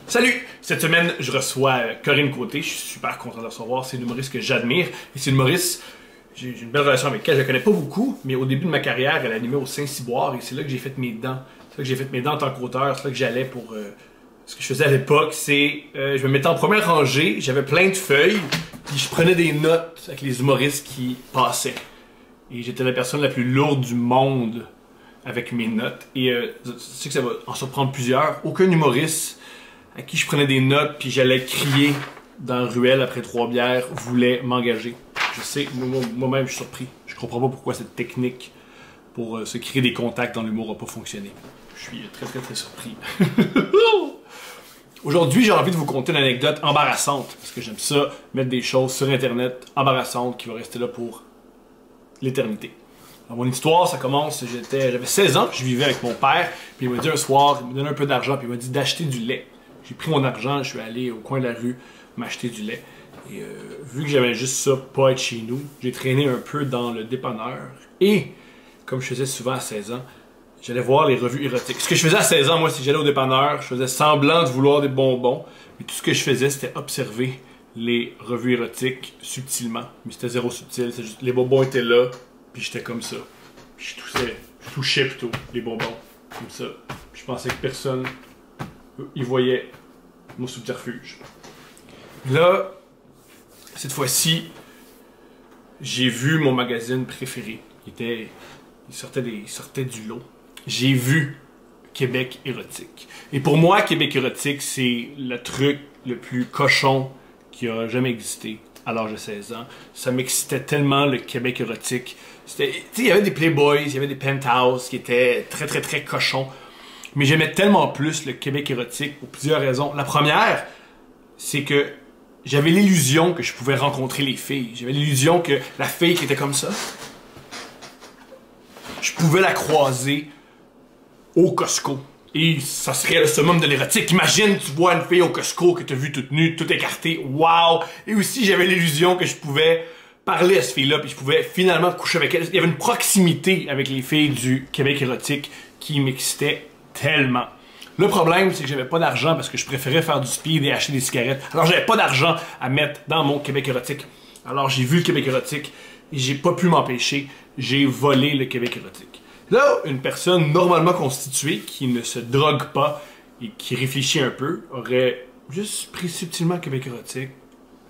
Salut! Cette semaine, je reçois Corinne Côté. Je suis super content de la recevoir. C'est une humoriste que j'admire. Et c'est une humoriste, j'ai une belle relation avec elle. Je la connais pas beaucoup, mais au début de ma carrière, elle animait au Saint-Cyboire et c'est là que j'ai fait mes dents. C'est là que j'ai fait mes dents en tant qu'auteur. C'est là que j'allais pour... ce que je faisais à l'époque, c'est... je me mettais en première rangée, j'avais plein de feuilles, puis je prenais des notes avec les humoristes qui passaient. Et j'étais la personne la plus lourde du monde avec mes notes. Et je sais que ça va en surprendre plusieurs. Aucun humoriste à qui je prenais des notes puis j'allais crier dans la ruelle après 3 bières voulait m'engager. Je sais, moi-même je suis surpris. Je comprends pas pourquoi cette technique pour se créer des contacts dans l'humour n'a pas fonctionné. Je suis très surpris. Aujourd'hui, j'ai envie de vous conter une anecdote embarrassante parce que j'aime ça, mettre des choses sur internet embarrassantes qui vont rester là pour l'éternité. Dans mon histoire, ça commence, j'avais 16 ans, je vivais avec mon père, puis il m'a dit un soir, il me donnait un peu d'argent, puis il m'a dit d'acheter du lait. J'ai pris mon argent, je suis allé au coin de la rue m'acheter du lait. Et vu que j'avais juste ça, pas être chez nous, j'ai traîné un peu dans le dépanneur. Et, comme je faisais souvent à 16 ans, j'allais voir les revues érotiques. Ce que je faisais à 16 ans, moi, c'est que j'allais au dépanneur, je faisais semblant de vouloir des bonbons, mais tout ce que je faisais, c'était observer les revues érotiques subtilement. Mais c'était zéro subtil, c'est juste les bonbons étaient là, puis j'étais comme ça. Puis je touchais plutôt les bonbons, comme ça. Puis je pensais que personne y voyait mon subterfuge. Là, cette fois-ci, j'ai vu mon magazine préféré. Il sortait du lot. J'ai vu Québec érotique. Et pour moi, Québec érotique, c'est le truc le plus cochon qui a jamais existé à l'âge de 16 ans. Ça m'excitait tellement, le Québec érotique. Il y avait des Playboys, il y avait des Penthouse qui étaient très cochons. Mais j'aimais tellement plus le Québec érotique pour plusieurs raisons. La première, c'est que j'avais l'illusion que je pouvais rencontrer les filles. J'avais l'illusion que la fille qui était comme ça, je pouvais la croiser au Costco. Et ça serait le summum de l'érotique. Imagine, tu vois une fille au Costco que tu as vue toute nue, toute écartée. Waouh! Et aussi, j'avais l'illusion que je pouvais parler à cette fille-là, puis je pouvais finalement coucher avec elle. Il y avait une proximité avec les filles du Québec érotique qui m'excitait tellement. Le problème, c'est que j'avais pas d'argent parce que je préférais faire du speed et acheter des cigarettes. Alors j'avais pas d'argent à mettre dans mon Québec érotique. Alors j'ai vu le Québec érotique et j'ai pas pu m'empêcher. J'ai volé le Québec érotique. Là, une personne normalement constituée qui ne se drogue pas et qui réfléchit un peu aurait juste pris subtilement le Québec érotique.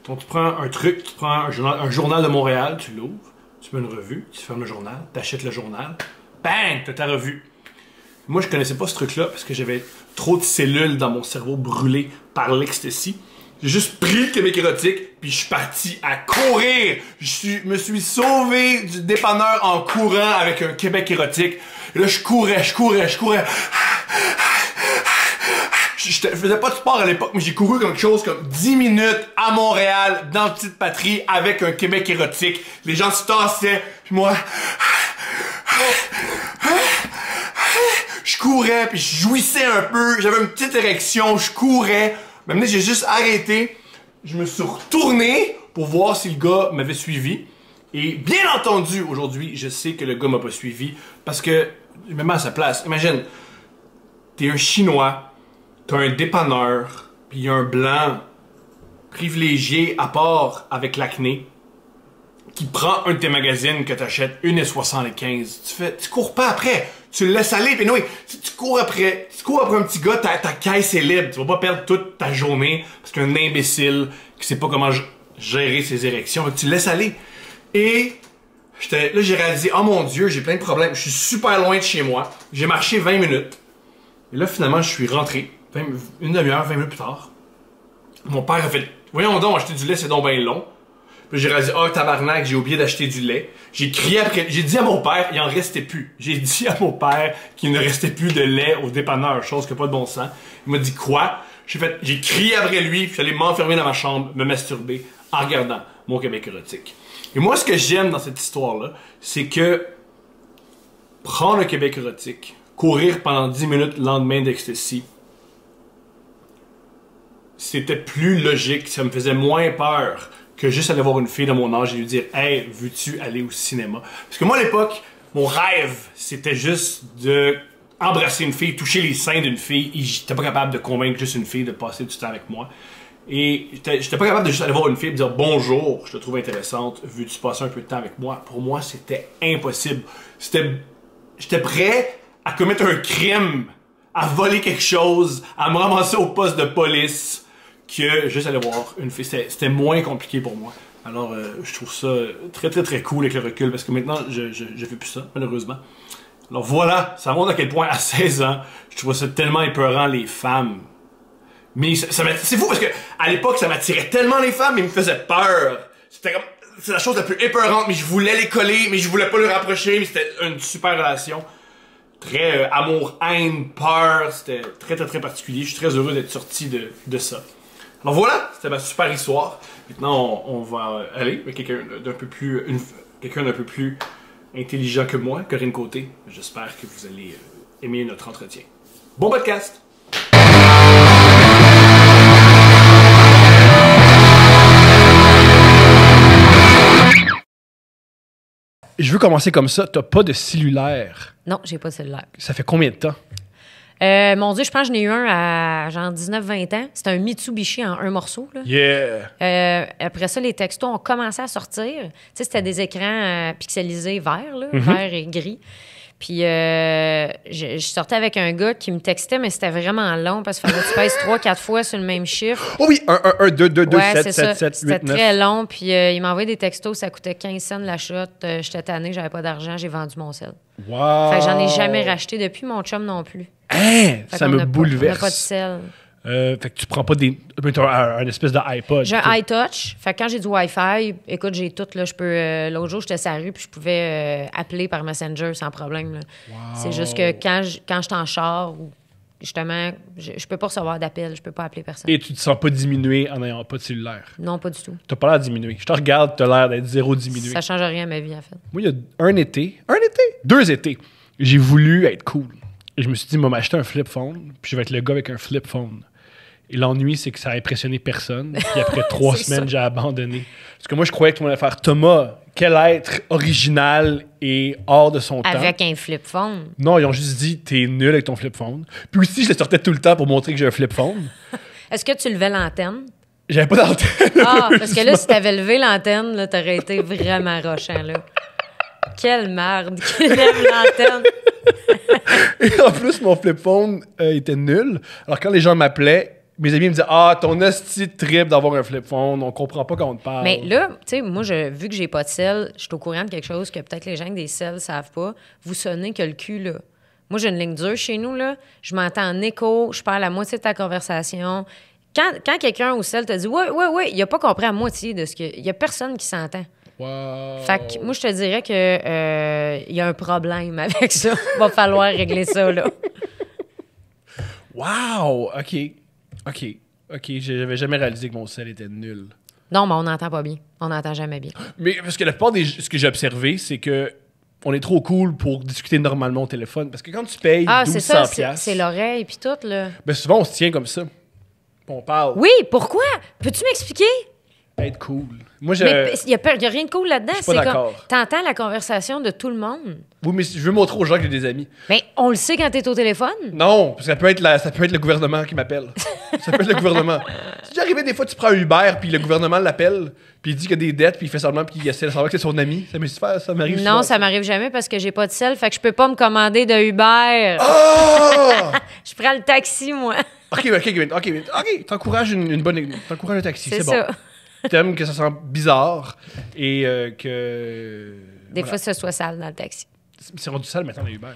Donc tu prends un truc, tu prends un journal de Montréal, tu l'ouvres, tu mets une revue, tu fermes le journal, tu achètes le journal, bang, t'as ta revue. Moi, je connaissais pas ce truc-là parce que j'avais trop de cellules dans mon cerveau brûlées par l'ecstasy. J'ai juste pris le Québec érotique, puis je suis parti à courir. Me suis sauvé du dépanneur en courant avec un Québec érotique. Et là, je courais. Je faisais pas de sport à l'époque, mais j'ai couru quelque chose comme 10 minutes à Montréal, dans Petite Patrie, avec un Québec érotique. Les gens se tassaient, puis moi... Je courais, puis je jouissais un peu, j'avais une petite érection, je courais. Maintenant, j'ai juste arrêté. Je me suis retourné pour voir si le gars m'avait suivi. Et bien entendu, aujourd'hui, je sais que le gars m'a pas suivi parce que, je me mets à sa place. Imagine, t'es un Chinois, t'as un dépanneur, puis il y a un blanc privilégié à part avec l'acné qui prend un de tes magazines que t'achètes 1,75. Tu cours pas après. Tu le laisses aller, puis oui, si tu cours après un petit gars, ta caisse est libre. Tu vas pas perdre toute ta journée parce qu'un imbécile qui sait pas comment gérer ses érections, tu le laisses aller. Et là, j'ai réalisé, oh mon Dieu, j'ai plein de problèmes. Je suis super loin de chez moi. J'ai marché 20 minutes. Et là, finalement, je suis rentré. Une demi-heure, 20 minutes plus tard. Mon père a fait, voyons donc, acheter du lait, c'est donc bien long. Puis j'ai réalisé, oh tabarnak, j'ai oublié d'acheter du lait. J'ai crié après, j'ai dit à mon père, il en restait plus. J'ai dit à mon père qu'il ne restait plus de lait au dépanneur, chose qui n'a pas de bon sens. Il m'a dit quoi? J'ai crié après lui, puis j'allais m'enfermer dans ma chambre, me masturber, en regardant mon Québec érotique. Et moi, ce que j'aime dans cette histoire-là, c'est que prendre le Québec érotique, courir pendant 10 minutes le lendemain d'ecstasy, c'était plus logique, ça me faisait moins peur que juste aller voir une fille de mon âge et lui dire « Hey, veux-tu aller au cinéma? » Parce que moi, à l'époque, mon rêve, c'était juste de embrasser une fille, toucher les seins d'une fille, et j'étais pas capable de convaincre juste une fille de passer du temps avec moi. Et j'étais pas capable de juste aller voir une fille et dire bonjour, je te trouve intéressante, veux-tu passer un peu de temps avec moi? Pour moi, c'était impossible. J'étais prêt à commettre un crime, à voler quelque chose, à me ramasser au poste de police, que juste aller voir une fille. C'était moins compliqué pour moi. Alors, je trouve ça très, très, très cool avec le recul, parce que maintenant, je fais plus ça, malheureusement. Alors voilà, ça montre à quel point, à 16 ans, je trouvais ça tellement épeurant, les femmes. Mais c'est fou parce que à l'époque, ça m'attirait tellement les femmes, mais ils me faisaient peur. C'était comme, c'est la chose la plus épeurante, mais je voulais les coller, mais je voulais pas les rapprocher, mais c'était une super relation. Très amour, haine, peur, c'était très très très particulier. Je suis très heureux d'être sorti de ça. Alors voilà, c'était ma super histoire. Maintenant, on va aller avec quelqu'un d'un peu plus intelligent que moi, Corinne Côté. J'espère que vous allez aimer notre entretien. Bon podcast! Je veux commencer comme ça. T'as pas de cellulaire. Non, j'ai pas de cellulaire. Ça fait combien de temps? Mon Dieu, je pense que j'en ai eu un à genre 19-20 ans. C'était un Mitsubishi en un morceau. Là. Yeah! Après ça, les textos ont commencé à sortir. Tu sais, c'était des écrans pixelisés verts, là, vert et gris. Puis, je sortais avec un gars qui me textait, mais c'était vraiment long parce qu'il fallait que tu pèses 3-4 fois sur le même chiffre. Oh oui, 1, 2, 2, 2, ouais, 7, 7, 7, 8, 9. C'était très long. Puis, il m'a envoyé des textos, ça coûtait 15 cents la shot. J'étais tannée, j'avais pas d'argent, j'ai vendu mon sel. Wow! Fait que j'en ai jamais racheté depuis, mon chum non plus. Hein? Ça me bouleverse. On n'a pas de sel. Fait que tu prends pas un espèce de iPod. J'ai un iTouch. Fait que quand j'ai du Wi-Fi, écoute, j'ai tout. Là, je peux. L'autre jour, j'étais sur la rue puis je pouvais appeler par Messenger sans problème. Là. Wow. C'est juste que quand je suis en char, justement, je peux pas recevoir d'appel, je peux pas appeler personne. Et tu te sens pas diminué en n'ayant pas de cellulaire? Non, pas du tout. T'as pas l'air diminué. Je te regarde, t'as l'air d'être zéro diminué. Ça change rien à ma vie, en fait. Moi, il y a 2 étés, j'ai voulu être cool. Et je me suis dit, moi, m'acheter un flip phone, puis je vais être le gars avec un flip phone. Et l'ennui, c'est que ça a impressionné personne. Puis après 3 semaines, j'ai abandonné. Parce que moi, je croyais que tout le monde allait faire Thomas, quel être original et hors de son temps. Avec un flip phone. Non, ils ont juste dit, t'es nul avec ton flip phone. Puis aussi, je le sortais tout le temps pour montrer que j'ai un flip phone. Est-ce que tu levais l'antenne? J'avais pas d'antenne. Ah, parce que là, si t'avais levé l'antenne, là, t'aurais été vraiment rochant, là. Quelle merde qui lève l'antenne. Et en plus, mon flip phone était nul. Alors, quand les gens m'appelaient, mes amis me disaient « Ah, ton hostie trip d'avoir un flip phone, on comprend pas quand on te parle. » Mais là, tu sais, moi, vu que j'ai pas de sel, je suis au courant de quelque chose que peut-être les gens avec des sels savent pas. Vous sonnez que le cul, là. Moi, j'ai une ligne dure chez nous, là. Je m'entends en écho, je parle la moitié de ta conversation. Quand quelqu'un au sel te dit « Ouais, il a pas compris la moitié de ce que... » Il y a personne qui s'entend. Wow. Fait que moi, je te dirais que y a un problème avec ça. Il va falloir régler ça, là. Wow! OK. J'avais jamais réalisé que mon sel était nul. Non, mais on n'entend pas bien. On n'entend jamais bien. Mais parce que la plupart ce que j'ai observé, c'est que on est trop cool pour discuter normalement au téléphone. Parce que quand tu payes 1200 piastres, c'est l'oreille puis tout, là. Ben souvent, on se tient comme ça. Puis on parle. Oui, pourquoi? Peux-tu m'expliquer? Être cool. Moi, Mais il n'y a rien de cool là-dedans. Je suis pas d'accord. T'entends la conversation de tout le monde. Oui, mais je veux montrer aux gens que j'ai des amis. Mais on le sait quand t'es au téléphone. Non, parce que ça peut être le gouvernement qui m'appelle. Ça peut être le gouvernement. C'est déjà arrivé des fois, tu prends un Uber, puis le gouvernement l'appelle, puis il dit qu'il y a des dettes, puis il fait semblant, puis il essaie de savoir que c'est son ami. Ça m'arrive souvent. Non, ça m'arrive jamais parce que j'ai pas de sel, fait que je peux pas me commander de Uber. Oh! Je prends le taxi, moi. OK, t'encourages t'encourages le taxi, c'est bon. Ça. T'aimes que ça sent bizarre et que... Des fois, ça soit sale dans le taxi. C'est rendu sale maintenant, les Uber.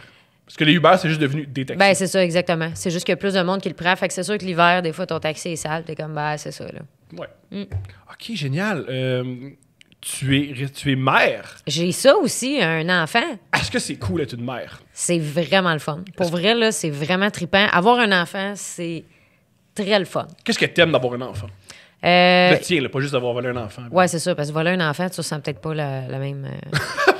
Parce que les Uber, c'est juste devenu des taxis. Ben, c'est ça, exactement. C'est juste qu'il y a plus de monde qui le prend. Fait que c'est sûr que l'hiver, des fois, ton taxi est sale. T'es comme, ben, c'est ça, là. Ouais. OK, génial. Tu es mère. J'ai ça aussi, un enfant. Est-ce que c'est cool d'être une mère? C'est vraiment le fun. Pour vrai, là, c'est vraiment trippant. Avoir un enfant, c'est très le fun. Qu'est-ce que t'aimes d'avoir un enfant? Le tien, là, pas juste d'avoir volé un enfant. Ouais, c'est ça, parce que voler un enfant, tu ressens peut-être pas la même...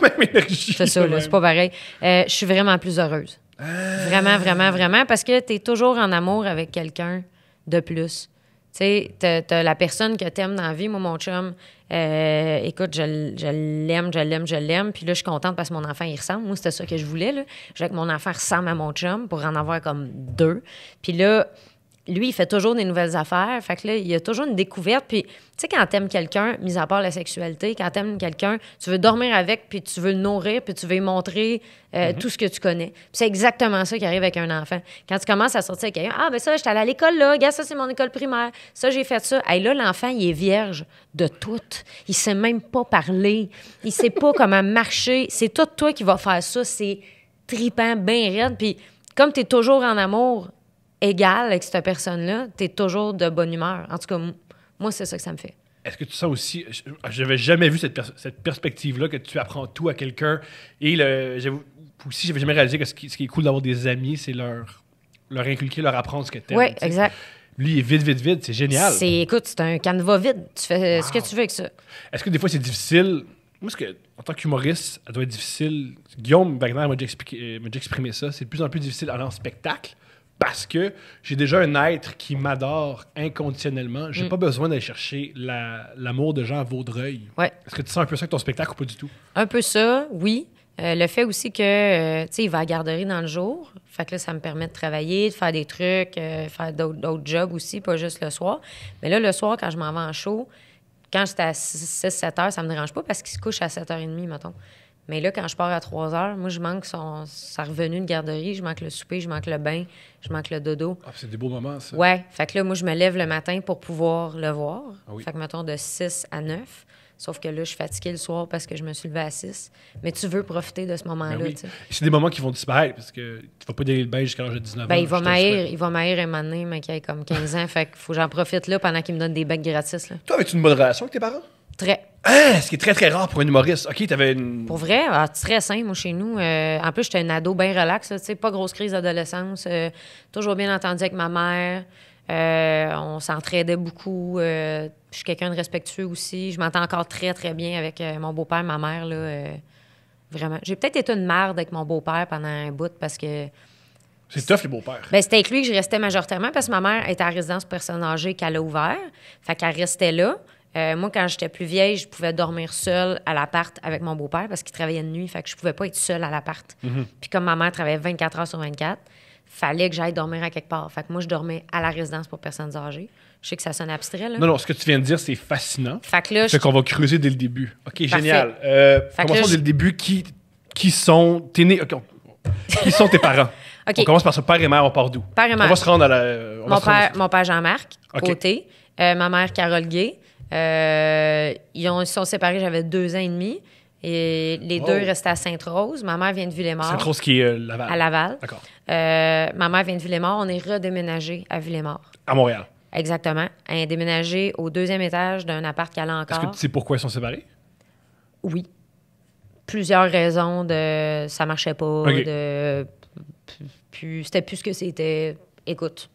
même énergie. C'est ça, là, c'est pas pareil. Je suis vraiment plus heureuse. Vraiment, vraiment, vraiment, parce que t'es toujours en amour avec quelqu'un de plus. Tu sais, t'as la personne que t'aimes dans la vie. Moi, mon chum, écoute, je l'aime. Puis là, je suis contente parce que mon enfant, il ressemble. Moi, c'était ça que je voulais, là. Je voulais que mon enfant ressemble à mon chum pour en avoir comme 2. Puis là, lui, il fait toujours des nouvelles affaires. Fait que là, il y a toujours une découverte. Puis, tu sais, quand t'aimes quelqu'un, mis à part la sexualité, quand t'aimes quelqu'un, tu veux dormir avec, puis tu veux le nourrir, puis tu veux lui montrer tout ce que tu connais. Puis c'est exactement ça qui arrive avec un enfant. Quand tu commences à sortir avec quelqu'un, ah, ben ça, j'étais allée à l'école là, regarde, ça, c'est mon école primaire. Ça, j'ai fait ça. Hey, là, l'enfant, il est vierge de tout. Il sait même pas parler. Il sait pas comment marcher. C'est tout toi qui vas faire ça. C'est tripant, bien raide. Puis, comme t'es toujours en amour, égal avec cette personne-là, t'es toujours de bonne humeur. En tout cas, moi, c'est ça que ça me fait. Est-ce que tu sens aussi... J'avais jamais vu cette perspective-là, que tu apprends tout à quelqu'un. Et aussi, j'avais jamais réalisé que ce qui est cool d'avoir des amis, c'est leur inculquer, leur apprendre ce que t'aimes. Oui, exact. Lui, il est vide. C'est génial. Écoute, c'est un canevas vide. Tu fais ce que tu veux avec ça. Est-ce que des fois, c'est difficile... Moi, en tant qu'humoriste, ça doit être difficile. Guillaume Wagner m'a déjà exprimé ça. C'est de plus en plus difficile aller en spectacle. Parce que j'ai déjà un être qui m'adore inconditionnellement. J'ai pas besoin d'aller chercher l'amour de gens à Vaudreuil. Ouais. Est-ce que tu sens un peu ça avec ton spectacle ou pas du tout? Un peu ça, oui. Le fait aussi que, tu sais, il va à la garderie dans le jour. Fait que là, ça me permet de travailler, de faire des trucs, faire d'autres jobs aussi, pas juste le soir. Mais là, le soir, quand je m'en vais en show, quand j'étais à 6-7 heures, ça me dérange pas parce qu'il se couche à 7h30, mettons. Mais là, quand je pars à 3 heures, moi, je manque sa revenue de garderie, je manque le souper, je manque le bain, je manque le dodo. Ah, c'est des beaux moments, ça. Ouais. Fait que là, moi, je me lève le matin pour pouvoir le voir. Ah oui. Fait que, mettons, de 6 à 9. Sauf que là, je suis fatiguée le soir parce que je me suis levée à 6. Mais tu veux profiter de ce moment-là, Ben oui. tu sais. C'est des moments qui vont disparaître parce que tu vas pas délier le bain jusqu'à l'âge de 19 Ben, ans. il va m'haïr un moment donné, mais qui a comme 15 ans. Fait qu'il faut que j'en profite là pendant qu'il me donne des becs gratis, là. Toi, avais-tu une bonne relation avec tes parents? Très. Ah, ce qui est très, très rare pour un humoriste. OK, t'avais une... Pour vrai, très simple, moi, chez nous. En plus, j'étais un ado bien relax, là, tu sais, pas grosse crise d'adolescence. Toujours bien entendu avec ma mère. On s'entraidait beaucoup. Je suis quelqu'un de respectueux aussi. Je m'entends encore très, très bien avec mon beau-père, ma mère, là. Vraiment. J'ai peut-être été une merde avec mon beau-père pendant un bout parce que... C'est tough, les beaux-pères. Ben, c'était avec lui que je restais majoritairement parce que ma mère était à résidence pour personnes âgées qu'elle a ouvert. Fait qu'elle restait là. Moi, quand j'étais plus vieille, je pouvais dormir seule à l'appart avec mon beau-père parce qu'il travaillait de nuit. Fait que je pouvais pas être seule à l'appart. Puis comme ma mère travaillait 24 heures sur 24, fallait que j'aille dormir à quelque part. Fait que moi, je dormais à la résidence pour personnes âgées. Je sais que ça sonne abstrait, là. Non, ce que tu viens de dire, c'est fascinant. Fait que là, Fait qu'on va creuser dès le début. OK, Parfait. génial. Fait que Commençons là, dès le début. Qui sont... T'es né... OK, qui sont tes parents? OK. On commence par ça. Père et mère, on part d'où? Père et mère. On va se rendre à la... Mon père Jean-Marc, OK. côté. Ma mère Carole Gay. Ils sont séparés, j'avais 2 ans et demi. Et les deux restaient à Sainte-Rose. Ma mère vient de Villemort. Sainte-Rose qui est Laval. À Laval. D'accord. Ma mère vient de Villemort. On est redéménagé à Villemort. À Montréal. Exactement. Elle est déménagée au 2e étage d'un appart qu'elle a Est-ce encore. que tu sais pourquoi ils sont séparés? Oui. Plusieurs raisons de ça marchait pas, OK. c'était plus ce que c'était. Écoute,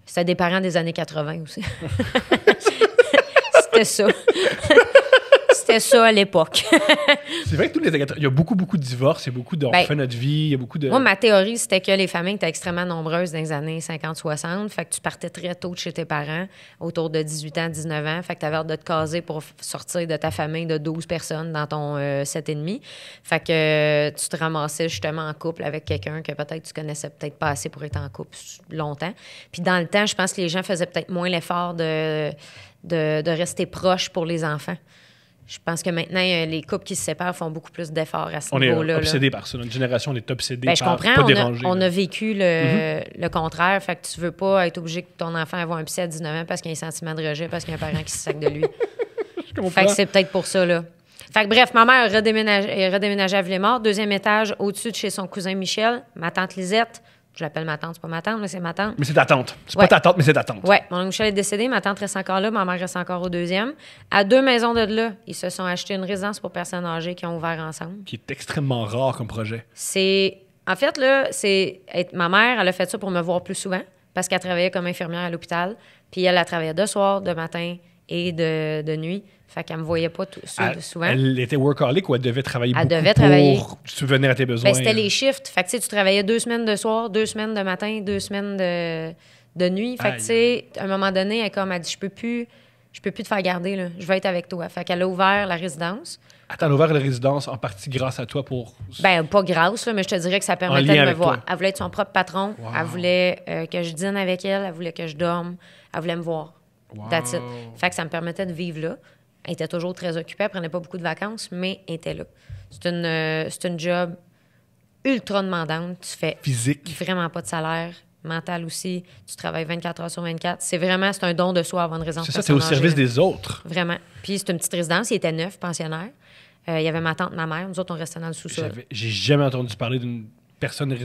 c'était des parents des années 80 aussi. C'était ça. C'était ça à l'époque. C'est vrai que il y a beaucoup, beaucoup de divorces, il y a beaucoup on fait notre vie, il y a beaucoup de... Moi, ma théorie, c'était que les familles étaient extrêmement nombreuses dans les années 50-60. Fait que tu partais très tôt de chez tes parents, autour de 18 ans, 19 ans. Fait que tu avais hâte de te caser pour sortir de ta famille de 12 personnes dans ton 7,5. Fait que tu te ramassais justement en couple avec quelqu'un que peut-être tu connaissais peut-être pas assez pour être en couple longtemps. Puis dans le temps, je pense que les gens faisaient peut-être moins l'effort de rester proches pour les enfants. Je pense que maintenant, les couples qui se séparent font beaucoup plus d'efforts à ce niveau-là. On est obsédé par ça. Notre génération, on est obsédé ben, je par comprends. pas déranger. On a vécu le contraire. Fait que tu veux pas être obligé que ton enfant ait un psy à 19 ans parce qu'il y a un sentiment de rejet, parce qu'il y a un parent qui se sac de lui. Je comprends. Fait que c'est peut-être pour ça, là. Fait que bref, ma mère est redéménagée à Villemort, 2e étage, au-dessus de chez son cousin Michel, ma tante Lisette. Je l'appelle ma tante, c'est pas ma tante, mais c'est ma tante. Mais c'est ta tante. C'est Ouais. pas ta tante, mais c'est ta tante. Oui, mon oncle Michel est décédé, ma tante reste encore là, ma mère reste encore au 2e. À 2 maisons de là, ils se sont achetés une résidence pour personnes âgées qui ont ouvert ensemble. Qui est extrêmement rare comme projet. En fait, là, ma mère, elle a fait ça pour me voir plus souvent parce qu'elle travaillait comme infirmière à l'hôpital. Puis elle travaillait de soir, de matin et de nuit. Fait qu'elle me voyait pas souvent. Elle était workaholic ou elle devait travailler Elle beaucoup devait travailler. pour subvenir à tes besoins? Ben, c'était les shifts. Fait que tu travaillais 2 semaines de soir, 2 semaines de matin, 2 semaines de nuit. Fait que, tu sais, à un moment donné, elle dit, je peux plus te faire garder, là. Je veux être avec toi. Fait qu'elle a ouvert la résidence. Attends, elle a ouvert la résidence en partie grâce à toi pour... Ben, pas grâce, là, mais je te dirais que ça permettait de me avec voir. toi. Elle voulait être son propre patron. Wow. Elle voulait que je dîne avec elle. Elle voulait que je dorme. Elle voulait me voir. Wow. That's it. Fait que ça me permettait de vivre là. Elle était toujours très occupée. Elle prenait pas beaucoup de vacances, mais elle était là. C'est une job ultra demandante. Tu fais Physique. vraiment pas de salaire. Mental aussi. Tu travailles 24 heures sur 24. C'est un don de soi avant une résidence. C'est ça, t'es au service des autres. Vraiment. Puis c'est une petite résidence. Il était 9 pensionnaires. Il y avait ma tante, ma mère. Nous autres, on restait dans le sous-sol. J'ai jamais entendu parler d'une personne,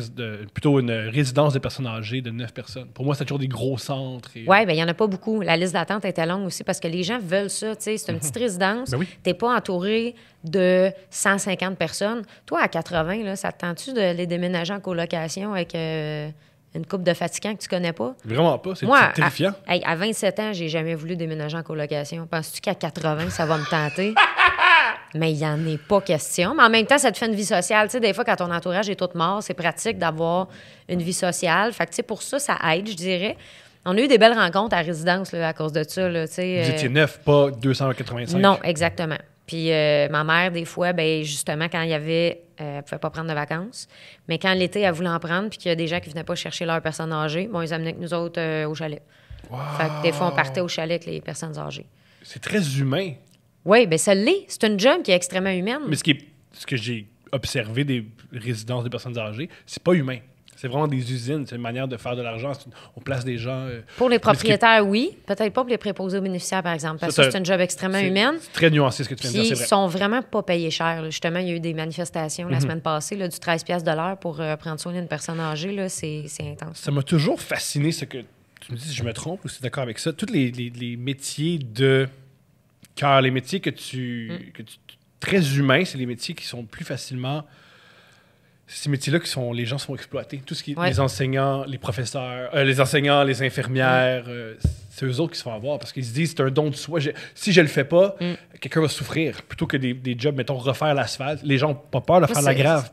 plutôt une résidence de personnes âgées de 9 personnes. Pour moi, c'est toujours des gros centres. Oui, bien, il n'y en a pas beaucoup. La liste d'attente était longue aussi parce que les gens veulent ça. Tu sais, c'est une petite résidence. Ben oui. Tu n'es pas entouré de 150 personnes. Toi, à 80, là, ça te tente-tu de les déménager en colocation avec une couple de fatigants que tu connais pas? Vraiment pas, c'est Moi, terrifiant. à 27 ans, j'ai jamais voulu déménager en colocation. Penses-tu qu'à 80, ça va me tenter? Mais il n'y en est pas question. Mais en même temps, ça te fait une vie sociale. Tu sais, des fois, quand ton entourage est tout mort, c'est pratique d'avoir une vie sociale. Fait que, tu sais, pour ça, ça aide, je dirais. On a eu des belles rencontres à résidence là, à cause de ça. Là, tu sais, Vous étiez 9, pas 285. Non, exactement. Puis ma mère, des fois, ben justement, quand il y avait... elle pouvait pas prendre de vacances. Mais quand l'été, elle voulait en prendre, puis qu'il y a des gens qui venaient pas chercher leurs personnes âgées, bon, ils amenaient avec nous autres au chalet. Wow. Fait que des fois, on partait au chalet avec les personnes âgées. C'est très humain. Oui, bien, ça l'est. C'est une job qui est extrêmement humaine. Mais ce que j'ai observé des résidences des personnes âgées, c'est pas humain. C'est vraiment des usines. C'est une manière de faire de l'argent. On place des gens... Pour les propriétaires, oui. Peut-être pas pour les préposés aux bénéficiaires, par exemple, parce que c'est une job extrêmement humaine. C'est très nuancé ce que tu viens de dire, Puis c'est vrai. ils sont vraiment pas payés cher. Là. Justement, il y a eu des manifestations la semaine passée, là, du 13$ de l'heure pour prendre soin d'une personne âgée. Là, c'est intense. Ça m'a toujours fasciné ce que... Tu me dis si je me trompe ou si tu es d'accord avec ça. Tous les métiers de cœur, les métiers que tu très humains, c'est les métiers qui sont plus facilement... Ces métiers-là les gens sont exploités. Tout ce qui est les enseignants, les professeurs, les enseignants, les infirmières, c'est eux autres qui se font avoir parce qu'ils se disent c'est un don de soi. Si je le fais pas, quelqu'un va souffrir. Plutôt que des jobs, mettons, refaire l'asphalte. Les gens n'ont pas peur de faire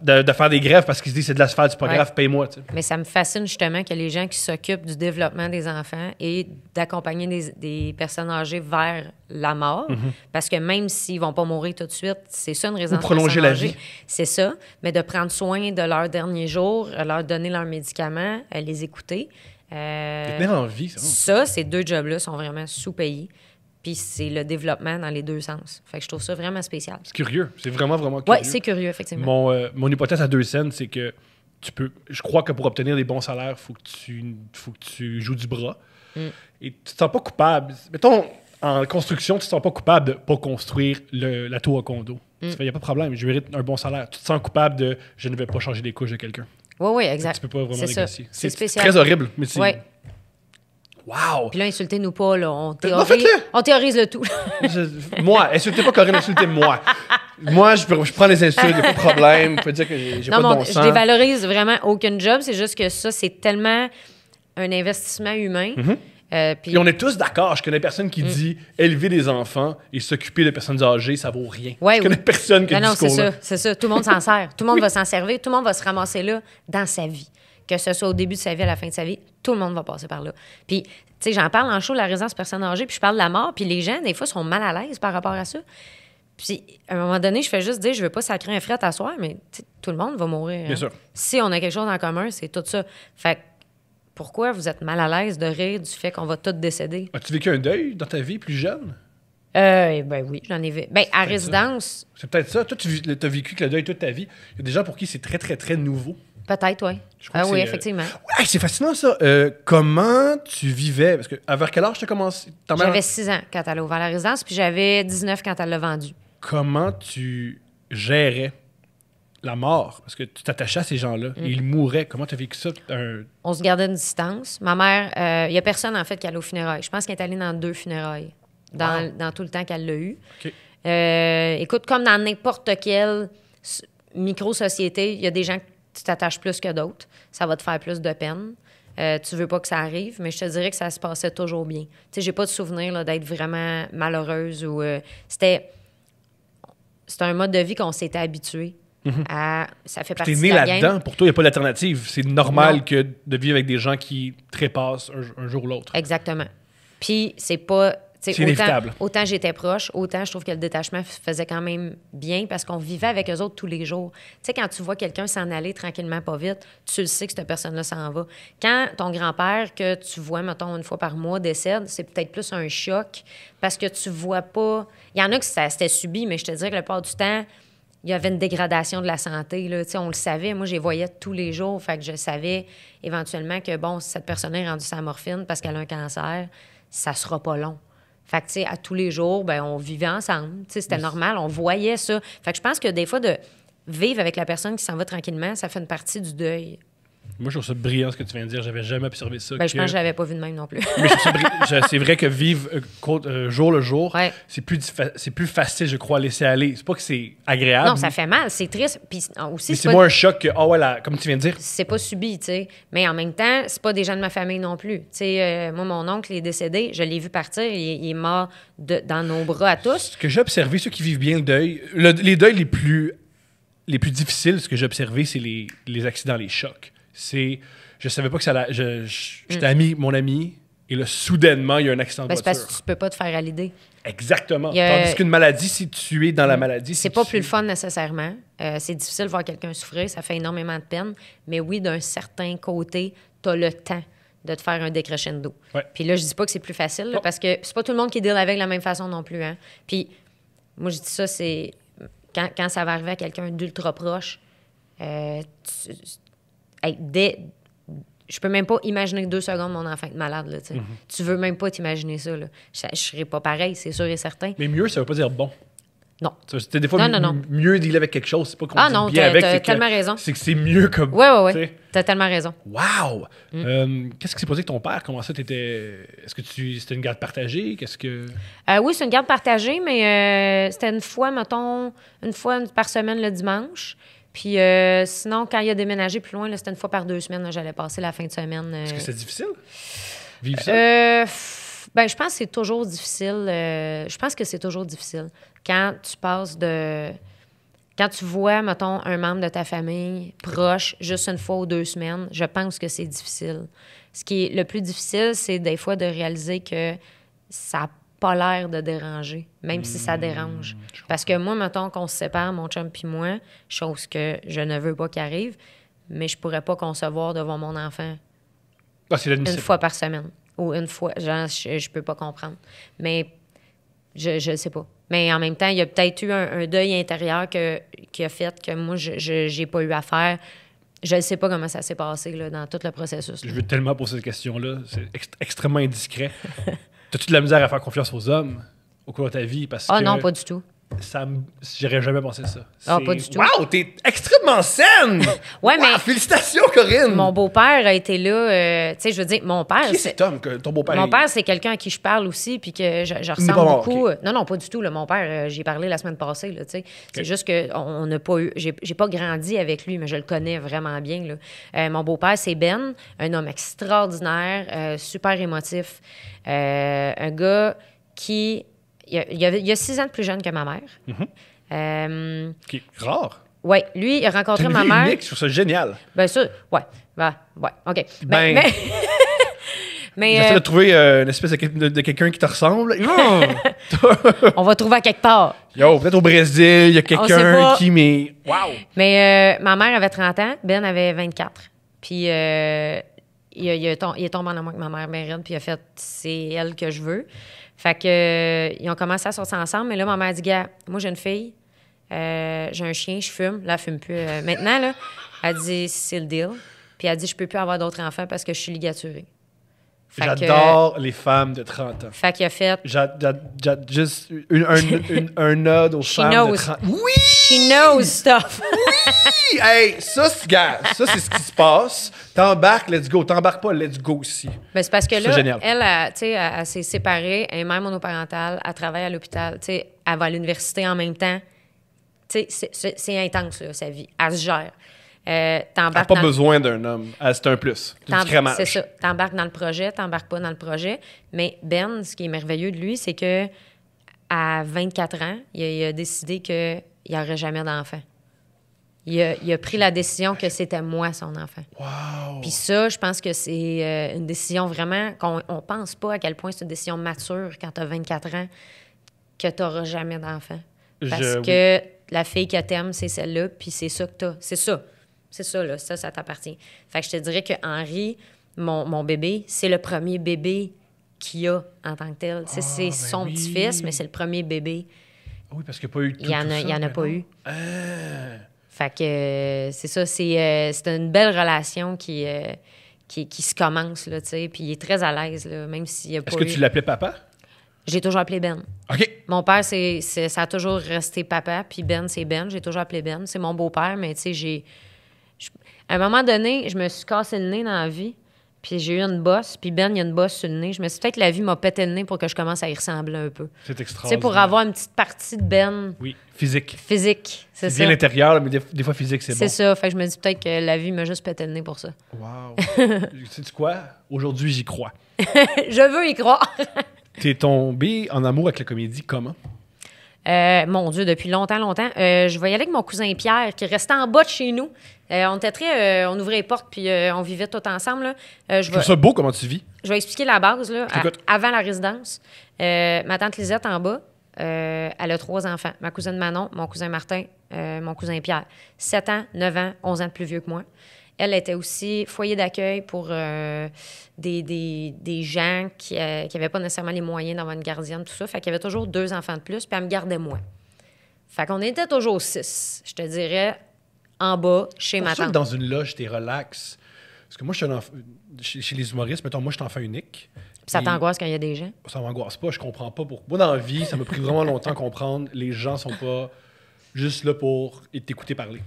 de faire des grèves parce qu'ils se disent c'est de l'asphalte, c'est pas grave, paye-moi. Tu sais. Mais ça me fascine justement que les gens qui s'occupent du développement des enfants et d'accompagner des personnes âgées vers la mort, parce que même s'ils vont pas mourir tout de suite, c'est ça une résidence. Ou prolonger la vie. C'est ça, mais de prendre soin de leurs derniers jours, leur donner leurs médicaments, les écouter. Les tenir en vie, ça, ces deux jobs-là sont vraiment sous-payés. Puis c'est le développement dans les deux sens. Fait que je trouve ça vraiment spécial. C'est curieux. C'est vraiment, vraiment curieux. Oui, c'est curieux, effectivement. Mon hypothèse à 2 cents, c'est que je crois que pour obtenir des bons salaires, il faut que tu joues du bras. Et tu te sens pas coupable. Mettons, en construction, tu te sens pas coupable de pas construire la tour à condo. Tu fais, il n'y a pas de problème, je mérite un bon salaire. Tu te sens coupable de je ne vais pas changer les couches de quelqu'un. Oui, exact. Tu peux pas vraiment c'est négocier. C'est spécial. Très horrible, mais c'est... Ouais. Wow! Puis là, insultez-nous pas, là. On faites-le! théorise le tout. Moi, insultez pas Corinne, insultez-moi. Moi, je prends les insultes, il n'y a pas de problème. Vous pouvez dire que j'ai pas de bon sens. Je dévalorise vraiment aucun job. C'est juste que ça, c'est tellement un investissement humain. Puis on est tous d'accord. Je connais personne qui dit élever des enfants et s'occuper de personnes âgées, ça vaut rien. Ouais, je connais personne qui dit non, ce c'est ça. Tout le monde s'en sert. Tout le monde va s'en servir. Tout le monde va se ramasser là dans sa vie. Que ce soit au début de sa vie, à la fin de sa vie, tout le monde va passer par là. Puis, tu sais, j'en parle en show de la résidence personnes âgées, puis je parle de la mort, puis les gens, des fois, sont mal à l'aise par rapport à ça. Puis, à un moment donné, je fais juste dire, je veux pas sacrer un fret à soir, mais tout le monde va mourir. Bien sûr. Si on a quelque chose en commun, c'est tout ça. Fait que, pourquoi vous êtes mal à l'aise de rire du fait qu'on va tous décéder? As-tu vécu un deuil dans ta vie plus jeune? Ben oui, j'en ai vu. Ben, à résidence... C'est peut-être ça. Toi, tu as vécu que le deuil toute ta vie. Il y a des gens pour qui c'est très, très, très nouveau. Peut-être, oui. Oui, effectivement. Ouais, c'est fascinant, ça. Comment tu vivais? Parce que, vers quel âge tu as commencé? J'avais 6 ans quand elle a ouvert la résidence, puis j'avais 19 quand elle l'a vendue. Comment tu gérais la mort? Parce que tu t'attachais à ces gens-là. Et ils mouraient. Comment tu as vécu ça? On se gardait une distance. Ma mère, il n'y a personne, en fait, qui allait aux funérailles. Je pense qu'elle est allée dans 2 funérailles dans tout le temps qu'elle l'a eu. Okay. Écoute, comme dans n'importe quelle micro-société, il y a des gens tu t'attaches plus que d'autres. Ça va te faire plus de peine. Tu veux pas que ça arrive, mais je te dirais que ça se passait toujours bien. Tu sais, j'ai pas de souvenir là, d'être vraiment malheureuse ou... C'était un mode de vie qu'on s'était habitué. Ça fait T'es partie né de la là-dedans, game. pour toi, il n'y a pas d'alternative. C'est normal Non. que de vivre avec des gens qui trépassent un jour ou l'autre. Exactement. Puis c'est pas... tu sais, C'est inévitable. autant j'étais proche, autant je trouve que le détachement faisait quand même bien parce qu'on vivait avec eux autres tous les jours. Tu sais, quand tu vois quelqu'un s'en aller tranquillement, pas vite, tu le sais que cette personne-là s'en va. Quand ton grand-père, que tu vois, mettons, une fois par mois, décède, c'est peut-être plus un choc parce que tu vois pas... Il y en a que c'était subi, mais je te dirais que la plupart du temps, il y avait une dégradation de la santé. Là. Tu sais, on le savait. Moi, je les voyais tous les jours. Fait que je savais éventuellement que, bon, si cette personne est rendue sa morphine parce qu'elle a un cancer, ça sera pas long. Fait que, tu sais, à tous les jours, ben on vivait ensemble. Tu sais, c'était normal, on voyait ça. Fait que je pense que des fois, de vivre avec la personne qui s'en va tranquillement, ça fait une partie du deuil. Moi, je trouve ça brillant ce que tu viens de dire. J'avais jamais observé ça. Ben, je pense que je l'avais pas vu de même non plus. Mais je trouve ça c'est vrai que vivre jour le jour, Ouais. c'est plus facile, je crois, à laisser aller. C'est pas que c'est agréable. Non, ça fait mal, c'est triste. Puis aussi, Mais c'est c'est pas, moins un choc que, comme tu viens de dire. c'est pas subi, tu sais. Mais en même temps, c'est pas des gens de ma famille non plus. Tu sais, moi, mon oncle est décédé, je l'ai vu partir, il est mort dans nos bras à tous. Ce que j'ai observé, ceux qui vivent bien le deuil, les deuils les plus difficiles, ce que j'ai observé, c'est les accidents, les chocs. Je savais pas que ça allait. J'étais ami, mon ami, et là, soudainement, il y a un accident de Ben, c'est voiture. parce que tu peux pas te faire à l'idée. Exactement. Il y a- Tandis qu'une maladie, si tu es dans la maladie, C'est pas plus le fun nécessairement. C'est difficile de voir quelqu'un souffrir, ça fait énormément de peine. Mais oui, d'un certain côté, tu as le temps de te faire un décrescendo. Ouais. Puis là, je dis pas que c'est plus facile, là, Non. parce que c'est pas tout le monde qui deal avec de la même façon non plus. Hein. Puis moi, je dis ça, c'est quand ça va arriver à quelqu'un d'ultra proche, je peux même pas imaginer 2 secondes mon enfant être malade. Là, tu sais. Tu veux même pas t'imaginer ça. Là. Je serais pas pareil, c'est sûr et certain. Mais mieux, ça veut pas dire bon. Non. C'était des fois Non. mieux dealer avec quelque chose. C'est pas qu'on Ah dit non, bien t'as- avec. t'as c'est que- tellement raison. C'est que c'est mieux comme. Ouais. tu sais. T'as tellement raison. Wow! Qu'est-ce qui s'est passé avec ton père? Comment ça, t'étais... Est-ce que c'était une garde partagée? Qu'est-ce que... Oui, c'est une garde partagée, mais c'était une fois, mettons, une fois par semaine le dimanche. Puis sinon, quand il a déménagé plus loin, là, c'était une fois par 2 semaines. Là, j'allais passer la fin de semaine. Est-ce que c'est difficile? Vivre ça? Ben, je pense que c'est toujours difficile. Je pense que c'est toujours difficile. Quand tu passes de... Quand tu vois, mettons, un membre de ta famille proche juste une fois ou 2 semaines, je pense que c'est difficile. Ce qui est le plus difficile, c'est des fois de réaliser que ça n'a pas l'air de déranger, même si ça dérange. Parce que moi, mettons qu'on se sépare, mon chum puis moi, chose que je ne veux pas qu'il arrive, mais je pourrais pas concevoir devant mon enfant Ah, c'est une l'admissible. fois par semaine. Ou une fois. Genre, je peux pas comprendre. Mais je sais pas. Mais en même temps, il y a peut-être eu un deuil intérieur qui a fait que moi, je n'ai pas eu à faire. Je ne sais pas comment ça s'est passé là, dans tout le processus. Là. Je veux tellement poser cette question-là. C'est extrêmement indiscret. T'as-tu de la misère à faire confiance aux hommes au cours de ta vie? Parce Ah que non, pas du tout. j'aurais jamais pensé ça. Ah, pas du tout. Wow, t'es extrêmement saine! Ouais, Wow, mais félicitations, Corinne! mon beau-père a été là. Tu sais, je veux dire, mon père... Qui est cet homme, ton beau-père? Mon père, c'est quelqu'un à qui je parle aussi, puis que je n'est ressemble pas mort, beaucoup. ok. Non, pas du tout. Là. Mon père, j'y ai parlé la semaine passée. Là, tu sais. C'est juste que on n'a pas eu. J'ai pas grandi avec lui, mais je le connais vraiment bien. Là. Mon beau-père, c'est Ben, un homme extraordinaire, super émotif. Un gars qui. Il a 6 ans de plus jeune que ma mère. Qui est rare. Oui, lui, il a C'est rencontré une ma vie mère. unique, je trouve ça génial. Bien sûr, ouais, OK. Ben- Mais J'essaie de trouver une espèce de quelqu'un qui te ressemble. on va trouver à quelque part. Yo, peut-être au Brésil, il y a On sait quelqu'un pas. qui... Mais... Wow! Mais ma mère avait 30 ans, Ben avait 24. Puis il est tombé en amour avec ma mère, ben raide, puis il a fait « c'est elle que je veux ». Fait que ils ont commencé à sortir ensemble, mais là, ma mère a dit « Gars, moi j'ai une fille, j'ai un chien, je fume. » Là, elle fume plus. Maintenant, là, elle dit « c'est le deal ». Puis elle dit « je peux plus avoir d'autres enfants parce que je suis ligaturée ». Fait que- J'adore les femmes de 30 ans. Fait qu'il a fait Juste un ode aux She femmes de knows. 30 Oui! « she knows stuff ». Hey, ça, c'est ce qui se passe. T'embarques, let's go. T'embarques pas, let's go aussi. Ben, c'est parce que C'est là, génial. tu sais, elle s'est séparée, elle est mère monoparentale, elle travaille à l'hôpital, tu sais, elle va à l'université en même temps. Tu sais, c'est intense, là, sa vie. Elle se gère. T'as T'embarques pas dans besoin d'un homme. Ah, c'est un plus. C'est du crémage. C'est ça. T'embarques dans le projet, t'embarques pas dans le projet. Mais Ben, ce qui est merveilleux de lui, c'est que à 24 ans, il a décidé qu'il n'y aurait jamais d'enfant. Il a pris la décision que c'était moi, son enfant. Wow! Puis ça, je pense que c'est une décision vraiment qu'on on pense pas à quel point c'est une décision mature quand tu as 24 ans que tu n'auras jamais d'enfant. Parce que la fille que t'aimes, c'est celle-là, puis c'est ça que t'as. C'est ça. C'est ça, là. Ça t'appartient. Fait que je te dirais que Henri, mon bébé, c'est le premier bébé qu'il y a en tant que tel. C'est son petit-fils, mais c'est le premier bébé. Oui, parce qu'il n'y a pas eu tout Il n'y en a pas eu. Ah. Fait que c'est ça, c'est une belle relation qui se commence, là, tu sais, puis il est très à l'aise, là, même s'il n'y a pas Est-ce que eu... tu l'appelais papa? J'ai toujours appelé Ben. OK. Mon père, ça a toujours resté papa, puis Ben, c'est Ben. J'ai toujours appelé Ben. C'est mon beau-père, mais tu sais, à un moment donné, je me suis cassé le nez dans la vie, puis j'ai eu une bosse, puis Ben, il y a une bosse sur le nez. Je me suis dit, peut-être que la vie m'a pété le nez pour que je commence à y ressembler un peu. C'est Tu sais, extraordinaire. pour avoir une petite partie de Ben Oui, physique. physique, c'est C'est bien ça. l'intérieur, mais des fois physique, c'est bon. C'est ça. Fait que je me dis peut-être que la vie m'a juste pété le nez pour ça. Wow. Sais-tu quoi? Aujourd'hui, j'y crois. Je veux y croire. T'es tombé en amour avec la comédie comment? Mon Dieu, depuis longtemps. Je vais y aller avec mon cousin Pierre, qui restait en bas de chez nous. On était on ouvrait les portes, puis on vivait tout ensemble, là. Je trouve ça beau comment tu vis. Je vais expliquer la base, là. Je t'écoute. Avant la résidence, ma tante Lisette, en bas, elle a 3 enfants. Ma cousine Manon, mon cousin Martin, mon cousin Pierre. 7 ans, 9 ans, 11 ans de plus vieux que moi. Elle était aussi foyer d'accueil pour des gens qui n'avaient pas nécessairement les moyens d'avoir une gardienne, tout ça. Fait qu'il y avait toujours 2 enfants de plus, puis elle me gardait moi. Fait qu'on était toujours 6, je te dirais, en bas, chez Pour ma ça que tante. dans une loge, t'es relax. Parce que moi, je suis chez les humoristes, mettons, moi, je suis enfant unique. Puis ça Puis t'angoisse quand il y a des gens? Ça m'angoisse pas, je comprends pas. Moi, dans la vie, ça m'a pris vraiment longtemps à comprendre. Les gens sont pas juste là pour t'écouter parler.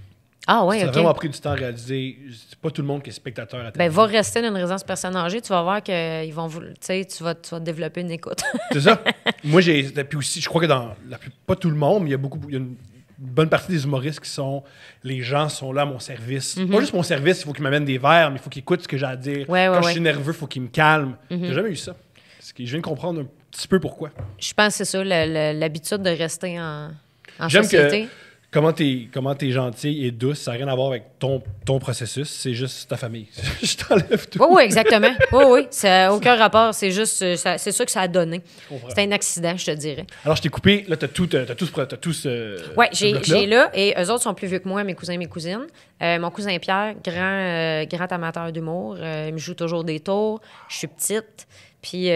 Ah oui, Ça a OK. vraiment pris du temps à réaliser. C'est pas tout le monde qui est spectateur à la Ben, télévision. va rester dans une résidence personne âgée, tu vas voir qu'ils vont tu sais, tu vas développer une écoute. C'est ça. Moi, puis aussi, je crois que pas tout le monde, mais il y a une bonne partie des humoristes qui sont. Les gens sont là à mon service. Pas juste mon service, il faut qu'ils m'amènent des verres, mais il faut qu'ils écoutent ce que j'ai à dire. Ouais, Quand je ouais. suis nerveux, il faut qu'ils me calment. J'ai jamais eu ça. Parce que je viens de comprendre un petit peu pourquoi. Je pense que c'est ça, l'habitude de rester en J'aime société. que comment t'es gentil et douce, ça n'a rien à voir avec ton processus, c'est juste ta famille. Je t'enlève tout. Oui, exactement. Oui, ça n'a aucun rapport. C'est juste, c'est ça que ça a donné. comprends. C'était un accident, je te dirais. Alors, je t'ai coupé, là, t'as tout ce. Oui, ce bloc-là. j'ai là, et eux autres sont plus vieux que moi, mes cousins et mes cousines. Mon cousin Pierre, grand amateur d'humour, il me joue toujours des tours. Je suis petite. Puis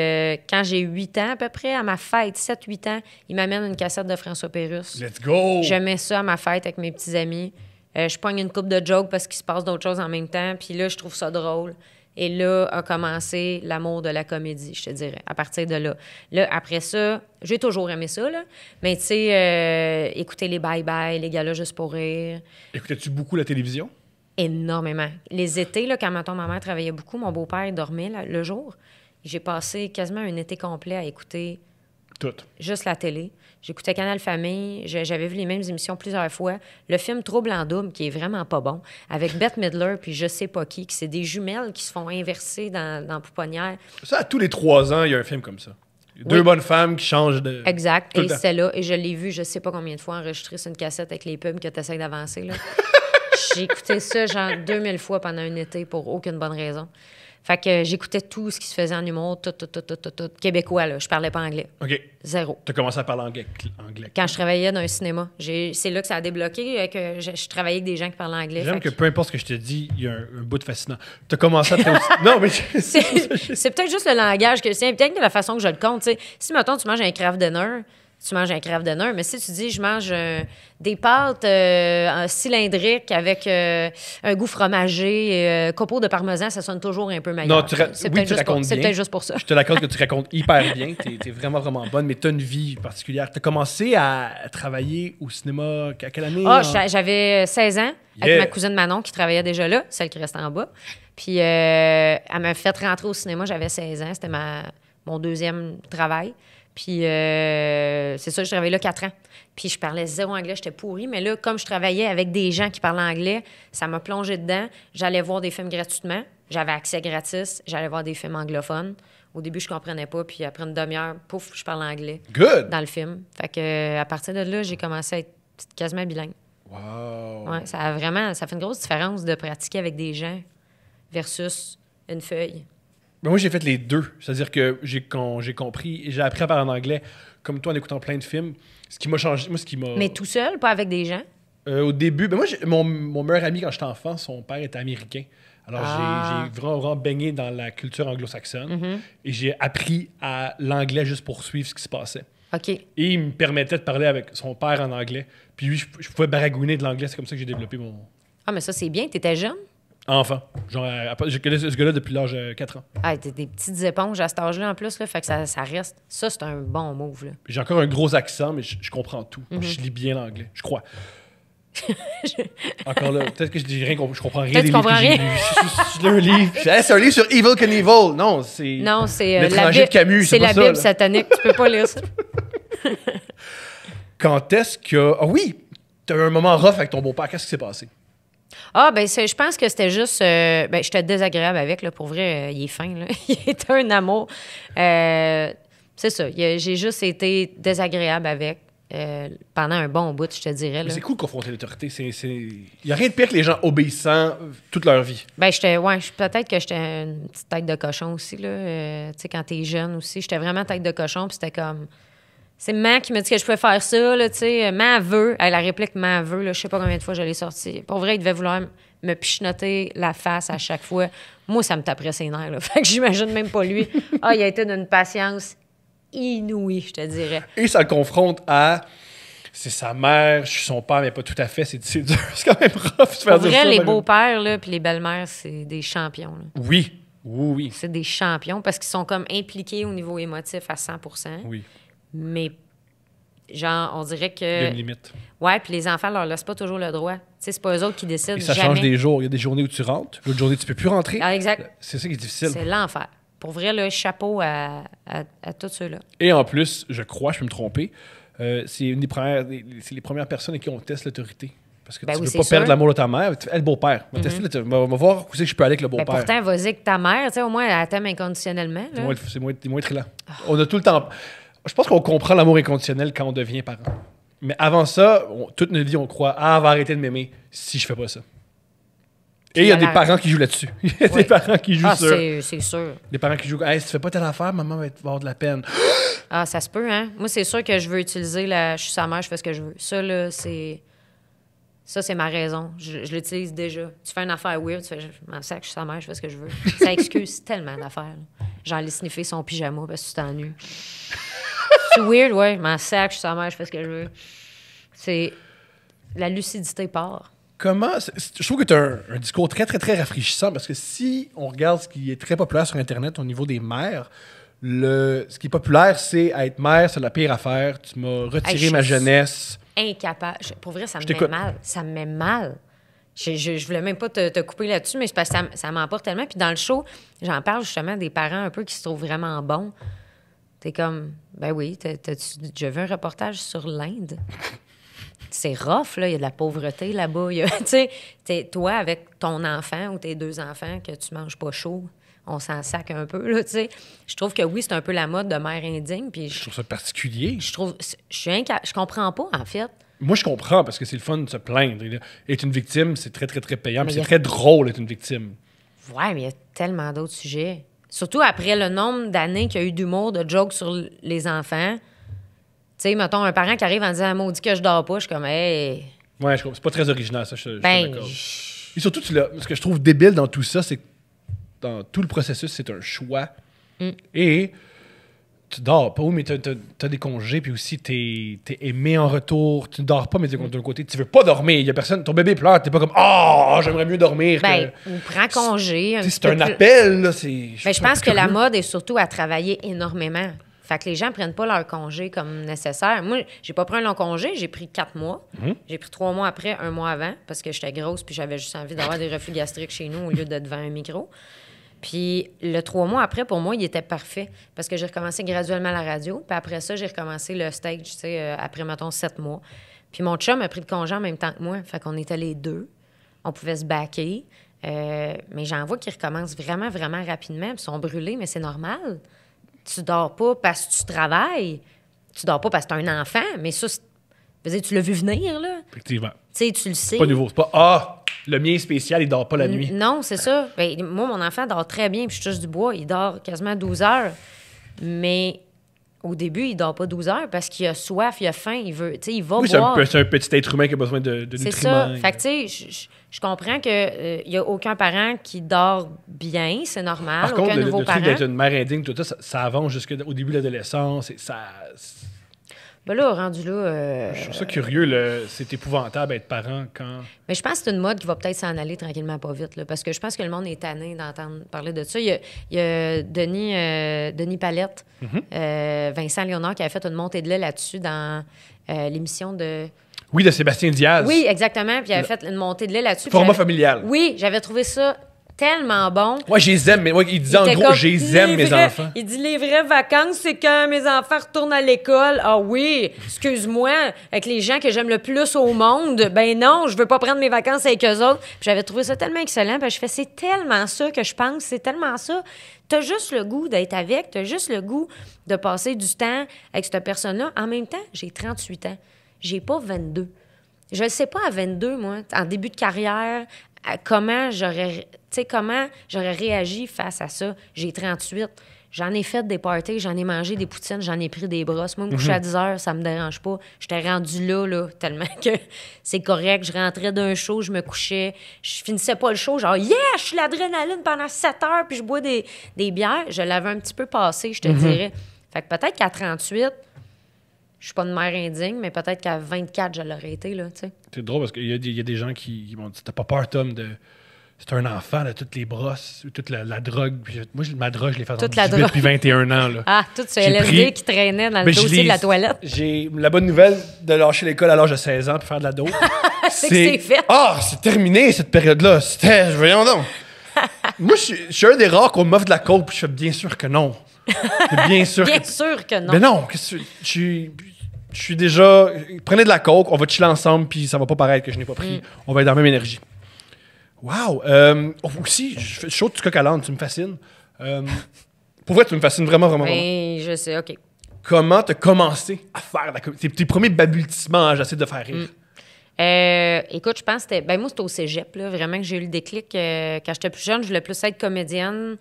quand j'ai 8 ans à peu près, à ma fête, 7-8 ans, il m'amène une cassette de François Pérusse. Let's go! Je mets ça à ma fête avec mes petits amis. Je pogne une coupe de jokes parce qu'il se passe d'autres choses en même temps. Puis là, je trouve ça drôle. Et là a commencé l'amour de la comédie, je te dirais, à partir de là. Là, après ça, j'ai toujours aimé ça, là. Mais tu sais, écouter les bye-bye, les galas juste pour rire, Écoutais-tu beaucoup la télévision? énormément. Les étés, là, quand ma mère travaillait beaucoup, mon beau-père dormait le jour. J'ai passé quasiment un été complet à écouter Tout. juste la télé. J'écoutais Canal Famille. J'avais vu les mêmes émissions plusieurs fois. Le film Trouble en double, qui est vraiment pas bon, avec Bette Midler puis je sais pas qui c'est des jumelles qui se font inverser dans Pouponnière. Ça, à tous les 3 ans, il y a un film comme ça. Deux Oui. bonnes femmes qui changent de. Exact. Tout le Et temps. c'est là. Et je l'ai vu, je sais pas combien de fois, enregistré sur une cassette avec les pubs que tu essaies d'avancer. Là. J'ai écouté ça genre 2000 fois pendant un été pour aucune bonne raison. Fait que j'écoutais tout ce qui se faisait en humour, tout. Québécois, là. Je parlais pas anglais. OK. Zéro. T'as commencé à parler anglais. Quand je travaillais dans un cinéma, c'est là que ça a débloqué, que je travaillais avec des gens qui parlaient anglais. J'aime Fait que peu importe ce que je te dis, il y a un bout de fascinant. T'as commencé à Non, mais. c'est peut-être juste le langage que c'est, peut-être que la façon que je le compte. T'sais. Si, mettons, tu manges un craft dinner, tu manges un craft dinner, mais si tu dis je mange des pâtes cylindriques avec un goût fromagé, copeaux de parmesan, ça sonne toujours un peu meilleur. Non, c'est oui, peut-être tu juste, racontes c'est bien. peut-être juste pour ça. Je te l'accorde que tu racontes hyper bien. T'es vraiment, vraiment bonne, mais t'as une vie particulière. T'as commencé à travailler au cinéma à quelle année? Ah, j'avais 16 ans avec Yeah. ma cousine Manon qui travaillait déjà là, celle qui restait en bas. Puis elle m'a fait rentrer au cinéma, j'avais 16 ans. C'était mon deuxième travail. Puis c'est ça, je travaillais là 4 ans. Puis je parlais zéro anglais, j'étais pourrie. Mais là, comme je travaillais avec des gens qui parlaient anglais, ça m'a plongé dedans. J'allais voir des films gratuitement. J'avais accès gratis. J'allais voir des films anglophones. Au début, je comprenais pas. Puis après une demi-heure, pouf, je parle anglais Good! dans le film. Fait que à partir de là, j'ai commencé à être quasiment bilingue. Wow. Ouais, ça fait une grosse différence de pratiquer avec des gens versus une feuille. Ben moi, j'ai fait les deux. C'est-à-dire que quand j'ai compris, j'ai appris à parler en anglais, comme toi, en écoutant plein de films. Ce qui m'a changé, moi, ce qui m'a... Mais tout seul, pas avec des gens? Au début, ben moi, mon meilleur ami, quand j'étais enfant, son père était américain. Alors, j'ai vraiment baigné dans la culture anglo-saxonne. Et j'ai appris à l'anglais juste pour suivre ce qui se passait. OK. Et il me permettait de parler avec son père en anglais. Puis lui, je pouvais baragouiner de l'anglais. C'est comme ça que j'ai développé mon Ah, mais ça, c'est bien. T'étais jeune? enfant. Genre, je connais ce gars-là depuis l'âge de 4 ans. Ah, t'es des petites éponges à cet âge-là, en plus, là, fait que ça reste. Ça, c'est un bon move, là. J'ai encore un gros accent, mais je comprends tout. Je lis bien l'anglais, je crois. Encore là, peut-être que je dis rien, je comprends rien des livres que j'ai lus. Je lis un livre. C'est un livre sur Evil Knievel. Non, c'est L'étranger de Camus. C'est la Bible là. satanique. Tu peux pas lire ça. Quand est-ce que... Ah oui! T'as eu un moment rough avec ton beau-père. Qu'est-ce qui s'est passé? Ah, ben je pense que c'était juste... j'étais désagréable avec, là. Pour vrai, il est fin, là. Il était un amour. C'est ça. J'ai juste été désagréable avec pendant un bon bout, je te dirais. Là. Mais c'est cool de confronter l'autorité. Il n'y a rien de pire que les gens obéissants toute leur vie. Ben, peut-être que j'étais une petite tête de cochon aussi, là. Tu sais, quand t'es jeune aussi, j'étais vraiment tête de cochon, puis c'était comme... C'est maman qui m'a dit que je pouvais faire ça, là, tu sais. Maman veut, la réplique maman veut, là, je sais pas combien de fois je l'ai sortie. Pour vrai, il devait vouloir me pichenoter la face à chaque fois. Moi, ça me taperait ses nerfs, là. Fait que j'imagine même pas lui. Ah, il a été d'une patience inouïe, je te dirais. Et ça le confronte à... C'est sa mère, je suis son père, mais pas tout à fait. C'est dur. C'est quand même rough de faire Pour dire vrai, ça, les mais- beaux-pères, là, puis les belles-mères, c'est des champions, là. Oui. Oui. C'est des champions parce qu'ils sont comme impliqués au niveau émotif à 100 Oui. Mais, genre, on dirait Il y a une que... limite. Ouais, puis les enfants leur laissent pas toujours le droit. Tu sais, c'est pas eux autres qui décident Et ça jamais. change des jours. Il y a des journées où tu rentres, l'autre journée, tu peux plus rentrer. Ah, exact. C'est ça qui est difficile. C'est l'enfer. Pour vrai, le chapeau à tous ceux-là. Et en plus, je crois, je peux me tromper, c'est les premières personnes à qui on teste l'autorité. Parce que Ben tu oui, veux c'est pas perdre sûr. l'amour de ta mère. Tu fais, le beau-père. On va tester, on va voir où c'est que je peux aller avec le Ben, beau-père. pourtant, vas-y avec ta mère, tu sais, au moins, elle t'aime inconditionnellement. Là. C'est moins trillant. On a tout le temps... Je pense qu'on comprend l'amour inconditionnel quand on devient parent. Mais avant ça, toute notre vie, on croit « Ah, elle va arrêter de m'aimer si je fais pas ça. » Et il y a des parents qui jouent là-dessus. Il y a des parents qui jouent sur... c'est sûr. Des parents qui jouent « Hey, si tu fais pas telle affaire, maman va avoir de la peine. » Ah, ça se peut, hein? Moi, c'est sûr que je veux utiliser la « je suis sa mère, je fais ce que je veux ». Ça, là, c'est... Ça, c'est ma raison. Je l'utilise déjà. Tu fais une affaire weird, tu fais « je m'en sac, je suis sa mère, je fais ce que je veux ». Ça excuse tellement d'affaires. Là. J'en ai sniffé son pyjama parce que tu t'ennuies. C'est weird, ouais. Je m'en sac, je suis sa mère, je fais ce que je veux. C'est... La lucidité part. Je trouve que tu as un discours très, très, très rafraîchissant parce que si on regarde ce qui est très populaire sur Internet au niveau des mères, ce qui est populaire, c'est être mère, c'est la pire affaire. Tu m'as retiré ma jeunesse. Incapable. Pour vrai, ça me met t'écoute. mal. Ça me met mal. Je voulais même pas te couper là-dessus, mais c'est parce que ça m'emporte tellement. Puis dans le show, j'en parle justement des parents un peu qui se trouvent vraiment bons. T'es comme, ben oui, t'as-tu déjà vu un reportage sur l'Inde? C'est rough, là. Il y a de la pauvreté là-bas. Tu sais, toi, avec ton enfant ou tes 2 enfants, que tu manges pas chaud, on s'en sac un peu, là, tu sais. Je trouve que oui, c'est un peu la mode de mère indigne. Puis Je trouve ça particulier. je comprends pas, en fait. Moi, je comprends parce que c'est le fun de se plaindre. Être une victime, c'est très, très, très payant. Mais puis il y c'est a- très drôle d'être une victime. Ouais, mais il y a tellement d'autres sujets. Surtout après le nombre d'années qu'il y a eu d'humour, de jokes sur les enfants. Tu sais, mettons, un parent qui arrive en disant « Maudit que je dors pas », je suis comme « Hey... » Ouais, je comprends. C'est pas très original, ça, je suis Ben, d'accord. Et surtout, ce que je trouve débile dans tout ça, c'est que dans tout le processus, c'est un choix. Et tu dors pas, mais t'as des congés, puis aussi t'es aimé en retour. Tu ne dors pas, mais d'un côté, tu veux pas dormir. Il y a personne, ton bébé pleure, t'es pas comme « Ah, j'aimerais mieux dormir. » Ben, ou prends congé. Tu sais, c'est un appel, là. Je Je pense que la mode est surtout à travailler énormément. Fait que les gens prennent pas leur congé comme nécessaire. Moi, j'ai pas pris un long congé, j'ai pris 4 mois. J'ai pris 3 mois après, 1 mois avant, parce que j'étais grosse puis j'avais juste envie d'avoir des reflux gastriques chez nous au lieu d'être devant un micro. Puis le 3 mois après, pour moi, il était parfait parce que j'ai recommencé graduellement la radio. Puis après ça, j'ai recommencé le stage, tu sais, après, mettons, 7 mois. Puis mon chum a pris le congé en même temps que moi. Fait qu'on était les deux. On pouvait se backer. Mais j'en vois qui recommencent vraiment, vraiment rapidement. Puis ils sont brûlés, mais c'est normal. Tu dors pas parce que tu travailles. Tu dors pas parce que tu as un enfant. Mais ça, Je veux dire, tu l'as vu venir, là. Effectivement. Tu sais, tu le sais. C'est pas nouveau. C'est pas « Ah, le mien est spécial, il dort pas la nuit. » Non, c'est ça. Ben, moi, mon enfant dort très bien, puis je touche du bois. Il dort quasiment 12 heures. Mais au début, il dort pas 12 heures parce qu'il a soif, il a faim, il veut, tu sais, il va Oui, boire. c'est un petit être humain qui a besoin de C'est nutriments. ça. Fait que, tu sais, je comprends qu'il n'y a aucun parent qui dort bien, c'est normal. Par contre, aucun nouveau le truc parent. d'être une mère indigne, tout ça, ça avance jusqu'au début de l'adolescence. Et ça, Ben là, rendu là. je trouve ça curieux. C'est épouvantable d'être parent quand... Mais je pense que c'est une mode qui va peut-être s'en aller tranquillement pas vite, là, parce que je pense que le monde est tanné d'entendre parler de ça. Il y a Denis Palette, Vincent Léonard, qui a fait une montée de lait là-dessus dans l'émission de... Oui, de Sébastien Diaz. Oui, exactement. Puis il avait fait une montée de lait là-dessus. Format Puis familial. Oui, j'avais trouvé ça tellement bon. Moi, je les aime. Mais moi, il disait en était gros, comme, je les aime, mes enfants. Il dit les vraies vacances, c'est quand mes enfants retournent à l'école. Ah oui, excuse-moi, avec les gens que j'aime le plus au monde, ben non, je veux pas prendre mes vacances avec eux autres. Puis j'avais trouvé ça tellement excellent. Puis je fais, c'est tellement ça que je pense, c'est tellement ça. T'as juste le goût d'être avec, t'as juste le goût de passer du temps avec cette personne-là. En même temps, j'ai 38 ans. J'ai pas 22. Je ne sais pas à 22, moi, en début de carrière, comment j'aurais réagi face à ça. J'ai 38. J'en ai fait des parties, j'en ai mangé des poutines, j'en ai pris des brosses. Moi, me coucher à 10 heures, ça me dérange pas. J'étais rendue là, tellement que c'est correct. Je rentrais d'un show, je me couchais. Je finissais pas le show, genre, yeah, je suis l'adrénaline pendant 7 heures, puis je bois des bières. Je l'avais un petit peu passé, je te dirais. Fait que peut-être qu'à 38... Je suis pas une mère indigne, mais peut-être qu'à 24, je l'aurais été, là, tu sais. C'est drôle parce qu'il y a des gens qui m'ont dit « T'as pas peur, Tom, de... C'est un enfant, là, toutes les brosses, toute la drogue. » Puis moi, ma drogue, je l'ai faite en 18 puis 21 ans, là. Ah, tout ce LSD qui traînait dans le dossier de la toilette. J'ai la bonne nouvelle de lâcher l'école à l'âge de 16 ans puis faire de la dope. C'est que c'est fait. Ah, c'est terminé, cette période-là. Voyons donc. Moi, je suis un des rares qu'on m'offre de la coke puis je fais bien sûr que non. Bien sûr Bien sûr que non. Mais non, je suis déjà... Prenez de la coke, on va chiller ensemble, puis ça va pas paraître que je n'ai pas pris. On va être dans la même énergie. Wow! Aussi, je fais chaud du coq à l'âne, tu me fascines. Pour vrai, tu me fascines vraiment, vraiment, vraiment. Ben, je sais, OK. Comment t'as commencé à faire tes premiers balbutiements, j'essaie de faire rire? Écoute, je pense que c'était... Ben, moi, c'était au cégep, là, vraiment, que j'ai eu le déclic. Quand j'étais plus jeune, je voulais plus être comédienne.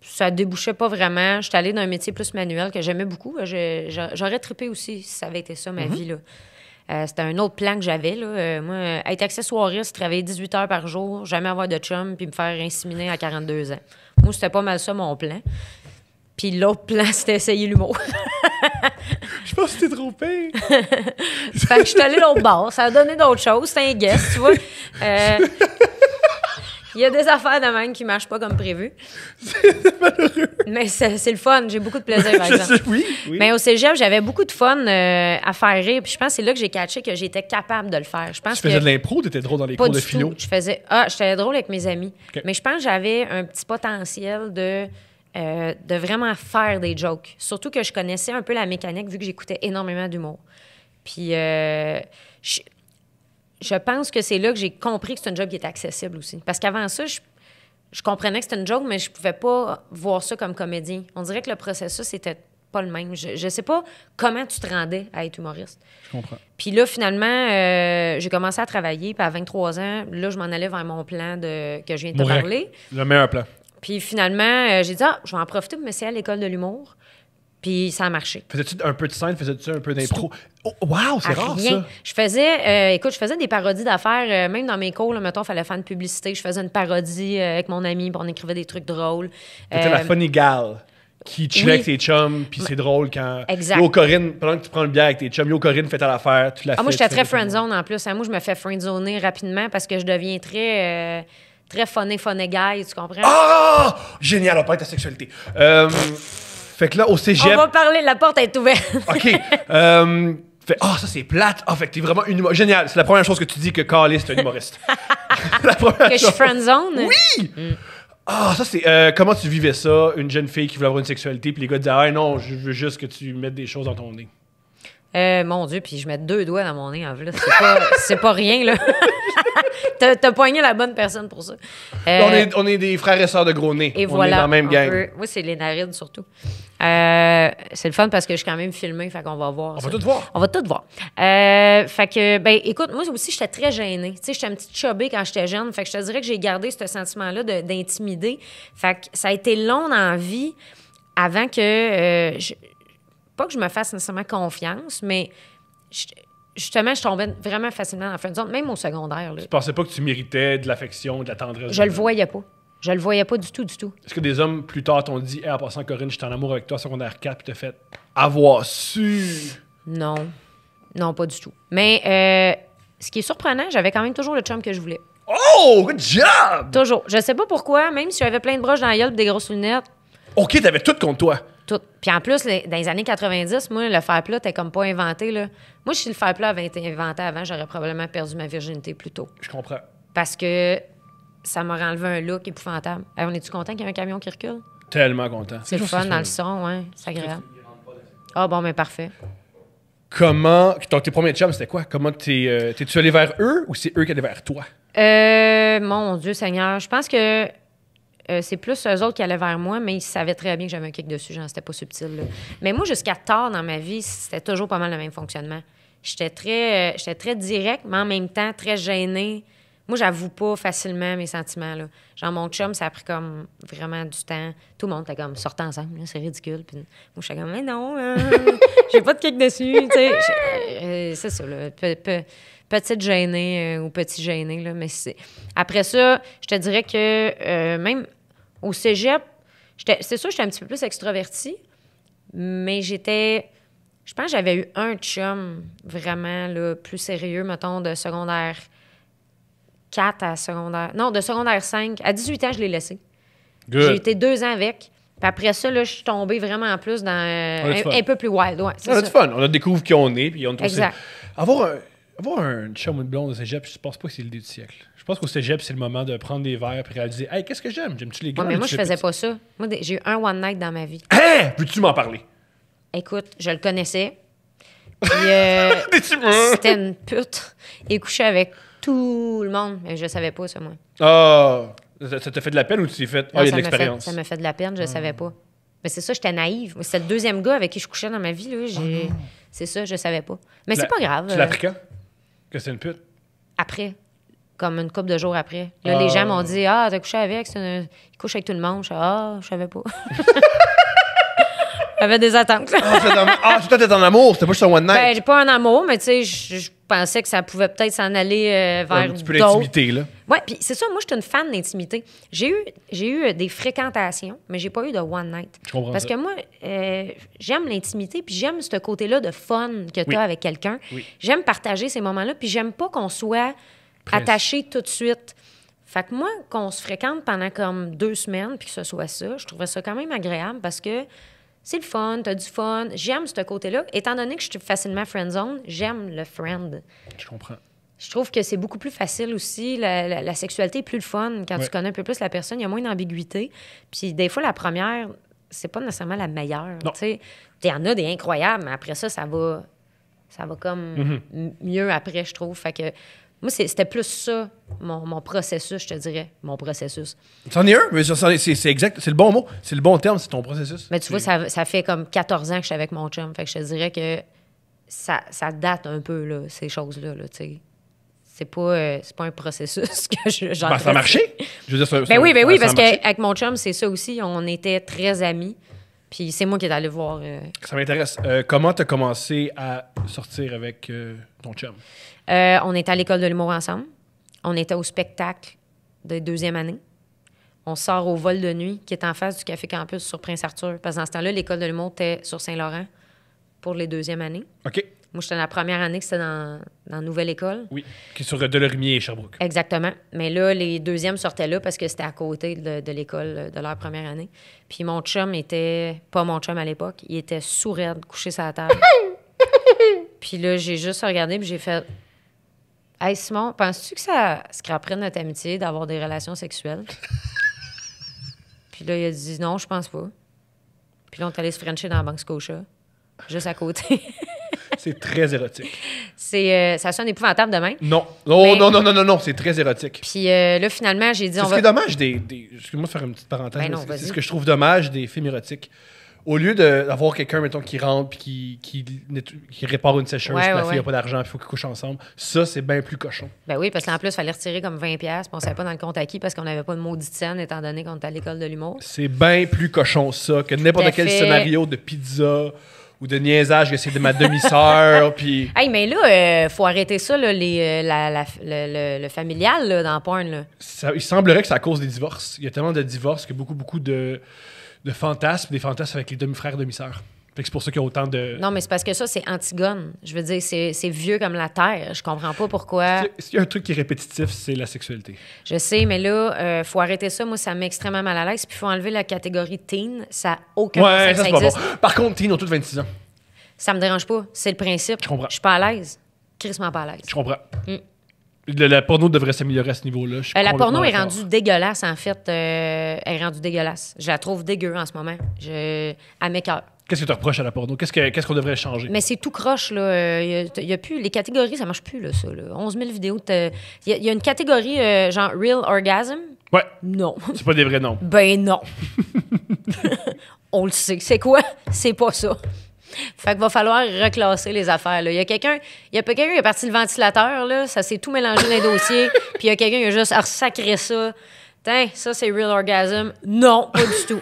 Ça débouchait pas vraiment. J'étais allée dans un métier plus manuel que j'aimais beaucoup. J'aurais trippé aussi si ça avait été ça, ma vie, là. C'était un autre plan que j'avais, là. Moi, être accessoiriste, travailler 18 heures par jour, jamais avoir de chum, puis me faire inséminer à 42 ans. Moi, c'était pas mal ça, mon plan. Puis l'autre plan, c'était essayer l'humour. Je pense que c'était trop pire. Fait que je suis allée l'autre bord. Ça a donné d'autres choses. C'était un guest, tu vois. Il y a des affaires de même qui ne marchent pas comme prévu. C'est malheureux. Mais c'est le fun. J'ai beaucoup de plaisir, par exemple. Oui. Mais au cégep, j'avais beaucoup de fun à faire rire. Puis je pense que c'est là que j'ai catché que j'étais capable de le faire. Je pense Tu faisais de l'impro ou t'étais drôle dans les cours de philo? J'étais drôle avec mes amis. Okay. Mais je pense que j'avais un petit potentiel de vraiment faire des jokes. Surtout que je connaissais un peu la mécanique vu que j'écoutais énormément d'humour. Puis je pense que c'est là que j'ai compris que c'est un job qui était accessible aussi. Parce qu'avant ça, je comprenais que c'était une joke, mais je pouvais pas voir ça comme comédien. On dirait que le processus était pas le même. Je sais pas comment tu te rendais à être humoriste. Je comprends. Puis là, finalement, j'ai commencé à travailler. Puis à 23 ans, là, je m'en allais vers mon plan que je viens de te parler. Le meilleur plan. Puis finalement, j'ai dit, je vais en profiter pour m'essayer à l'école de l'humour. Puis ça a marché. Faisais-tu un peu de scène? Faisais-tu un peu d'impro? Oh, wow, c'est rare, rien. ça! Je faisais des parodies d'affaires. Même dans mes cours, là, mettons, il fallait faire une publicité. Je faisais une parodie avec mon ami, puis on écrivait des trucs drôles. T'étais la funny gal qui chillait avec tes chums, puis c'est drôle quand... Exact. Yo, Corinne, pendant que tu prends le bière avec tes chums, yo, Corinne, fais ta l'affaire, tu l'as fait. Moi, j'étais très friendzone en plus. Moi, je me fais friendzoner rapidement parce que je deviens très funny guy, tu comprends? Ah! Génial, on parle de ta sexualité. Fait que là, au cégep... On va parler, la porte est ouverte. OK. Ça, c'est plate. Fait que t'es vraiment une humoriste. Génial. C'est la première chose que tu dis que Carly, c'est un humoriste. Que je suis friendzone? Oui! Ça, c'est... comment tu vivais ça, une jeune fille qui voulait avoir une sexualité, puis les gars disaient « Ah non, je veux juste que tu mettes des choses dans ton nez. » Mon Dieu, puis je mets 2 doigts dans mon nez, en vrai. C'est pas rien, là. T'as poigné la bonne personne pour ça. On est des frères et sœurs de gros nez. Et on voilà. est dans la même gang. Moi, c'est les narines, surtout. C'est le fun parce que je suis quand même filmée, fait qu'on va voir. On va tout voir. On va tout voir. Fait que, ben, écoute, moi aussi, j'étais très gênée. Tu sais, j'étais une petite chubby quand j'étais jeune. Fait que je te dirais que j'ai gardé ce sentiment-là d'intimider. Fait que ça a été long dans la vie avant que... pas que je me fasse nécessairement confiance, mais justement, je tombais vraiment facilement dans la friendzone, même au secondaire. Là. Tu pensais pas que tu méritais de l'affection, de la tendresse? Je le voyais pas. Je le voyais pas du tout, du tout. Est-ce que des hommes, plus tard, t'ont dit « Hey, en passant, Corinne, j'étais en amour avec toi en secondaire 4 » puis t'as fait « Avoir su! » Non. Non, pas du tout. Mais ce qui est surprenant, j'avais quand même toujours le chum que je voulais. Oh! Good job! Toujours. Je sais pas pourquoi, même si j'avais plein de broches dans la gueule et des grosses lunettes, OK, t'avais tout contre toi. tout. Puis en plus, dans les années 90, moi, le fer plat, t'es comme pas inventé, là. Moi, si le fer plat avait été inventé avant, j'aurais probablement perdu ma virginité plus tôt. Je comprends. Parce que ça m'aurait enlevé un look épouvantable. Hey, on est-tu content qu'il y ait un camion qui recule? Tellement content. C'est le fun dans le son, ouais. C'est agréable. Ah bon, mais parfait. Comment... Tes premiers chums, c'était quoi? Comment t'es-tu allé vers eux ou c'est eux qui allaient vers toi? Mon Dieu Seigneur, je pense que c'est plus eux autres qui allaient vers moi, mais ils savaient très bien que j'avais un kick dessus, genre, c'était pas subtil. Là. Mais moi, jusqu'à tard dans ma vie, c'était toujours pas mal le même fonctionnement. J'étais très direct, mais en même temps très gênée. Moi, j'avoue pas facilement mes sentiments. Là. Genre, mon chum, ça a pris comme vraiment du temps. Tout le monde était comme, sortez ensemble, là, c'est ridicule. Puis moi, je suis comme, mais non, j'ai pas de kick dessus. C'est ça, là. Petite gênée ou petit gêné, là. Mais après ça, je te dirais que même au cégep, c'est sûr, j'étais un petit peu plus extravertie, mais je pense que j'avais eu un chum vraiment là, plus sérieux, mettons, de secondaire 4 à secondaire... Non, de secondaire 5. À 18 ans, je l'ai laissé. Good. J'ai été 2 ans avec. Puis après ça, là, je suis tombée vraiment en plus dans un peu plus wild. Ouais, On a du fun. On a découvert qui on est. Puis on exact. Avoir un chum ou une blonde au cégep, je pense pas que c'est l'idée du siècle. Je pense qu'au cégep, c'est le moment de prendre des verres et réaliser « Hey, qu'est-ce que j'aime? J'aime-tu les gars? » mais moi, je faisais pas ça. Moi, j'ai eu un one night dans ma vie. Hein? Veux-tu m'en parler? Écoute, je le connaissais. Puis c'était une pute. Il couchait avec tout le monde. Mais je savais pas ça, moi. Ah! Ça t'a fait de la peine ou tu t'es fait « Ah, il y a de l'expérience? » Ça m'a fait de la peine, je savais pas. Mais c'est ça, j'étais naïve. C'était le deuxième gars avec qui je couchais dans ma vie. Là. C'est ça, je savais pas. Mais c'est pas grave. Tu l'as appris quand? Que c'est une pute? Après. Comme une couple de jours après. Là, les gens m'ont dit « Ah, t'as couché avec? Il couche avec tout le monde. » Je suis Ah, je savais pas. J'avais des attentes. Toi, t'étais en amour. C'était pas juste un one night. Ben, j'ai pas un amour, mais tu sais, je pensais que ça pouvait peut-être s'en aller vers un petit peu d'autres. d'intimité, là. Oui, puis c'est ça, moi, je suis une fan d'intimité. J'ai eu des fréquentations, mais j'ai pas eu de one night. Je comprends Parce ça. que moi, j'aime l'intimité, puis j'aime ce côté-là de fun que tu as avec quelqu'un. Oui. J'aime partager ces moments-là, puis j'aime pas qu'on soit attaché tout de suite. Fait que moi, qu'on se fréquente pendant comme 2 semaines, puis que ce soit ça, je trouvais ça quand même agréable parce que c'est le fun, t'as du fun. J'aime ce côté-là. Étant donné que je suis facilement friendzone, j'aime le friend. Je comprends. Je trouve que c'est beaucoup plus facile aussi. La sexualité est plus le fun quand tu connais un peu plus la personne. Il y a moins d'ambiguïté. Puis des fois, la première, c'est pas nécessairement la meilleure. Il y en a des incroyables, mais après ça, ça va comme mieux après, je trouve. Fait que moi, c'était plus ça, mon processus, je te dirais. Mon processus. C'en est un, mais c'est exact. C'est le bon mot. C'est le bon terme, c'est ton processus. Mais tu vois, ça fait comme 14 ans que je suis avec mon chum. Fait que je te dirais que ça date un peu, là, ces choses-là, tu sais. C'est pas un processus que j'entends. Ça a marché? Je veux dire, oui, parce qu'avec mon chum, c'est ça aussi. On était très amis. Puis c'est moi qui est allé voir. Ça m'intéresse. Comment tu as commencé à sortir avec ton chum? On était à l'école de l'humour ensemble. On était au spectacle de 2e année. On sort au vol de nuit qui est en face du Café Campus sur Prince-Arthur. Parce que dans ce temps-là, l'école de l'humour était sur Saint-Laurent pour les 2e années. OK. Moi, j'étais dans la première année que c'était dans la nouvelle école. Oui, qui est sur Delorimier et Sherbrooke. Exactement. Mais là, les 2e sortaient là parce que c'était à côté de l'école de leur première année. Puis mon chum était... Pas mon chum à l'époque. Il était sourd-raide, couché sur la table. Puis là, j'ai juste regardé puis j'ai fait... Hey Simon, penses-tu que ça scraperait notre amitié d'avoir des relations sexuelles? Puis là, il a dit non, je pense pas. Puis là, on est allé se frencher dans la Banque Scotia, juste à côté. C'est très érotique. Ça sonne épouvantable de même. Non. Mais- Non, c'est très érotique. Puis là, finalement, j'ai dit, C'est on ce qui va... est dommage excuse-moi de faire une petite parenthèse. Ben non, mais vas-y. c'est ce que je trouve dommage des films érotiques. Au lieu d'avoir quelqu'un, mettons, qui rentre puis qui répare une sécheuse, Ouais, puis la ouais, fille n'a ouais. pas d'argent, puis il faut qu'ils couchent ensemble, ça, c'est bien plus cochon. Ben oui, parce qu'en plus, il fallait retirer comme 20$, puis on savait pas dans le compte à qui parce qu'on n'avait pas de maudite scène, étant donné qu'on était à l'école de l'humour. C'est bien plus cochon, ça, que n'importe à quel fait. scénario de pizza ou de niaisage que c'est de ma demi-sœur, puis... Hey, mais là, faut arrêter ça, là, le familial, là, dans porn, là. Il semblerait que c'est à cause des divorces. Il y a tellement de divorces que beaucoup de fantasmes, des fantasmes avec les demi-frères, demi-sœurs. Fait que c'est pour ça qu'il y a autant de... Non, mais c'est parce que ça, c'est Antigone. Je veux dire, c'est vieux comme la terre. Je comprends pas pourquoi. S'il y a un truc qui est répétitif, c'est la sexualité. Je sais, mais là, faut arrêter ça. Moi, ça me met extrêmement mal à l'aise. Puis il faut enlever la catégorie teen. Ça n'a aucun Ouais, sens ça, que c'est ça pas existe. bon. Par contre, Teen ont tous 26 ans. Ça me dérange pas. C'est le principe. Je comprends. Je suis pas à l'aise. Crissement pas à l'aise. Je comprends. Mm. La porno devrait s'améliorer à ce niveau-là. Je suis La porno complètement est d'accord. rendue dégueulasse, en fait. Elle est rendue dégueulasse. Je la trouve dégueu en ce moment. À mes cœurs. Qu'est-ce que tu reproches à la porno? Qu'est-ce qu'on devrait changer? Mais c'est tout croche, là. Y a plus... Les catégories, ça marche plus, là, ça. Là. 11 000 vidéos. Il y a une catégorie, genre Real Orgasm. Ouais, Non. c'est pas des vrais noms. Ben non. On le sait. C'est quoi? C'est pas ça. Fait qu'il va falloir reclasser les affaires. Là. Il y a quelqu'un qui a parti le ventilateur, là, ça s'est tout mélangé dans les dossiers, puis il y a quelqu'un qui a juste sacré ça. Tiens, ça c'est Real Orgasm. Non, pas du tout.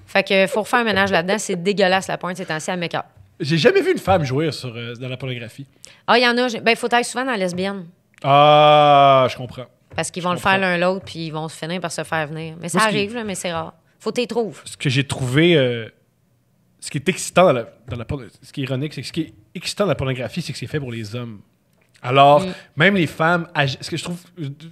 Fait que faut refaire un ménage là-dedans. C'est dégueulasse la pointe, c'est ainsi à make-up. J'ai jamais vu une femme jouer dans la pornographie. Ah, il y en a. Ben, il faut être souvent dans la lesbienne. Ah, je comprends. Parce qu'ils vont le faire l'un l'autre, puis ils vont se finir par se faire venir. Mais ça Moi, ce qui- arrive, là, mais c'est rare. Faut t'y trouver. Ce que j'ai trouvé... ce qui est excitant dans la pornographie, ce qui est ironique, c'est que ce qui est excitant dans la pornographie, c'est que c'est fait pour les hommes. Alors, même les femmes... Ce que je trouve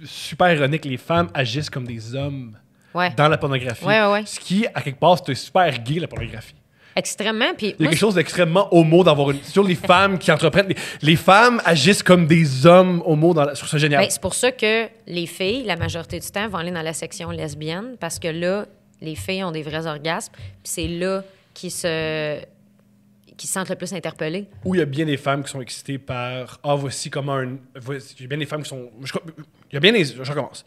super ironique, les femmes agissent comme des hommes Ouais. dans la pornographie. Ouais. Ce qui, à quelque part, c'est super gay, la pornographie. Extrêmement. Puis Il y a moi, quelque chose d'extrêmement homo d'avoir une... Sur les femmes qui entreprennent... Les femmes agissent comme des hommes homo dans la... Je trouve ça génial. ben, c'est pour ça que les filles, la majorité du temps, vont aller dans la section lesbienne parce que là, les filles ont des vrais orgasmes. Puis c'est là qui se sentent le plus interpellées. Où il y a bien des femmes qui sont excitées par... Ah, voici comment un... Il y a bien des femmes qui sont... Il y a bien des... Je recommence.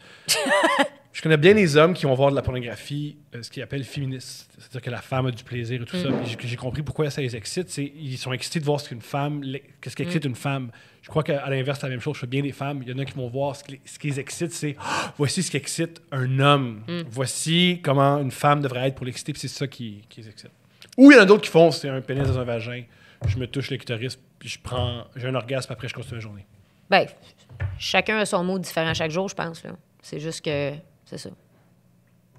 Je connais bien les hommes qui vont voir de la pornographie, ce qu'ils appellent féministe. C'est-à-dire que la femme a du plaisir et tout ça. Puis j'ai compris pourquoi ça les excite. Ils sont excités de voir ce qu'une femme... Qu'est-ce qui excite une femme. Je crois qu'à l'inverse, c'est la même chose. Je fais bien des femmes. Il y en a qui vont voir ce qui les excite, c'est « Voici ce qui excite un homme. Voici comment une femme devrait être pour l'exciter. » Puis c'est ça qui les excite. Ou il y en a d'autres qui font « C'est un pénis dans un vagin. Je me touche le clitoris. Puis j'ai un orgasme. Après, je continue la journée. » Ben, chacun a son mot différent chaque jour, je pense. Là. C'est juste que... C'est ça.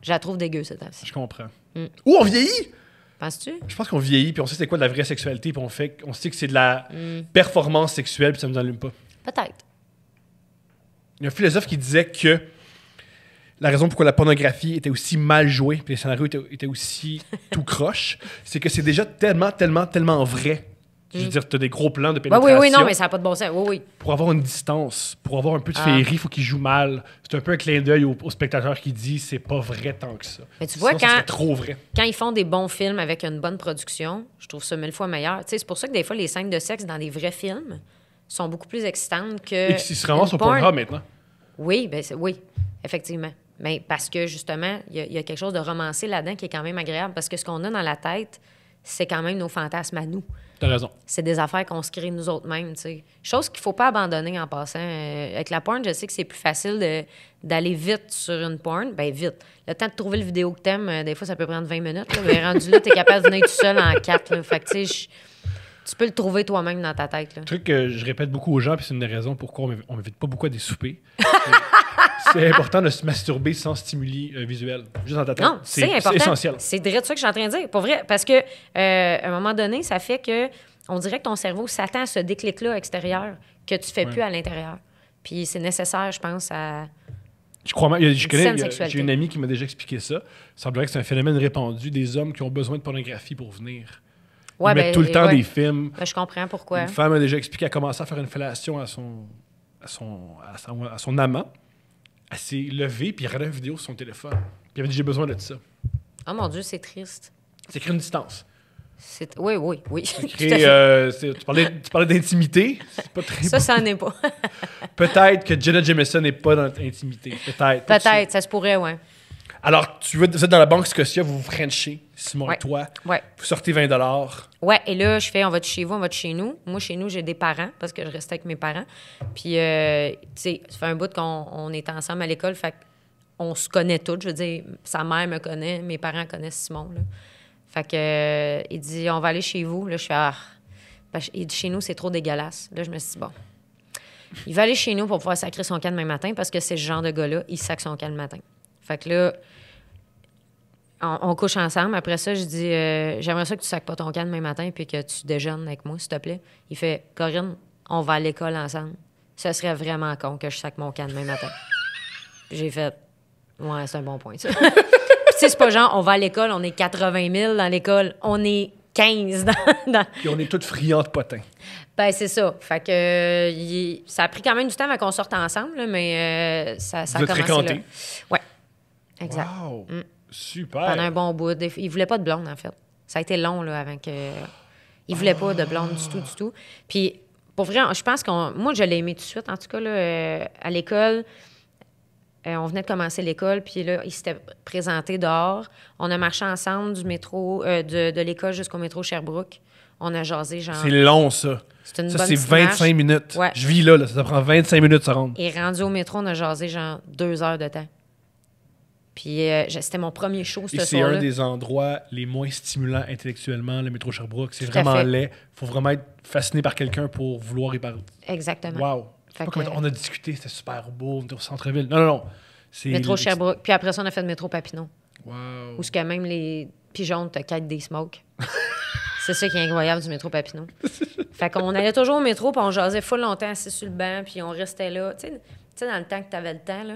Je la trouve dégueu, cette temps-ci. Je comprends. Ou on vieillit! Penses-tu? Je pense qu'on vieillit, puis on sait c'est quoi de la vraie sexualité, puis on sait que c'est de la performance sexuelle, puis ça nous allume pas. Peut-être. Il y a un philosophe qui disait que la raison pourquoi la pornographie était aussi mal jouée, puis les scénarios étaient aussi tout croche, c'est que c'est déjà tellement vrai. Je veux dire, t'as des gros plans de pénétration. Oui, non, mais ça n'a pas de bon sens. Oui. Pour avoir une distance, pour avoir un peu de féerie, il faut qu'il joue mal. C'est un peu un clin d'œil au spectateur qui dit c'est pas vrai tant que ça. Mais tu vois, Sinon, ça serait trop vrai. Quand ils font des bons films avec une bonne production, je trouve ça 1000 fois meilleur. Tu sais, c'est pour ça que des fois, les scènes de sexe dans des vrais films sont beaucoup plus excitantes que. Et qu'ils se ramassent une au Pornhub maintenant. Oui, oui, effectivement. Mais parce que justement, il y a quelque chose de romancé là-dedans qui est quand même agréable. Parce que ce qu'on a dans la tête, c'est quand même nos fantasmes à nous. T'as raison. C'est des affaires qu'on se crée nous autres mêmes, tu sais. Chose qu'il faut pas abandonner en passant. Avec la porn, je sais que c'est plus facile d'aller vite sur une porn. Ben vite. Le temps de trouver le vidéo que t'aimes, des fois, ça peut prendre 20 minutes. Là, mais rendu là, t'es capable de venir tout seul en 4. Là. Fait que, tu sais, tu peux le trouver toi-même dans ta tête. Là. Un truc que je répète beaucoup aux gens, puis c'est une des raisons pourquoi on m'invite pas beaucoup à des soupers. C'est important de se masturber sans stimuli visuel. Juste dans ta tête. Non, c'est important. C'est essentiel. C'est direct ça que je suis en train de dire. Pour vrai. Parce que, à un moment donné, ça fait que on dirait que ton cerveau s'attend à ce déclic-là extérieur que tu fais plus à l'intérieur. Puis c'est nécessaire, je pense, à... Je crois même, saine sexualité. j'ai une amie qui m'a déjà expliqué ça. Il semblerait que c'est un phénomène répandu des hommes qui ont besoin de pornographie pour venir. Ils Ouais, mettent tout le temps ouais. des films. Ben, je comprends pourquoi. Une femme a déjà expliqué qu'elle a commencé à faire une fellation à son amant. Elle s'est levée puis elle regardait une vidéo sur son téléphone. Puis elle avait dit j'ai besoin de ça. Oh mon Dieu, c'est triste. C'est créer une distance. Oui, oui, oui. Tout à Créer, fait. tu parlais d'intimité. C'est pas très Ça, ça n'en est pas. Peut-être que Jenna Jameson n'est pas dans notre intimité. Peut-être. Peut-être, ça se pourrait, ouais. Alors, vous êtes dans la banque Scotia, vous vous frenchez, Simon Ouais. et toi. Ouais. Vous sortez 20 $. Ouais, et là, je fais, on va de chez vous, on va de chez nous. Moi, chez nous, j'ai des parents parce que je restais avec mes parents. Puis, tu sais, ça fait un bout qu'on est ensemble à l'école, fait qu'on se connaît tous. Je veux dire, sa mère me connaît, mes parents connaissent Simon, là. Fait que, il dit, on va aller chez vous. Là, je fais, il dit, chez nous, c'est trop dégueulasse. Là, je me suis dit, bon. Il va aller chez nous pour pouvoir sacrer son camp demain matin parce que c'est ce genre de gars-là, il sacre son camp le matin. Fait que là, on couche ensemble. Après ça, je dis, j'aimerais ça que tu sacres pas ton camp demain matin puis que tu déjeunes avec moi, s'il te plaît. Il fait, Corinne, on va à l'école ensemble. Ce serait vraiment con que je sacre mon camp demain matin. Puis j'ai fait, ouais, c'est un bon point, ça. Tu sais, c'est pas genre, on va à l'école, on est 80 000 dans l'école, on est 15 dans... Puis on est tous friands de potins. Ben, c'est ça. Fait que ça a pris quand même du temps avant qu'on sorte ensemble, là, mais ça a Vous êtes commencé fréquentés? là. Ouais, exact. Wow! Super! Pendant un bon bout. Il voulait pas de blonde, en fait. Ça a été long, là, avant que... Il voulait pas de blonde du tout, du tout. Puis, pour vrai, je pense moi, je l'ai aimé tout de suite, en tout cas, là, à l'école... on venait de commencer l'école, puis là, il s'était présenté dehors. On a marché ensemble du métro, de l'école jusqu'au métro Sherbrooke. On a jasé, genre... C'est long, ça. C'est une Ça, bonne c'est petite 25 marche. minutes. Ouais. Je vis là, ça prend 25 minutes, ça rentre. Et rendu au métro, on a jasé, genre, 2 heures de temps. Puis c'était mon premier show, Et ce c'est soir-là. un des endroits les moins stimulants intellectuellement, le métro Sherbrooke. C'est Tout à vraiment fait. laid. Faut vraiment être fasciné par quelqu'un pour vouloir y parler. Exactement. Wow! Je sais Fait pas comment que- on a discuté, c'était super beau, on était au centre-ville. Non, non, non. C'est Métro Sherbrooke. Puis après ça, on a fait le métro Papineau. Wow! Où ce que même les pigeons te quittent des smokes. C'est ça qui est incroyable du métro Papineau. Fait qu'on allait toujours au métro, puis on jasait full longtemps assis sur le banc, puis on restait là. Tu sais, dans le temps que t'avais le temps, là,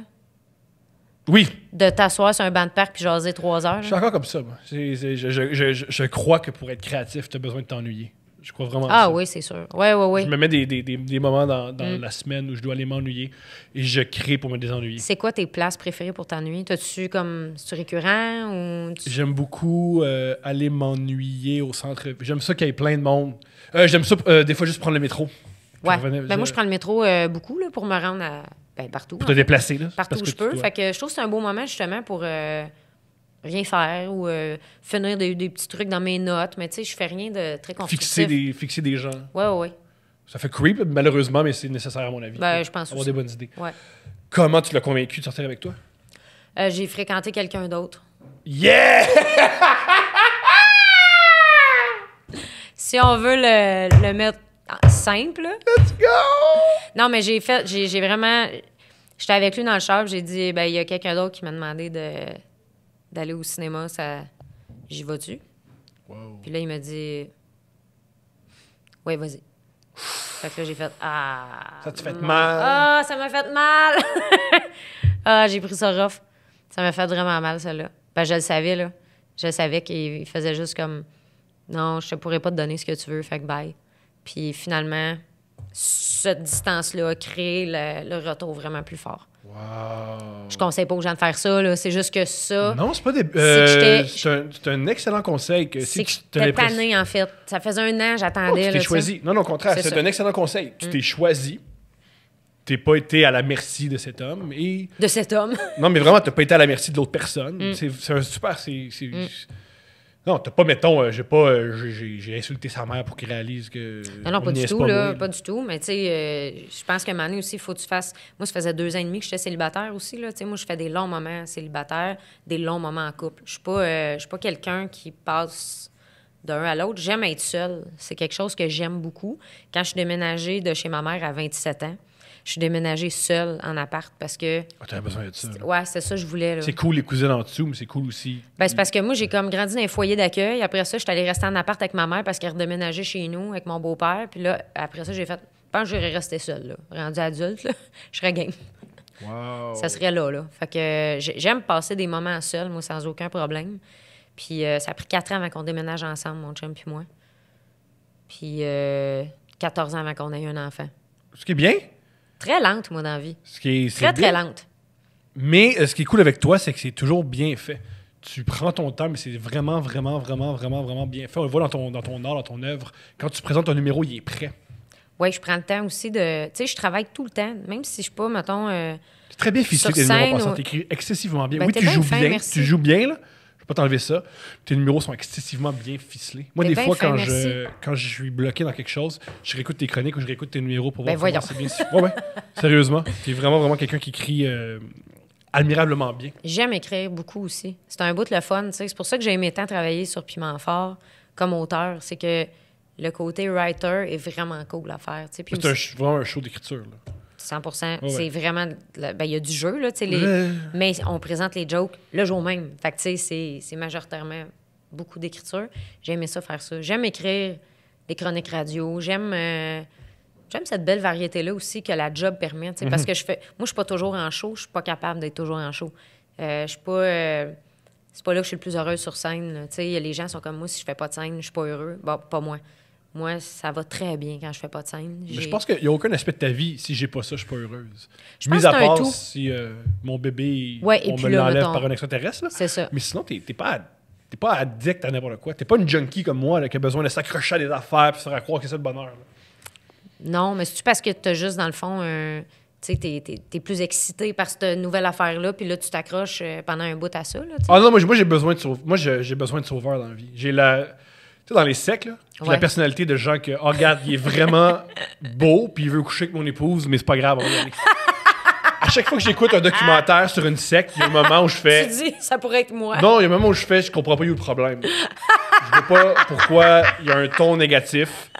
Oui! de t'asseoir sur un banc de parc puis jaser 3 heures. Je là. suis encore comme ça, moi. Je crois que pour être créatif, tu as besoin de t'ennuyer. Je crois vraiment à Ah ça. oui, c'est sûr. Oui, oui, oui. Je me mets des moments dans la semaine où je dois aller m'ennuyer et je crée pour me désennuyer. C'est quoi tes places préférées pour t'ennuyer? T'as-tu comme... C'est-tu récurrent ou... J'aime beaucoup aller m'ennuyer au centre. J'aime ça qu'il y ait plein de monde. J'aime ça, des fois, juste prendre le métro. Ouais. Revenir- Ben, moi, je prends le métro beaucoup là, pour me rendre à... Ben, partout. Pour en te fait. déplacer, là. Partout parce où que je tu peux. dois. Fait que je trouve que c'est un beau moment, justement, pour rien faire ou finir des petits trucs dans mes notes. Mais tu sais, je fais rien de très constructif. Fixer des gens. Ouais, ouais, ouais. Ça fait creep, malheureusement, mais c'est nécessaire à mon avis. Ben, je pense Avoir aussi. des bonnes idées. Ouais. Comment tu l'as convaincu de sortir avec toi? J'ai fréquenté quelqu'un d'autre. Yeah! Si on veut le mettre simple, là. Let's go! Non, mais j'ai vraiment... J'étais avec lui dans le char, puis j'ai dit, ben il y a quelqu'un d'autre qui m'a demandé d'aller au cinéma, ça... J'y vas-tu? Wow. Puis là, il m'a dit, oui, vas-y. Fait que là, j'ai fait, Ça te fait non. mal? Ah, ça m'a fait mal! Ah, j'ai pris ça rough. Ça m'a fait vraiment mal, celle-là. Ben, je le savais, là. Je savais qu'il faisait juste comme, non, je te pourrais pas te donner ce que tu veux, fait que bye. Puis finalement, cette distance-là a créé le retour vraiment plus fort. Wow. Je conseille pas aux gens de faire ça, là. C'est juste que ça, Non, c'est pas des. que c'est un excellent conseil. Que c'est si que tu j'étais tannée, en fait. Ça faisait un an, Oh, j'attendais. tu là, t'es tu sais. choisi. Non, non, au contraire, C'est c'est ça. un excellent conseil. Tu t'es choisi. T'es pas été à la merci de cet homme. Et... De cet homme. Non, mais vraiment, t'as pas été à la merci de l'autre personne. C'est un super. Non, t'as pas, mettons, j'ai insulté sa mère pour qu'il réalise que. Non, non, on pas du niaise tout, pas là. moi, Pas du tout. Mais, tu sais, je pense qu'à un moment donné aussi, il faut que tu fasses. Moi, ça faisait 2 ans et demi que j'étais célibataire aussi, là. Tu sais, moi, je fais des longs moments célibataires, des longs moments en couple. Je suis pas quelqu'un qui passe d'un à l'autre. J'aime être seule. C'est quelque chose que j'aime beaucoup. Quand je suis déménagée de chez ma mère à 27 ans, je suis déménagée seule en appart parce que. Ah, t'avais besoin de ça. là. Ouais, c'est ça que je voulais, là. C'est cool les cousines en dessous, mais c'est cool aussi. Ben, c'est parce que moi, j'ai comme grandi dans un foyer d'accueil. Après ça, je suis allée rester en appart avec ma mère parce qu'elle redéménageait chez nous avec mon beau-père. Puis là, après ça, j'ai fait... Je pense que j'irais rester seule, là. Rendue adulte, là, je serais game. Wow. Ça serait là. Fait que j'aime passer des moments seule, moi, sans aucun problème. Puis ça a pris 4 ans avant qu'on déménage ensemble, mon chum puis moi. Puis 14 ans avant qu'on ait eu un enfant. Ce qui est bien. Très lente, moi, dans la vie. C'est Très, bien. très lente. Mais ce qui est cool avec toi, c'est que c'est toujours bien fait. tu prends ton temps, mais c'est vraiment, vraiment, vraiment, vraiment, vraiment bien fait. On le voit dans ton art, dans ton œuvre. Quand tu présentes ton numéro, il est prêt. Oui, je prends le temps aussi de... Tu sais, je travaille tout le temps, même si je suis pas, mettons... C'est très bien ficelé, sur tes numéros scène passants. ou- T'écris excessivement bien. Ben, Oui, t'es tu bien joues fin, bien. merci. Tu joues bien, là. Je peux pas t'enlever ça. Tes numéros sont excessivement bien ficelés. Moi, T'es des bien fois, fin, quand je suis bloqué dans quelque chose, je réécoute tes chroniques ou je réécoute tes numéros pour Ben, voir comment voyons. c'est bien. Ouais, ouais. Sérieusement. T'es vraiment, vraiment quelqu'un qui écrit admirablement bien. J'aime écrire beaucoup aussi. C'est un bout de le fun, tu sais. C'est pour ça que j'ai aimé tant travailler sur Piment Fort comme auteur. C'est que le côté writer est vraiment cool à faire, tu sais. Puis C'est vraiment un show d'écriture, là. 100%. Ouais. C'est vraiment... Ben, il y a du jeu, là, tu sais. Ouais. Mais on présente les jokes le jour même. Fait que, tu sais, c'est majoritairement beaucoup d'écriture. J'ai aimé ça, faire ça. J'aime écrire des chroniques radio. J'aime cette belle variété-là aussi que la job permet, tu sais. Parce que moi, je suis pas toujours en show. Je suis pas capable d'être toujours en show. Je suis pas... c'est pas là que je suis le plus heureuse sur scène, là. Tu sais, les gens sont comme moi, si je fais pas de scène, je suis pas heureux. Bon, pas moi. Moi, ça va très bien quand je fais pas de scène. Mais je pense qu'il n'y a aucun aspect de ta vie, si j'ai pas ça, je suis pas heureuse. Je pense Mis à que c'est un part tout. si mon bébé, Ouais, et on puis me là, l'enlève mettons- par un extraterrestre. Là. C'est ça. Mais sinon, t'es pas addict à n'importe quoi. T'es pas une junkie comme moi là, qui a besoin de s'accrocher à des affaires et se faire croire que c'est ça le bonheur. Là. Non, mais c'est-tu parce que t'as juste, dans le fond, tu sais, t'es plus excité par cette nouvelle affaire-là, puis là, tu t'accroches pendant un bout à ça, là, tu sais? Ah non, moi j'ai besoin de sauveur. Moi j'ai besoin de sauveur dans la vie. J'ai la. Tu sais, dans les secs, là, j'ai Ouais. la personnalité de gens que, oh, regarde, il est vraiment beau, puis il veut coucher avec mon épouse, mais c'est pas grave, on va y aller. À chaque fois que j'écoute un documentaire sur une secte, il y a un moment où je fais. Tu dis, ça pourrait être moi. Non, il y a un moment où je fais, je comprends pas où est le problème. Je vois pas pourquoi il y a un ton négatif.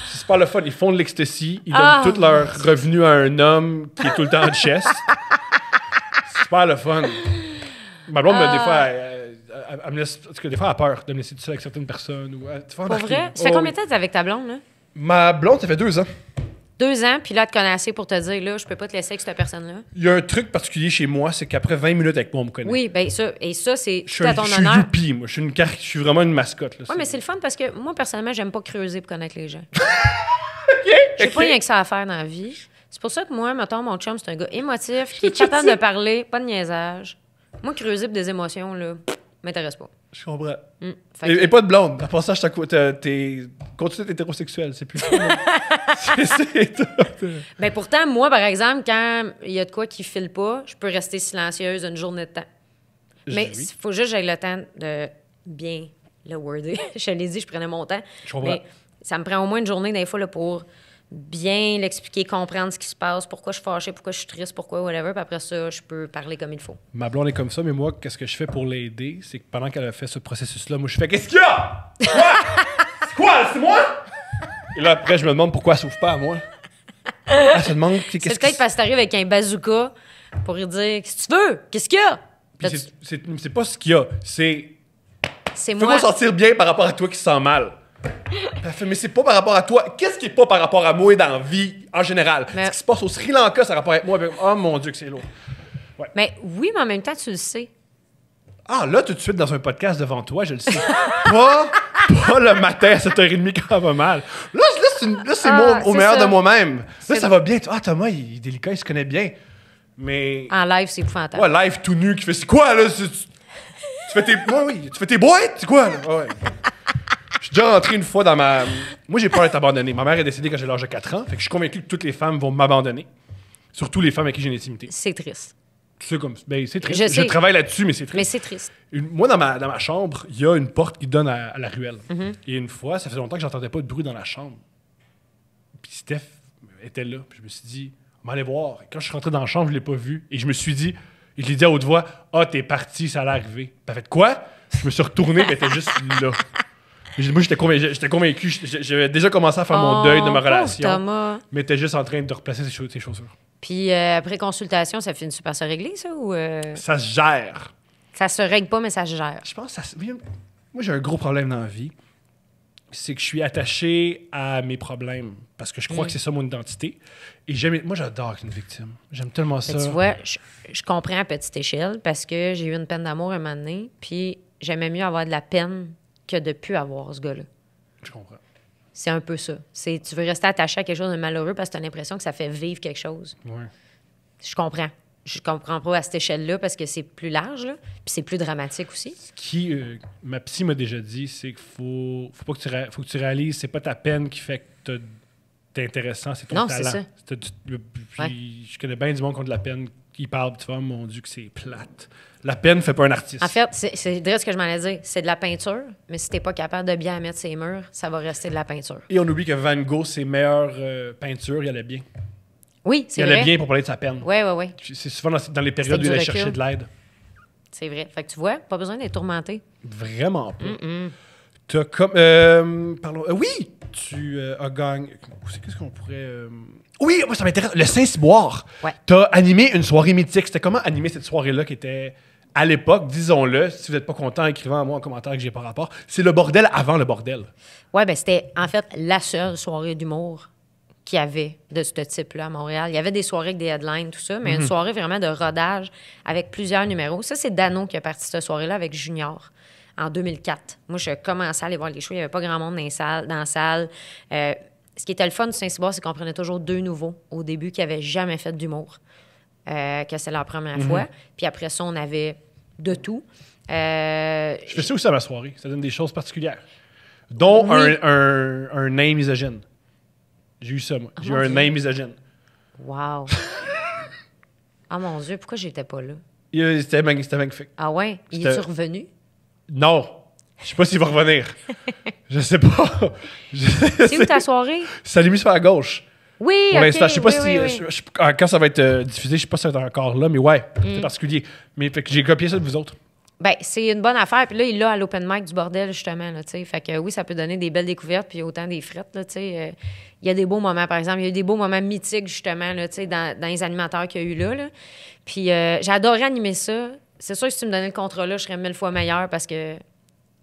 C'est super le fun. Ils font de l'ecstasy. Ils donnent tout leur revenu à un homme qui est tout le temps en chest. C'est super le fun. Ma blonde, des fois, elle me laisse... Parce que des fois, elle a peur de me laisser tout seul avec certaines personnes. Ou, tu vois, Pour vrai? Ça fait combien de temps que t'es avec ta blonde, là? Ma blonde, ça fait 2 ans. 2 ans, puis là, elle te connaît assez pour te dire, là, je peux pas te laisser avec cette personne-là. Il y a un truc particulier chez moi, c'est qu'après 20 minutes avec moi, on me connaît. Oui, bien, ça, et ça, c'est Je tout suis, à ton je suis honneur. youpi, moi. Je suis vraiment une mascotte. Là. Oui, mais c'est le fun parce que moi, personnellement, j'aime pas creuser pour connaître les gens. OK. J'ai pas rien que ça à faire dans la vie. C'est pour ça que moi, mettons, mon chum, c'est un gars émotif, qui est capable de parler, pas de niaisage. Moi, creuser pour des émotions, là, m'intéresse pas. Je comprends. Fait que- Et pas de blonde. À part ça, continue d'être hétérosexuel. C'est plus fun. c'est tout. Ben pourtant, moi, par exemple, quand il y a de quoi qui file pas, je peux rester silencieuse une journée de temps. Mais il Oui. faut juste que j'aille le temps de bien le worder. Je l'ai dit, je prenais mon temps. Je comprends. Mais ça me prend au moins une journée, des fois, là, pour bien l'expliquer, comprendre ce qui se passe, pourquoi je suis fâchée, pourquoi je suis triste, pourquoi, whatever. Puis après ça, je peux parler comme il faut. Ma blonde est comme ça, mais moi, qu'est-ce que je fais pour l'aider? C'est que pendant qu'elle a fait ce processus-là, moi, je fais qu'est-ce qu'il y a? Quoi? C'est quoi? C'est moi? Et là, après, je me demande pourquoi elle s'ouvre pas à moi. Elle se demande C'est qu'est-ce peut-être que parce que t'arrives avec un bazooka pour lui dire qu'est-ce que tu veux? Qu'est-ce qu'il y a? Puis Là, c'est pas ce qu'il y a. C'est. c'est Fais-moi moi. sentir bien par rapport à toi qui se sent mal. Elle fait, mais c'est pas par rapport à toi. Qu'est-ce qui est pas par rapport à moi et dans la vie en général? Mais- Ce qui se passe au Sri Lanka, ça a rapport avec moi. Oh mon Dieu, que c'est lourd. Mais oui, mais en même temps, tu le sais. Ah, là, tout de suite, dans un podcast devant toi, je le sais. pas le matin à 7h30 quand ça va mal. Là c'est moi au c'est meilleur ça. de moi-même. Là, C'est- ça va bien. Ah, Thomas, il est délicat, il se connaît bien. Mais. En live, c'est épouvantable. Ouais, live tout nu qui fait c'est quoi, là? Tu fais tes. Ouais, oui, tu fais tes boîtes? C'est quoi, là? Ouais. Je suis déjà rentré une fois dans ma. Moi, j'ai peur d'être abandonné. Ma mère est décédée quand j'ai l'âge de 4 ans. Fait que je suis convaincu que toutes les femmes vont m'abandonner. Surtout les femmes avec qui j'ai une intimité. C'est triste. C'est comme. Ben, c'est triste. Je Je sais. travaille là-dessus, mais c'est triste. Mais c'est triste. Moi, dans ma chambre, il y a une porte qui donne à la ruelle. Mm-hmm. Et une fois, ça faisait longtemps que j'entendais pas de bruit dans la chambre. Puis Steph était là. Puis je me suis dit, on va aller voir. Et quand je suis rentré dans la chambre, je l'ai pas vu. Et je me suis dit, et je l'ai dit à haute voix, ah, t'es parti, ça allait arriver. Puis elle a fait quoi? Je me suis retourné, puis elle était juste là. Et moi, j'étais convaincu. J'avais déjà commencé à faire mon deuil de ma pauvre relation. Thomas. Mais elle était juste en train de replacer ses chaussures. Puis après consultation, ça finit par se régler, ça? Ou Ça se gère. ça se règle pas, mais ça se gère? Je pense que ça. Moi, j'ai un gros problème dans la vie. C'est que je suis attaché à mes problèmes. Parce que je crois que c'est ça mon identité. Et moi, j'adore être une victime. J'aime tellement ça. Mais tu vois, je comprends à petite échelle parce que j'ai eu une peine d'amour un moment donné, puis j'aimais mieux avoir de la peine que de plus avoir ce gars-là. Je comprends. C'est un peu ça. Tu veux rester attaché à quelque chose de malheureux parce que tu as l'impression que ça fait vivre quelque chose. Ouais. Je comprends. je comprends pas à cette échelle-là parce que c'est plus large, là, puis c'est plus dramatique aussi. Ce qui, ma psy m'a déjà dit, c'est qu'il faut pas que faut que tu réalises, c'est pas ta peine qui fait que t'es intéressant, c'est ton Non, talent. c'est ça. Puis, je connais bien du monde qui ont de la peine, qui parle, puis tu vois, mon Dieu, que c'est plate. La peine fait pas un artiste. En fait, c'est direct ce que je m'en allais dire. C'est de la peinture, mais si t'es pas capable de bien mettre ses murs, ça va rester de la peinture. Et on oublie que Van Gogh, ses meilleures peintures, il allait bien. Oui, c'est Il vrai. allait bien pour parler de sa peine. Oui, oui, oui. C'est souvent dans les périodes où il du allait recul. chercher de l'aide. C'est vrai. Fait que tu vois, pas besoin d'être tourmenté. Vraiment pas. T'as comme. Parlons. Oui! Tu as gagné. Qu'est-ce qu'on pourrait. Oui, moi, ça m'intéresse. Le Saint-Cyboire. Ouais. T'as animé une soirée mythique. C'était comment animer cette soirée-là qui était. À l'époque, disons-le, si vous n'êtes pas content, écrivez à moi en commentaire que j'ai pas rapport. C'est le bordel avant le bordel. Ouais, ben c'était en fait la seule soirée d'humour qu'il y avait de ce type-là à Montréal. Il y avait des soirées avec des headlines, tout ça, mais une soirée vraiment de rodage avec plusieurs numéros. Ça, c'est Dano qui a parti cette soirée-là avec Junior en 2004. Moi, je commençais à aller voir les shows. Il n'y avait pas grand monde dans la salle. Ce qui était le fun du Saint-Cyboire, c'est qu'on prenait toujours 2 nouveaux au début qui n'avaient jamais fait d'humour, que c'est leur première fois. Puis après ça, on avait de tout. Je fais ça aussi à ma soirée. Ça donne des choses particulières. Dont Oui. un name misogyne. J'ai eu ça, moi. J'ai eu mon un Dieu. name misogyne. Wow! Ah mon Dieu, pourquoi j'étais pas là? C'était magnifique. Ah ouais? Il C'était- est-tu revenu? Non. Je sais pas s'il va revenir. Je sais pas. C'est où ta soirée? Ça l'est mis sur la gauche. Oui, Pour ok, l'instant, je sais pas oui, si. oui, oui. Quand ça va être diffusé, je sais pas si ça va être encore là, mais ouais, c'est particulier. Mais fait que j'ai copié ça de vous autres. Ben, c'est une bonne affaire. Puis là, il l'a à l'open mic du bordel, justement, là, tu sais. Fait que oui, ça peut donner des belles découvertes, puis autant des frettes, là, tu sais. Il y a des beaux moments, par exemple. Il y a eu des beaux moments mythiques, justement, là, tu sais, dans les animateurs qu'il y a eu là. Puis j'ai adoré animer ça. C'est sûr que si tu me donnais le contrat-là, je serais 1000 fois meilleure parce que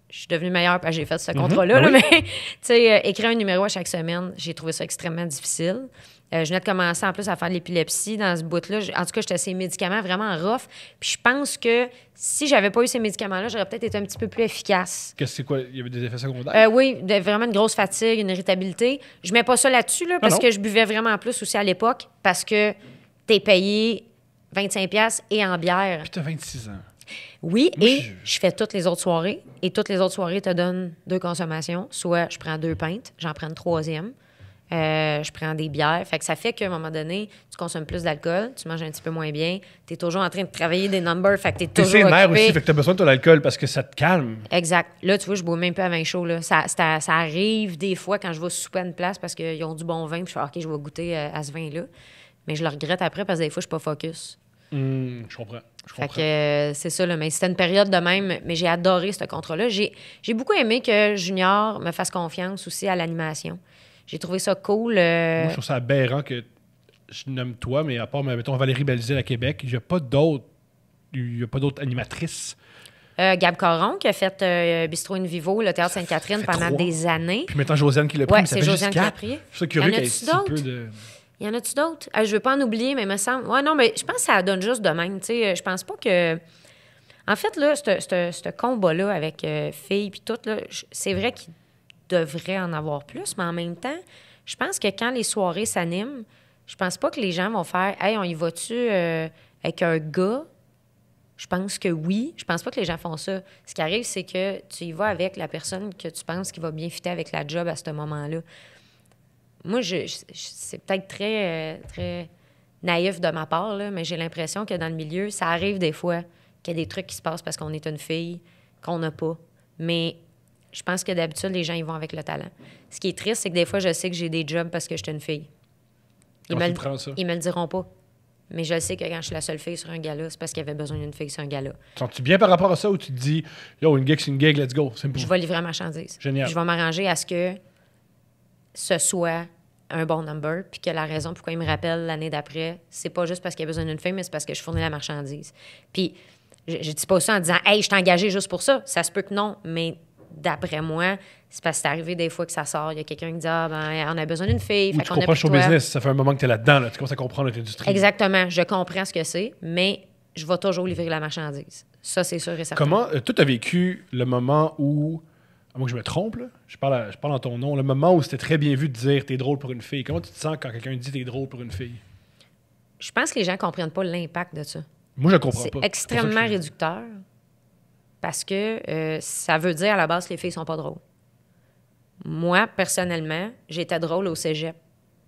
je suis devenue meilleure parce que j'ai fait ce contrat-là. Ben là. oui. Mais, tu sais, écrire un numéro à chaque semaine, j'ai trouvé ça extrêmement difficile. Je venais de commencer en plus à faire de l'épilepsie dans ce bout-là. En tout cas, j'étais ces médicaments vraiment rough. Puis je pense que si j'avais pas eu ces médicaments-là, j'aurais peut-être été un petit peu plus efficace. Qu'est-ce que c'est quoi? Il y avait des effets secondaires? Oui, vraiment une grosse fatigue, une irritabilité. Je mets pas ça là-dessus, là, parce non. que je buvais vraiment plus aussi à l'époque, parce que t'es payé 25$ et en bière. Puis t'as 26 ans. Oui, Moi, et je fais toutes les autres soirées. Et toutes les autres soirées te donnent 2 consommations. Soit je prends 2 pintes, j'en prends une 3e. Je prends des bières. Fait que ça fait qu'à un moment donné, tu consommes plus d'alcool, tu manges un petit peu moins bien, tu es toujours en train de travailler des numbers, fait que tu es T'es toujours sénère occupé. aussi, fait que t'as besoin de ton alcool parce que ça te calme. Exact. Là, tu vois, je bois même pas à vin chaud. Là. Ça arrive des fois quand je vais souper à une place parce qu'ils ont du bon vin, puis je fais OK, je vais goûter à ce vin-là. Mais je le regrette après parce que des fois, je suis pas focus. Je comprends. Je Fait comprends. que c'est ça, là. Mais c'était une période de même. Mais j'ai adoré ce contrat-là. J'ai beaucoup aimé que Junior me fasse confiance aussi à l'animation. J'ai trouvé ça cool. Moi, je trouve ça aberrant que je nomme toi, mais à part, mettons, Valérie Belzile à Québec, il n'y a pas d'autres animatrices. Gab Caron qui a fait Bistrot in Vivo, le Théâtre Sainte-Catherine, fait pendant 3. des années. Puis maintenant, Josiane qui l'a pris, Ouais, mais ça c'est fait Josiane juste qui l'a 4. pris. Je suis ça curieux Y en qu'il y ait a-tu si peu d'autres? de... Y en a-tu d'autres? Je veux pas en oublier, mais il me semble... Ouais, non, mais je pense que ça donne juste de même. Tu sais, je pense pas que... En fait, là, ce combat-là avec filles puis tout, là, c'est vrai qu'il devrait en avoir plus, mais en même temps, je pense que quand les soirées s'animent, je pense pas que les gens vont faire « Hey, on y va-tu avec un gars? » Je pense que oui. Je pense pas que les gens font ça. Ce qui arrive, c'est que tu y vas avec la personne que tu penses qui va bien fitter avec la job à ce moment-là. Moi, c'est peut-être très naïf de ma part, là, mais j'ai l'impression que dans le milieu, ça arrive des fois qu'il y a des trucs qui se passent parce qu'on est une fille, qu'on n'a pas. Mais je pense que d'habitude, les gens, ils vont avec le talent. Ce qui est triste, c'est que des fois, je sais que j'ai des jobs parce que je suis une fille. Comment tu le prends, ça? Ils me le diront pas. Mais je sais que quand je suis la seule fille sur un gala, c'est parce qu'il y avait besoin d'une fille sur un gala. Sens-tu bien par rapport à ça ou tu te dis, yo, une gig, c'est une gig, let's go? C'est Je vais livrer ma marchandise. Génial. Je vais m'arranger à ce que ce soit un bon number, puis que la raison pourquoi il me rappelle l'année d'après, c'est pas juste parce qu'il y a besoin d'une fille, mais c'est parce que je fournis la marchandise. Puis, je dis pas ça en disant « Hey, je t'ai engagé juste pour ça ». Ça se peut que non, mais d'après moi, c'est parce que c'est arrivé des fois que ça sort. Il y a quelqu'un qui dit « Ah, ben, on a besoin d'une fille, Ou fait tu qu'on a comprends le pris show toi. business, ça fait un moment que tu es là-dedans, là. Tu commences à comprendre notre industrie. Exactement. Je comprends ce que c'est, mais je vais toujours livrer la marchandise. Ça, c'est sûr et certain. Comment, toi, tu as vécu le moment où, à moins que je me trompe, là, je parle en ton nom, le moment où c'était très bien vu de dire t'es drôle pour une fille. Comment tu te sens quand quelqu'un dit t'es drôle pour une fille? je pense que les gens comprennent pas l'impact de ça. Moi, je comprends C'est pas. extrêmement réducteur parce que ça veut dire à la base que les filles sont pas drôles. Moi, personnellement, j'étais drôle au cégep.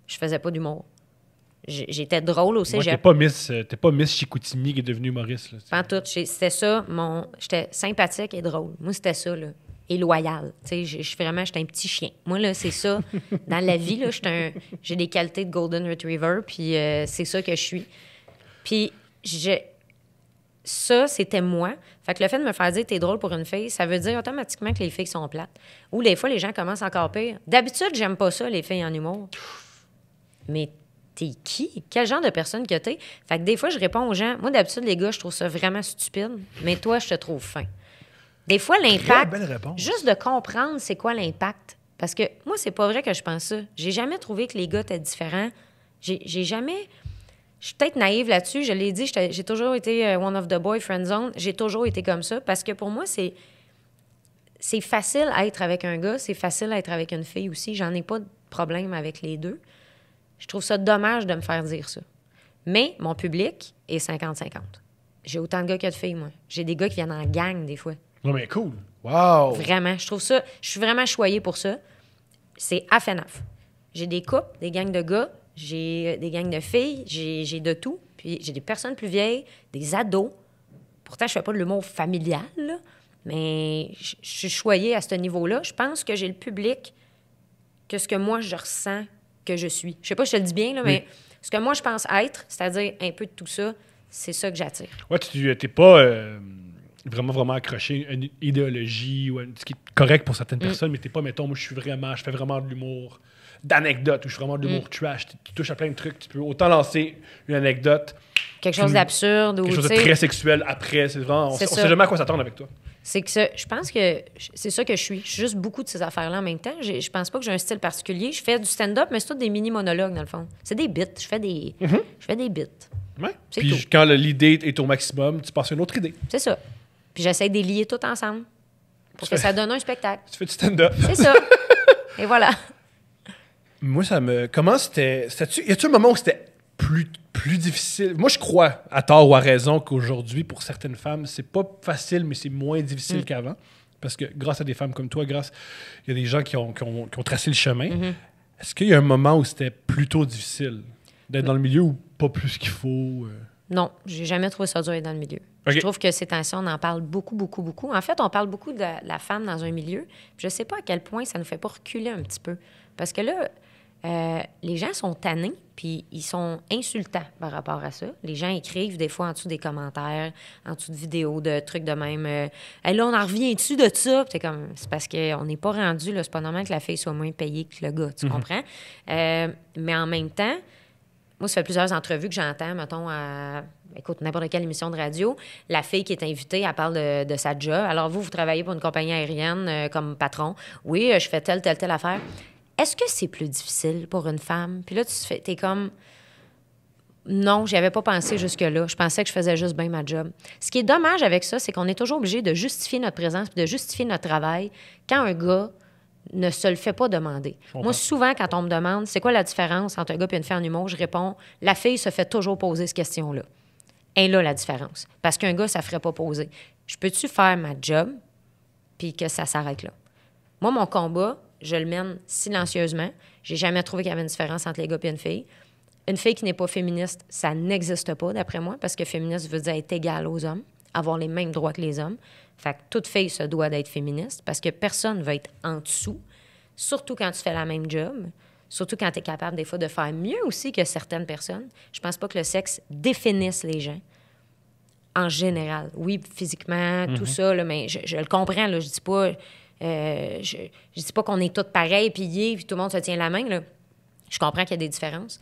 Je faisais pas d'humour. J'étais drôle au Moi, cégep. t'es pas Miss Chicoutimi qui est devenue humoriste. Là. Pas en tout. C'était ça, j'étais sympathique et drôle. Moi, c'était ça, là. Et loyal. Tu sais, vraiment, j'étais un petit chien. Moi, là, c'est ça. Dans la vie, là, j'ai des qualités de Golden Retriever, puis c'est ça que je suis. Puis, ça, c'était moi. Fait que le fait de me faire dire « t'es drôle pour une fille », ça veut dire automatiquement que les filles sont plates. Ou des fois, les gens commencent encore pire. D'habitude, j'aime pas ça, les filles en humour. Mais t'es qui? Quel genre de personne que t'es? Fait que des fois, je réponds aux gens, moi, d'habitude, les gars, je trouve ça vraiment stupide, mais toi, je te trouve fin. Des fois, l'impact, belle réponse. juste de comprendre c'est quoi l'impact. Parce que moi, c'est pas vrai que je pense ça. J'ai jamais trouvé que les gars étaient différents. J'ai jamais... Je suis peut-être naïve là-dessus. Je l'ai dit, j'ai toujours été one of the boy friend zone. J'ai toujours été comme ça parce que pour moi, c'est facile à être avec un gars, c'est facile à être avec une fille aussi. J'en ai pas de problème avec les deux. Je trouve ça dommage de me faire dire ça. Mais mon public est 50-50. J'ai autant de gars que de filles, moi. J'ai des gars qui viennent en gang, des fois. Non, mais cool. Wow. Vraiment. Je trouve ça... Je suis vraiment choyée pour ça. C'est half and half. J'ai des couples, des gangs de gars, j'ai des gangs de filles, j'ai de tout. Puis j'ai des personnes plus vieilles, des ados. Pourtant, je fais pas de l'humour familial, là, mais je suis choyée à ce niveau-là. Je pense que j'ai le public que ce que moi, je ressens que je suis. Je sais pas si je te le dis bien, là, mais ce que moi, je pense être, c'est-à-dire un peu de tout ça, c'est ça que j'attire. Ouais, t'es pas vraiment accroché à une idéologie ou ce qui est correct pour certaines personnes, mais t'es pas, mettons, moi, je fais vraiment de l'humour d'anecdote ou je fais vraiment de l'humour trash. Tu touches à plein de trucs. Tu peux autant lancer une anecdote. Quelque chose d'absurde ou quelque chose de très sexuel après. C'est vraiment, on sait jamais à quoi s'attendre avec toi. C'est que je pense que c'est ça que je suis. Je suis juste beaucoup de ces affaires-là en même temps. Je pense pas que j'ai un style particulier. Je fais du stand-up, mais c'est tout des mini-monologues, dans le fond. C'est des bits. Je fais des bits. Ouais. C'est Puis tout. quand l'idée est au maximum, tu passes à une autre idée. C'est ça. Puis j'essaie de les lier tout ensemble pour que ça donne un spectacle. Tu fais du stand-up. C'est ça. Et voilà. Moi, comment c'était... Y a-tu un moment où c'était plus difficile? Moi, je crois, à tort ou à raison, qu'aujourd'hui, pour certaines femmes, c'est pas facile, mais c'est moins difficile qu'avant. Parce que grâce à des femmes comme toi, il y a des gens qui ont tracé le chemin. Est-ce qu'il y a un moment où c'était plutôt difficile d'être dans le milieu ou pas plus qu'il faut? Non, j'ai jamais trouvé ça dur d'être dans le milieu. Okay. Je trouve que ces temps-ci, on en parle beaucoup, beaucoup, beaucoup. En fait, on parle beaucoup de la femme dans un milieu. Puis je sais pas à quel point ça nous fait pas reculer un petit peu. Parce que là, les gens sont tannés, puis ils sont insultants par rapport à ça. Les gens écrivent des fois en dessous des commentaires, en dessous de vidéos, de trucs de même. Hey, là, on en revient-tu de ça? Puis c'est parce qu'on n'est pas rendu, là, c'est pas normal que la fille soit moins payée que le gars, tu comprends? Mais en même temps, moi, ça fait plusieurs entrevues que j'entends, mettons, écoute, n'importe quelle émission de radio, la fille qui est invitée, elle parle de sa job. Alors, vous travaillez pour une compagnie aérienne comme patron. Oui, je fais telle affaire. Est-ce que c'est plus difficile pour une femme? Puis là, t'es comme... Non, j'y avais pas pensé jusque-là. Je pensais que je faisais juste bien ma job. Ce qui est dommage avec ça, c'est qu'on est toujours obligé de justifier notre présence puis de justifier notre travail quand un gars ne se le fait pas demander. Moi, souvent, quand on me demande c'est quoi la différence entre un gars et une fille en humour, je réponds la fille se fait toujours poser cette question-là. Et là, la différence. Parce qu'un gars, ça ne ferait pas poser. Je peux-tu faire ma job puis que ça s'arrête là? Moi, mon combat, je le mène silencieusement. J'ai jamais trouvé qu'il y avait une différence entre les gars et une fille. Une fille qui n'est pas féministe, ça n'existe pas, d'après moi, parce que féministe veut dire être égale aux hommes, avoir les mêmes droits que les hommes. Fait que toute fille se doit d'être féministe parce que personne ne va être en dessous, surtout quand tu fais la même job, surtout quand tu es capable des fois de faire mieux aussi que certaines personnes. Je pense pas que le sexe définisse les gens en général. Oui, physiquement, tout ça, là, mais je le comprends, là, je dis pas... je dis pas qu'on est tous pareils, puis tout le monde se tient la main. Là. Je comprends qu'il y a des différences.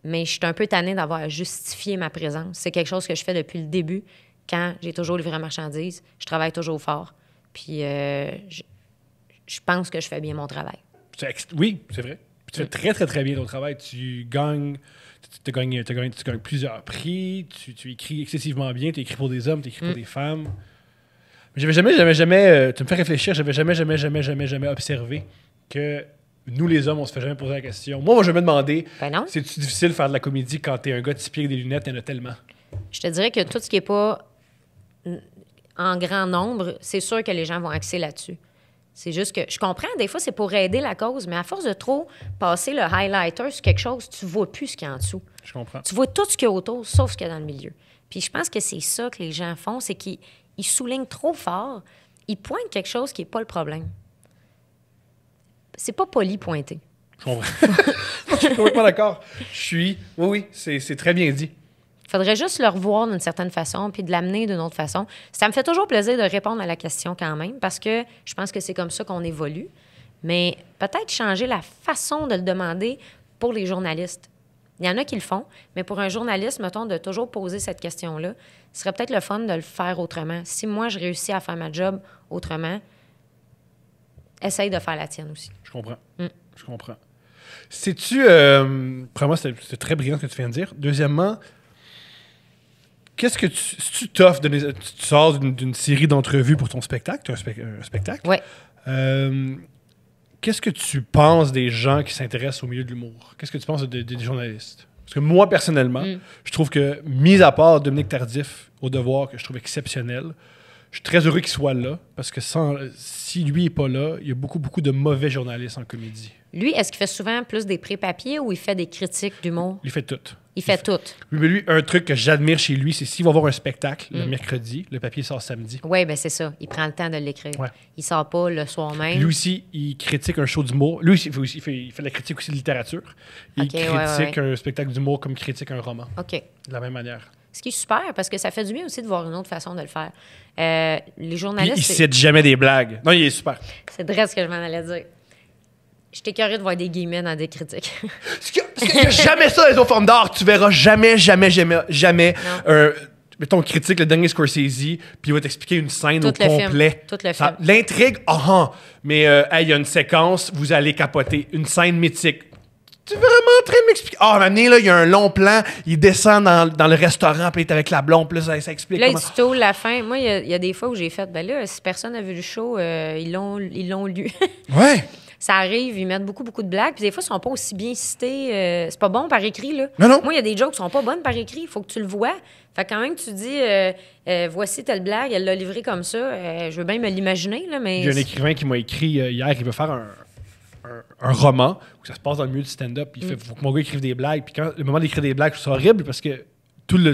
Mais je suis un peu tannée d'avoir à justifier ma présence. C'est quelque chose que je fais depuis le début. Quand j'ai toujours livré marchandise, je travaille toujours fort. Puis je pense que je fais bien mon travail. Oui, c'est vrai. Puis tu fais très, très, très bien ton travail. Tu gagnes plusieurs prix. Tu écris excessivement bien. Tu écris pour des hommes, tu écris pour des femmes. J'avais jamais, tu me fais réfléchir, j'avais jamais observé que Nous, les hommes, on se fait jamais poser la question. Moi, je vais me demander, Ben non. c'est-tu difficile de faire de la comédie quand t'es un gars de 6 pieds avec des lunettes, il y en a tellement? Je te dirais que tout ce qui n'est pas en grand nombre, c'est sûr que les gens vont axer là-dessus. C'est juste que je comprends, des fois, c'est pour aider la cause, mais à force de trop passer le highlighter sur quelque chose, tu vois plus ce qu'il y a en dessous. Je comprends. Tu vois tout ce qu'il y a autour, sauf ce qu'il y a dans le milieu. Puis je pense que c'est ça que les gens font, c'est qu'ils soulignent trop fort, ils pointent quelque chose qui n'est pas le problème. C'est pas poli pointer. Je comprends. Je suis complètement d'accord. Oui, c'est très bien dit. Il faudrait juste le revoir d'une certaine façon puis de l'amener d'une autre façon. Ça me fait toujours plaisir de répondre à la question quand même parce que je pense que c'est comme ça qu'on évolue. Mais peut-être changer la façon de le demander pour les journalistes. Il y en a qui le font, mais pour un journaliste, mettons, de toujours poser cette question-là, ce serait peut-être le fun de le faire autrement. Si moi, je réussis à faire ma job autrement, essaye de faire la tienne aussi. Je comprends. Mm. Je comprends. Sais-tu... premièrement, c'est très brillant ce que tu viens de dire. Deuxièmement, qu'est-ce que si tu t'offres, tu sors d'une série d'entrevues pour ton spectacle, tu as un spectacle. Ouais. Qu'est-ce que tu penses des gens qui s'intéressent au milieu de l'humour? Qu'est-ce que tu penses des journalistes? Parce que moi, personnellement, je trouve que, mis à part Dominique Tardif au Devoir, que je trouve exceptionnel, je suis très heureux qu'il soit là, parce que si lui n'est pas là, il y a beaucoup, beaucoup de mauvais journalistes en comédie. Lui, est-ce qu'il fait souvent plus des pré-papiers ou il fait des critiques d'humour? Il fait tout. Il fait tout. Oui, mais lui, un truc que j'admire chez lui, c'est s'il va voir un spectacle le mercredi, le papier sort samedi. Oui, bien c'est ça. Il prend le temps de l'écrire. Ouais. Il sort pas le soir Puis même. lui aussi, il critique un show d'humour. Lui aussi, il fait de la critique aussi de littérature. Il Ok, critique ouais. un spectacle d'humour comme il critique un roman, OK. de la même manière. Ce qui est super, parce que ça fait du bien aussi de voir une autre façon de le faire. Les Puis journalistes, il cite jamais des blagues. Non, il est super. c'est vrai ce que je m'en allais dire. J'étais curieuse de voir des guillemets dans des critiques. Parce qu'il n'y a jamais ça dans les autres formes d'art. Tu verras jamais, mettons, critique le dernier Scorsese, puis il va t'expliquer une scène Tout au le film. complet. Tout le film. L'intrigue, mais il y a une séquence, vous allez capoter. Une scène mythique. Tu es vraiment en train de m'expliquer? Ah, maintenant, là, il y a un long plan, il descend dans le restaurant, puis il est avec la blonde, puis là, ça explique Là, comment... du tout, la fin. Moi, il y a des fois où j'ai fait, ben là, si personne n'a vu le show, ils l'ont lu. Ouais. Ça arrive, ils mettent beaucoup, beaucoup de blagues. Puis des fois, ils sont pas aussi bien cités. C'est pas bon par écrit, là. Non. Moi, il y a des jokes qui sont pas bonnes par écrit. Il faut que tu le vois. Fait que quand même, tu dis, voici telle blague, elle l'a livrée comme ça. Je veux bien me l'imaginer, là, mais... Il y a un écrivain qui m'a écrit hier, il veut faire un roman où ça se passe dans le milieu du stand-up. Il fait faut que mon gars écrive des blagues. Puis quand le moment d'écrire des blagues, c'est horrible parce que tout le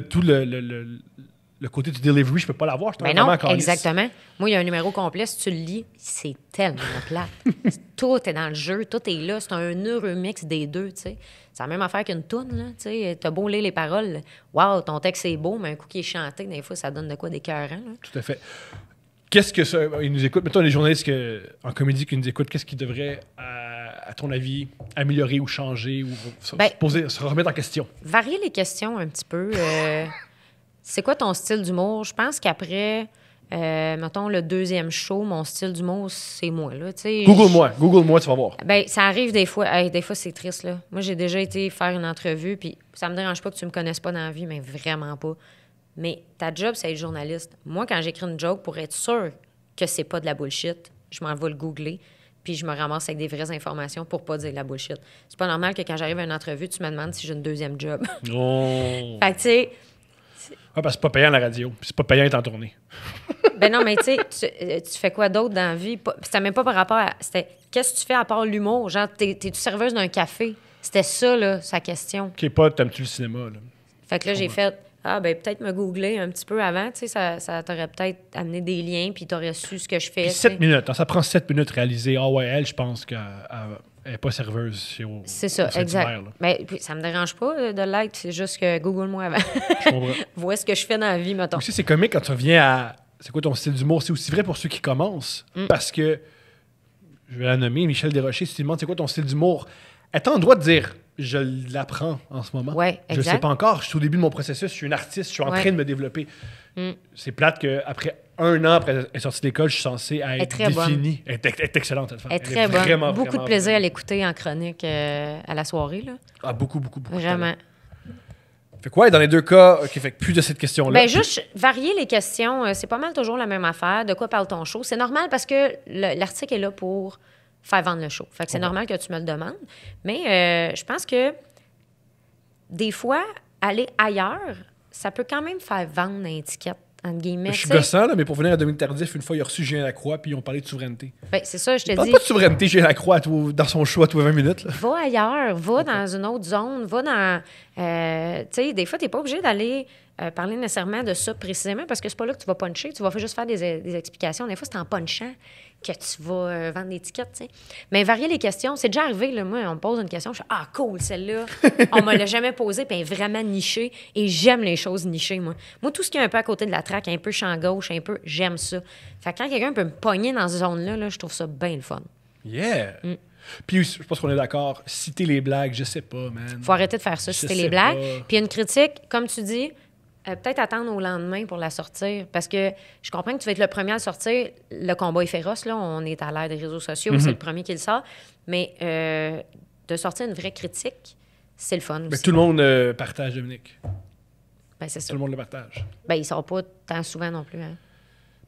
côté du delivery, je peux pas l'avoir. Ben non, exactement. Moi, il y a un numéro complet, si tu le lis, c'est tellement plate. Tout est dans le jeu, tout est là. C'est un heureux mix des deux, tu sais. C'est la même affaire qu'une toune, là, tu sais. T'as beau lire les paroles, wow, ton texte est beau, mais un coup qui est chanté, des fois, ça donne de quoi d'écœurant, là. Tout à fait. Qu'est-ce que ça... Ils nous écoutent. Mettons les journalistes en comédie qui nous écoutent, qu'est-ce qu'ils devraient, à ton avis, améliorer ou changer ou se remettre en question? Varier les questions un petit peu. C'est quoi ton style d'humour? Je pense qu'après, mettons, le deuxième show, mon style d'humour, c'est moi, là, tu sais. Google-moi, tu vas voir. Ben, ça arrive des fois. Hey, des fois, c'est triste, là. Moi, j'ai déjà été faire une entrevue, puis ça me dérange pas que tu me connaisses pas dans la vie, mais vraiment pas. Mais ta job, c'est être journaliste. Moi, quand j'écris une joke, pour être sûr que c'est pas de la bullshit, je m'en vais le googler, puis je me ramasse avec des vraies informations pour pas dire de la bullshit. C'est pas normal que quand j'arrive à une entrevue, tu me demandes si j'ai une deuxième job. Non. Fait que, tu sais... Ouais, parce que c'est pas payant la radio, puis c'est pas payant être en tournée. Ben non, mais tu sais, tu fais quoi d'autre dans la vie? C'était même pas par rapport à... C'était, qu'est-ce que tu fais à part l'humour? Genre, t'es-tu serveuse d'un café? C'était ça, là, sa question. OK, pas t'aimes-tu le cinéma, là? Fait que là, j'ai fait... Ah, ben peut-être me googler un petit peu avant, tu sais, ça t'aurait peut-être amené des liens, puis t'aurais su ce que je fais. Puis 7 minutes, hein, ça prend 7 minutes de réaliser. Ah ouais, elle, je pense qu'elle n'est pas serveuse. C'est ça, exact. Mais puis, ça me dérange pas de l'être, c'est juste que Google-moi avant. Je comprends. Vois ce que je fais dans la vie, mettons. Aussi, c'est comique quand tu reviens à... C'est quoi ton style d'humour? C'est aussi vrai pour ceux qui commencent, parce que, je vais la nommer, Michel Desrochers, si tu lui demandes c'est quoi ton style d'humour, elle est en droit de dire... Je l'apprends en ce moment. Ouais, exact. Je ne sais pas encore. Je suis au début de mon processus. Je suis une artiste. Je suis en train de me développer. C'est plate qu'après 1 an après être sortie de l'école, je suis censée être définie. Elle est excellente, cette femme. Elle est très bonne. Vraiment, beaucoup vraiment, de plaisir vraiment. à l'écouter en chronique à la soirée. Là. Ah, beaucoup. Vraiment. Fait quoi, dans les deux cas, OK, fait que plus de cette question-là. Ben, juste varier les questions. C'est pas mal toujours la même affaire. De quoi parle ton show? C'est normal parce que l'article est là pour faire vendre le show. Fait que c'est normal que tu me le demandes. Mais je pense que des fois, aller ailleurs, ça peut quand même faire vendre l'étiquette, entre guillemets. Je suis tu sais. gossant, là, mais pour venir à Dominique Tardif, une fois, il a reçu Julien Lacroix, puis ils ont parlé de souveraineté. Ben, c'est ça, je te Il parle dis. pas de souveraineté, Julien Lacroix, dans son show à tous les 20 minutes. Là. Va ailleurs, va dans une autre zone, va dans... tu sais, des fois, tu n'es pas obligé d'aller parler nécessairement de ça précisément parce que c'est pas là que tu vas puncher. Tu vas juste faire des explications. Des fois, c'est en punchant que tu vas vendre l'étiquette, tu sais. Mais varier les questions, c'est déjà arrivé, là, moi, on me pose une question, je fais « Ah, cool, celle-là, on me l'a jamais posée, puis elle est vraiment nichée. » Et j'aime les choses nichées, moi. Moi, tout ce qui est un peu à côté de la traque, un peu champ gauche, un peu, j'aime ça. Fait que quand quelqu'un peut me pogner dans cette zone-là, là, je trouve ça bien le fun. Yeah! Puis je pense qu'on est d'accord, citer les blagues, je sais pas, man. Faut arrêter de faire ça, citer les blagues. Puis une critique, comme tu dis, peut-être attendre au lendemain pour la sortir. Parce que je comprends que tu vas être le premier à le sortir. Le combat est féroce, là. On est à l'ère des réseaux sociaux. C'est le premier qui le sort. Mais de sortir une vraie critique, c'est le fun aussi. Mais tout le monde partage, Dominique. Ben, c'est ça. Tout le monde le partage. Ben, il sort pas tant souvent non plus, hein.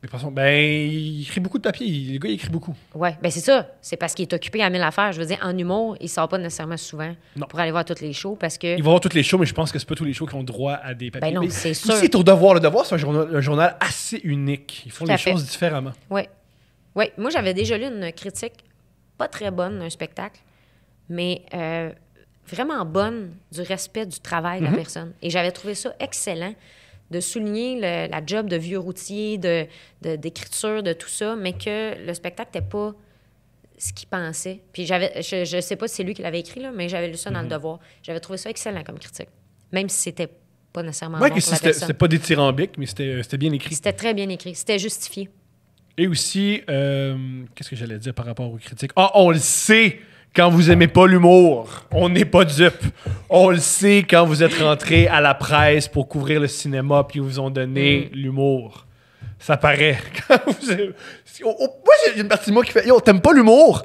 Mais de toute façon, ben, il écrit beaucoup de papier. Le gars, il écrit beaucoup. Oui, ben c'est ça. C'est parce qu'il est occupé à 1000 affaires. Je veux dire, en humour, il sort pas nécessairement souvent pour aller voir toutes les shows parce que... Il va voir toutes les shows, mais je pense que c'est pas tous les shows qui ont droit à des papiers. Ben non, mais c'est sûr. aussi, c'est au Devoir. Le Devoir, c'est un journal assez unique. Ils font les choses différemment. Oui. Oui. Moi, j'avais déjà lu une critique pas très bonne d'un spectacle, mais vraiment bonne du respect du travail de la personne. Et j'avais trouvé ça excellent de souligner la job de vieux routier, d'écriture, de tout ça, mais que le spectacle n'était pas ce qu'il pensait. Puis je sais pas si c'est lui qui l'avait écrit, là, mais j'avais lu ça dans Le Devoir. J'avais trouvé ça excellent comme critique, même si c'était pas nécessairement bon pour la personne. C'était pas dithyrambique, mais c'était bien écrit. C'était très bien écrit. C'était justifié. Et aussi, qu'est-ce que j'allais dire par rapport aux critiques? Ah, on le sait quand vous aimez pas l'humour. On n'est pas dupes. On le sait quand vous êtes rentré à la presse pour couvrir le cinéma puis ils vous ont donné l'humour. Ça paraît. Moi, j'ai une partie de moi qui fait « Yo, t'aimes pas l'humour? »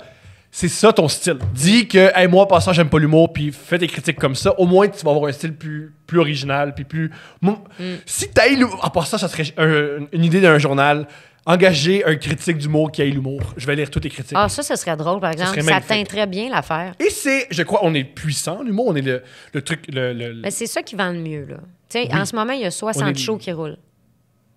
C'est ça ton style. Dis que « Hey, moi, en passant, j'aime pas l'humour. » Puis fais des critiques comme ça. Au moins, tu vas avoir un style plus original puis plus... Si t'as en passant, ça serait une idée d'un journal... Engager un critique d'humour qui aille l'humour. Je vais lire toutes les critiques. Ah, ça serait drôle, par exemple. Ça teint très bien l'affaire. Et c'est, je crois, on est puissant, l'humour. On est le truc... Mais c'est ça qui vend le mieux, là. Tu sais, en ce moment, il y a 60 shows qui roulent.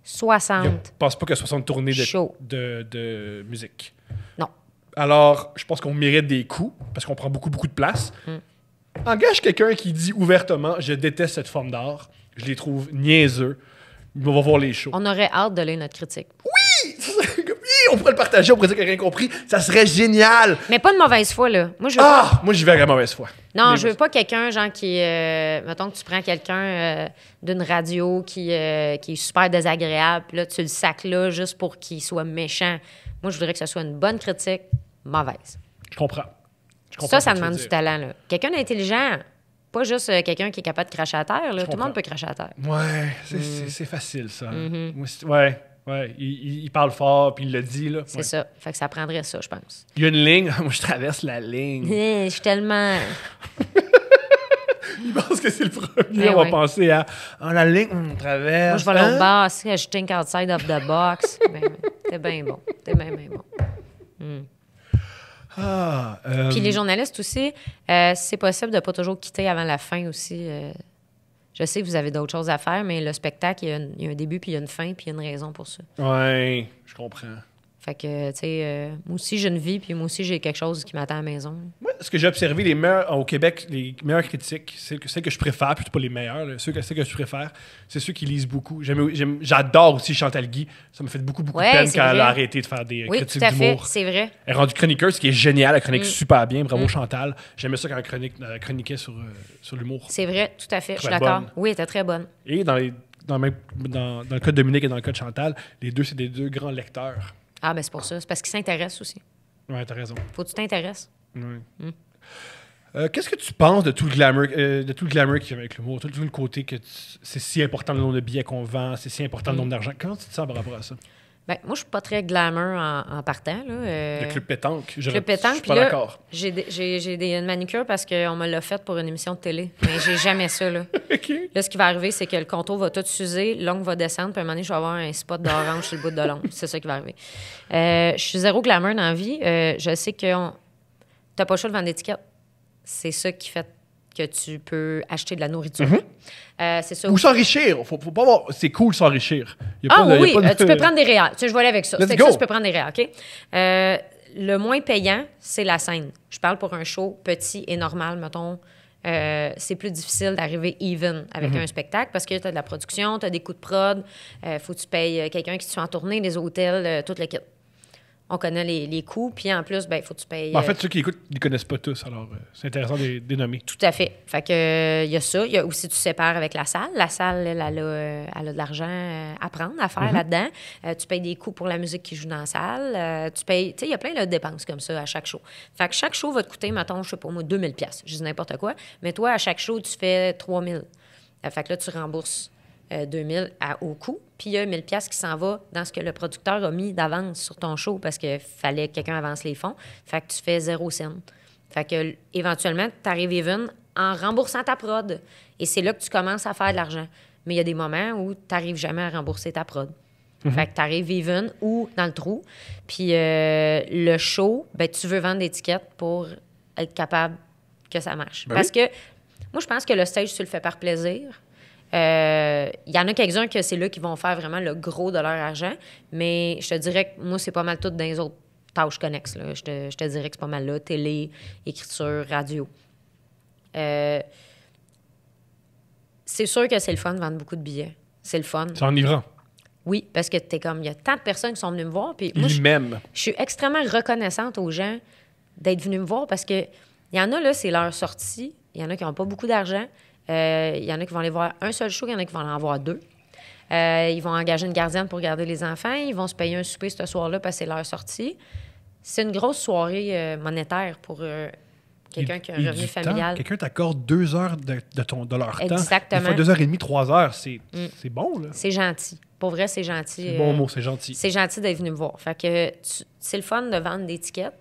60. Je pense pas qu'il y a 60 tournées de musique. Non. Alors, je pense qu'on mérite des coups, parce qu'on prend beaucoup, beaucoup de place. Engage quelqu'un qui dit ouvertement « Je déteste cette forme d'art. Je les trouve niaiseux. » On va voir les shows. On aurait hâte de lire notre critique. Oui! On pourrait le partager, on pourrait dire qu'il n'a rien compris. Ça serait génial! Mais pas de mauvaise foi, là. Moi, je veux pas... Moi, j'y vais à la mauvaise foi. Non, je veux pas quelqu'un, genre, qui... mettons que tu prends quelqu'un d'une radio qui est super désagréable, puis là, tu le sacs là juste pour qu'il soit méchant. Moi, je voudrais que ce soit une bonne critique, mauvaise. Je comprends. Ça demande du talent, là. Quelqu'un d'intelligent... Pas juste quelqu'un qui est capable de cracher à terre. Là. Tout le monde peut cracher à terre. Ouais, c'est facile, ça. Ouais. Il parle fort, puis il le dit. Là. C'est ça. Fait que ça prendrait ça, je pense. Il y a une ligne. Moi, je traverse la ligne. Je suis tellement... Il pense que c'est le premier. On va penser à la ligne, on traverse. Moi, je vais l'autre bas, je think outside of the box. T'es bien bon. T'es bien bon. Puis les journalistes aussi, c'est possible de ne pas toujours quitter avant la fin aussi. Je sais que vous avez d'autres choses à faire, mais le spectacle, il y a un début, puis il y a une fin, puis il y a une raison pour ça. Oui, je comprends. Fait que, tu sais, moi aussi, j'ai une vie, puis moi aussi, j'ai quelque chose qui m'attend à la maison. Moi, ce que j'ai observé, au Québec, les meilleures critiques, celles que je préfère, plutôt pas les meilleures, celles que je préfère, c'est ceux qui lisent beaucoup. J'adore aussi Chantal Guy. Ça me fait beaucoup de peine quand elle a arrêté de faire des critiques d'humour. Oui, tout à fait, c'est vrai. Elle est rendue chroniqueuse, ce qui est génial. Elle chronique super bien. Bravo, Chantal. J'aimais ça quand elle chroniquait sur l'humour. C'est vrai, tout à fait. Je suis d'accord. Oui, elle était très bonne. Et dans le cas de Dominique et dans le cas de Chantal, les deux, c'est des deux grands lecteurs. Ah, ben c'est pour ça. C'est parce qu'ils s'intéressent aussi. Ouais, t'as raison. Faut que tu t'intéresses. Oui. Qu'est-ce que tu penses de tout le glamour qu'il y a avec l'humour, tout le côté que c'est si important le nombre de billets qu'on vend, c'est si important le nombre d'argent. Comment tu te sens par rapport à ça? Ben, moi, je suis pas très glamour en partant. Là. Le club pétanque. Club pétanque, puis là, j'ai une manucure parce qu'on me l'a faite pour une émission de télé. Mais j'ai jamais ça, là. Okay. Là, ce qui va arriver, c'est que le contour va tout s'user, l'ongle va descendre, puis à un moment donné, je vais avoir un spot d'orange sur le bout de l'ongle. C'est ça qui va arriver. Je suis zéro glamour dans la vie. Je sais que t'as pas le choix de vendre d'étiquette. C'est ça qui fait que tu peux acheter de la nourriture. C'est ça. Ou s'enrichir. Faut pas avoir... C'est cool s'enrichir. Y a Ah pas de- y a oui, pas de- tu peux prendre des réals. Tu sais, je vais aller avec ça. Let's C'est que ça, go. tu peux prendre des réals, OK? Le moins payant, c'est la scène. Je parle pour un show petit et normal, mettons. C'est plus difficile d'arriver even avec un spectacle parce que tu as de la production, tu as des coûts de prod, faut que tu payes quelqu'un qui te fait en tournée, les hôtels, tout le kit. On connaît les coûts, puis en plus, il faut que tu payes... En fait, ceux qui écoutent, ils ne connaissent pas tous, alors c'est intéressant de les nommer. Tout à fait. Fait que, il y a ça. Il y a aussi, tu sépares avec la salle. La salle, elle a de l'argent à prendre, à faire là-dedans. Tu payes des coûts pour la musique qui joue dans la salle. Tu payes... Tu sais, il y a plein de dépenses comme ça à chaque show. Fait que chaque show va te coûter, mettons, je sais pas moi, 2000 $. Je dis n'importe quoi. Mais toi, à chaque show, tu fais 3000. Fait que là, tu rembourses 2000 au coût. Puis il y a 1000 $ qui s'en va dans ce que le producteur a mis d'avance sur ton show parce qu'il fallait que quelqu'un avance les fonds. Fait que tu fais 0 cent. Fait que éventuellement, tu arrives even en remboursant ta prod. Et c'est là que tu commences à faire de l'argent. Mais il y a des moments où tu n'arrives jamais à rembourser ta prod. Fait que tu arrives even ou dans le trou. Puis le show, ben, tu veux vendre des tickets pour être capable que ça marche. Ben parce que moi, je pense que le stage, tu le fais par plaisir. Il y en a quelques-uns que c'est là qui vont faire vraiment le gros de leur argent, mais je te dirais que moi, c'est pas mal tout dans les autres tâches connexes. Là. Je te dirais que c'est pas mal là, télé, écriture, radio. C'est sûr que c'est le fun de vendre beaucoup de billets. C'est le fun. C'est enivrant. Oui, parce que t'es comme, il y a tant de personnes qui sont venues me voir, puis moi, Ils m'aiment. je suis extrêmement reconnaissante aux gens d'être venus me voir parce que il y en a, là, c'est leur sortie. Il y en a qui n'ont pas beaucoup d'argent. Il y en a qui vont aller voir un seul show, il y en a qui vont en avoir 2. Ils vont engager une gardienne pour garder les enfants. Ils vont se payer un souper ce soir-là parce que c'est leur sortie. C'est une grosse soirée monétaire pour quelqu'un qui a un Et revenu du temps. familial. Quelqu'un t'accorde 2 heures de leur temps. Exactement. Des fois 2h30, 3 heures. C'est bon, là. C'est gentil. Pour vrai, c'est gentil. C'est bon mot, c'est gentil. C'est gentil d'être venu me voir. Fait que c'est le fun de vendre des tickets.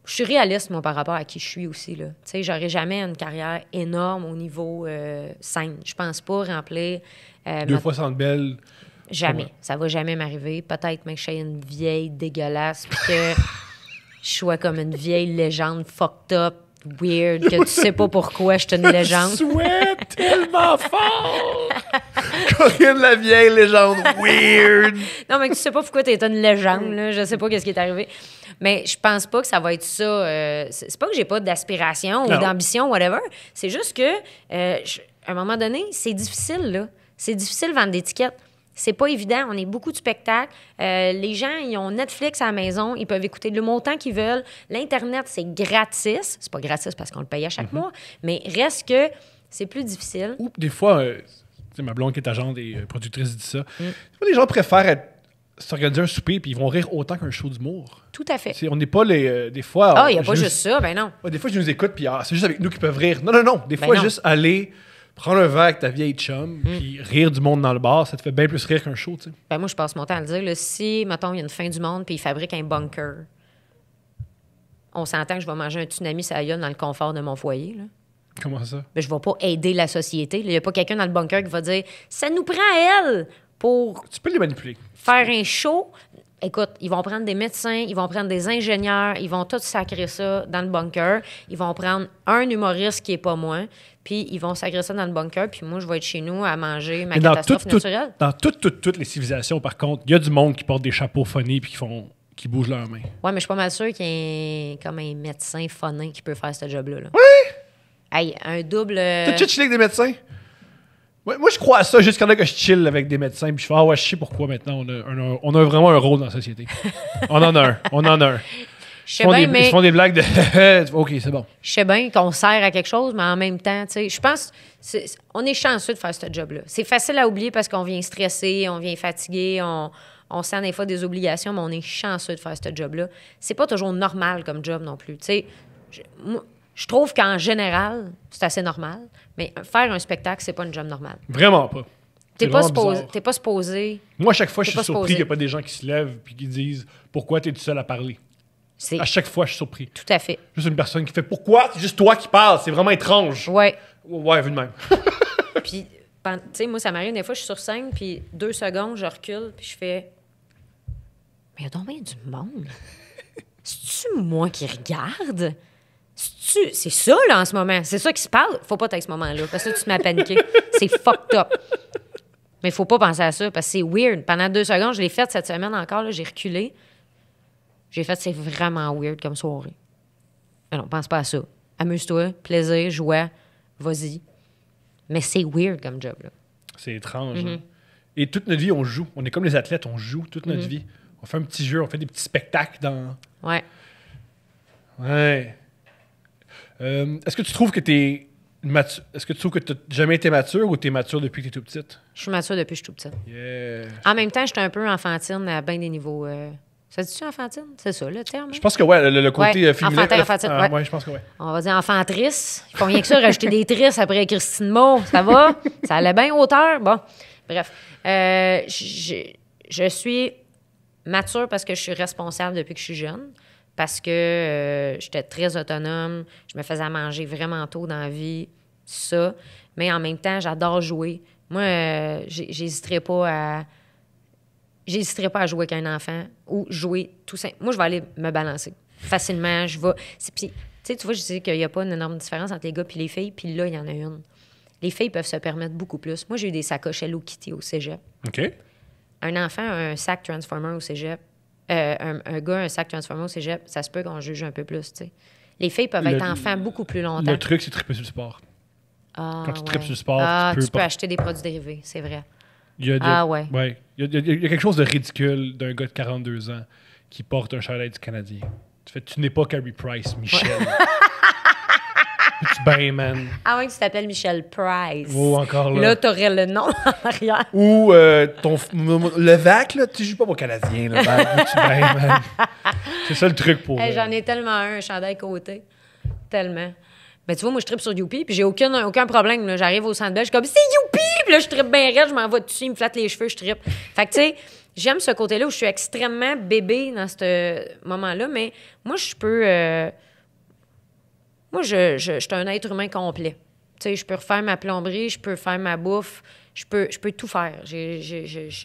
Je suis réaliste, moi, par rapport à qui je suis aussi. Tu sais, j'aurais jamais une carrière énorme au niveau scène. Je pense pas remplir... 2 fois Centre Bell. Jamais. Ouais. Ça va jamais m'arriver. Peut-être même que je sois une vieille dégueulasse puis que je sois comme une vieille légende fucked up, weird, que tu sais pas pourquoi je suis une légende. Souhaite tellement fort! Corinne la vieille légende weird! Non, mais tu sais pas pourquoi t'es une légende, là. Je sais pas qu'est-ce qui est arrivé. Mais je pense pas que ça va être ça. C'est pas que j'ai pas d'aspiration ou Non. d'ambition, whatever. C'est juste que, à un moment donné, c'est difficile, là. C'est difficile de vendre des tickets. C'est pas évident. On est beaucoup de spectacles. Les gens, ils ont Netflix à la maison. Ils peuvent écouter le montant qu'ils veulent. L'Internet, c'est gratis. C'est pas gratis parce qu'on le paye à chaque mois. Mais reste que c'est plus difficile. Ou des fois, tu sais, ma blonde qui est agente et productrice dit ça. Des fois, les gens préfèrent s'organiser un souper puis ils vont rire autant qu'un show d'humour. Tout à fait. On n'est pas les... Des fois... Ah, il n'y a pas juste ça. Ben non. Ouais, des fois, je nous écoute puis c'est juste avec nous qu'ils peuvent rire. Non, non, non. Des Ben fois, non. juste aller prendre un verre avec ta vieille chum puis rire du monde dans le bar, ça te fait bien plus rire qu'un show, tu sais. Ben moi, je passe mon temps à le dire. Là, si, mettons, il y a une fin du monde puis ils fabriquent un bunker, on s'entend que je vais manger un tsunami sur la gueule dans le confort de mon foyer. Là. Comment ça? Ben, je ne vais pas aider la société. Il n'y a pas quelqu'un dans le bunker qui va dire « Ça nous prend à elle pour Tu peux les manipuler. faire un show. » Écoute, ils vont prendre des médecins, ils vont prendre des ingénieurs, ils vont tous sacrer ça dans le bunker. Ils vont prendre un humoriste qui n'est pas moi, puis ils vont sacrer ça dans le bunker, puis moi, je vais être chez nous à manger ma Mais dans catastrophe naturelle. dans toutes les civilisations, par contre, il y a du monde qui porte des chapeaux phonés puis qui bougent leurs mains. Ouais, mais je suis pas mal sûre qu'il y ait comme un médecin phonin qui peut faire ce job-là. Là. Oui! Hey, un double... T'as chillé avec des médecins? Ouais, moi, je crois à ça, jusqu'à là que je chill avec des médecins, puis je fais, ah ouais, je sais pourquoi maintenant on a vraiment un rôle dans la société. On en a un. Je sais bien, Ils mais... se font des blagues de OK, c'est bon. Je sais bien qu'on sert à quelque chose, mais en même temps, tu sais, je pense, on est chanceux de faire ce job-là. C'est facile à oublier parce qu'on vient stressé, on vient fatigué, on sent des fois des obligations, mais on est chanceux de faire ce job-là. C'est pas toujours normal comme job non plus. Tu sais, je trouve qu'en général, c'est assez normal, mais faire un spectacle, c'est pas une job normale. Vraiment pas. T'es C'est pas, vraiment bizarre. t'es pas supposé. Moi, à chaque fois, je T'es suis pas surpris supposé. qu'il n'y a pas des gens qui se lèvent puis qui disent pourquoi tu es tout seul à parler. C'est À chaque fois, je suis surpris. tout à fait. Juste une personne qui fait pourquoi c'est juste toi qui parles. C'est vraiment étrange. Ouais. Ouais, vu de même. Puis, tu sais, moi, ça m'arrive des fois, je suis sur scène, puis 2 secondes, je recule, puis je fais. Mais il y a donc bien du monde. C'est-tu moi qui regarde? C'est ça, là, en ce moment. C'est ça qui se parle. Faut pas être à ce moment-là, parce que là, tu te mets à paniquer. C'est fucked up. Mais faut pas penser à ça, parce que c'est weird. Pendant 2 secondes, je l'ai fait cette semaine encore, là, j'ai reculé. J'ai fait, c'est vraiment weird comme soirée. Mais non, pense pas à ça. Amuse-toi, plaisir, joie, vas-y. Mais c'est weird comme job, là. C'est étrange. Hein. Et toute notre vie, on joue. On est comme les athlètes, on joue toute notre vie. On fait un petit jeu, on fait des petits spectacles dans... Ouais. Ouais. Est-ce que tu trouves que t'es mature? Est-ce que tu trouves que t'as jamais été mature ou t'es mature depuis que t'es tout petite? Je suis mature depuis que je suis tout petite. Yeah. En même temps, j'étais un peu enfantine à bien des niveaux. Ça dit-tu enfantine? C'est ça, le terme? Je pense que ouais, le côté Ouais, féminin. enfantin, enfantine, ouais. Ouais, je pense que ouais. On va dire enfantrice. Ils font rien que ça, rajouter des tristes après Christine Maud. Ça va? Ça allait bien hauteur? Bon, bref. Je suis mature parce que je suis responsable depuis que je suis jeune. Parce que j'étais très autonome. Je me faisais à manger vraiment tôt dans la vie. Ça. Mais en même temps, j'adore jouer. Moi, j'hésiterais pas à jouer avec un enfant ou jouer tout simple. Moi, je vais aller me balancer facilement. Je vais... Puis, tu vois, je dis qu'il n'y a pas une énorme différence entre les gars et les filles. Puis là, il y en a une. Les filles peuvent se permettre beaucoup plus. Moi, j'ai eu des sacoches Hello Kitty au cégep. OK. Un enfant a un sac Transformer au cégep. Un gars a un sac Transformer au cégep. Ça se peut qu'on juge un peu plus, tu sais. Les filles peuvent être enfants beaucoup plus longtemps. Le truc, c'est de triper sur le sport. Ah, Quand tu ouais. tripes sur le sport, tu peux acheter des produits dérivés, c'est vrai. Il y a, Ah ouais. Il y a quelque chose de ridicule d'un gars de 42 ans qui porte un chandail du Canadien. Tu n'es pas Carey Price, Michel. Tu bien, man. Ah ouais, tu t'appelles Michel Price. Oh, encore là. Là, t'aurais le nom en arrière. Ou le VAC, là, tu joues pas pour Canadien, le VAC. Tu bien, man. C'est ça le truc pour... Hey, j'en ai tellement un chandail côté. Tellement. Mais tu vois, moi, je tripe sur Youpi, puis j'ai aucun problème. Là. J'arrive au centre belge, je suis comme, c'est Youpi! Puis là, je tripe bien raide, je m'en vais dessus, il me flatte les cheveux, je tripe. Fait que, tu sais, j'aime ce côté-là où je suis extrêmement bébé dans ce moment-là, mais moi, je peux... Moi, je suis un être humain complet. Tu sais, je peux refaire ma plomberie, je peux faire ma bouffe, je peux tout faire. Je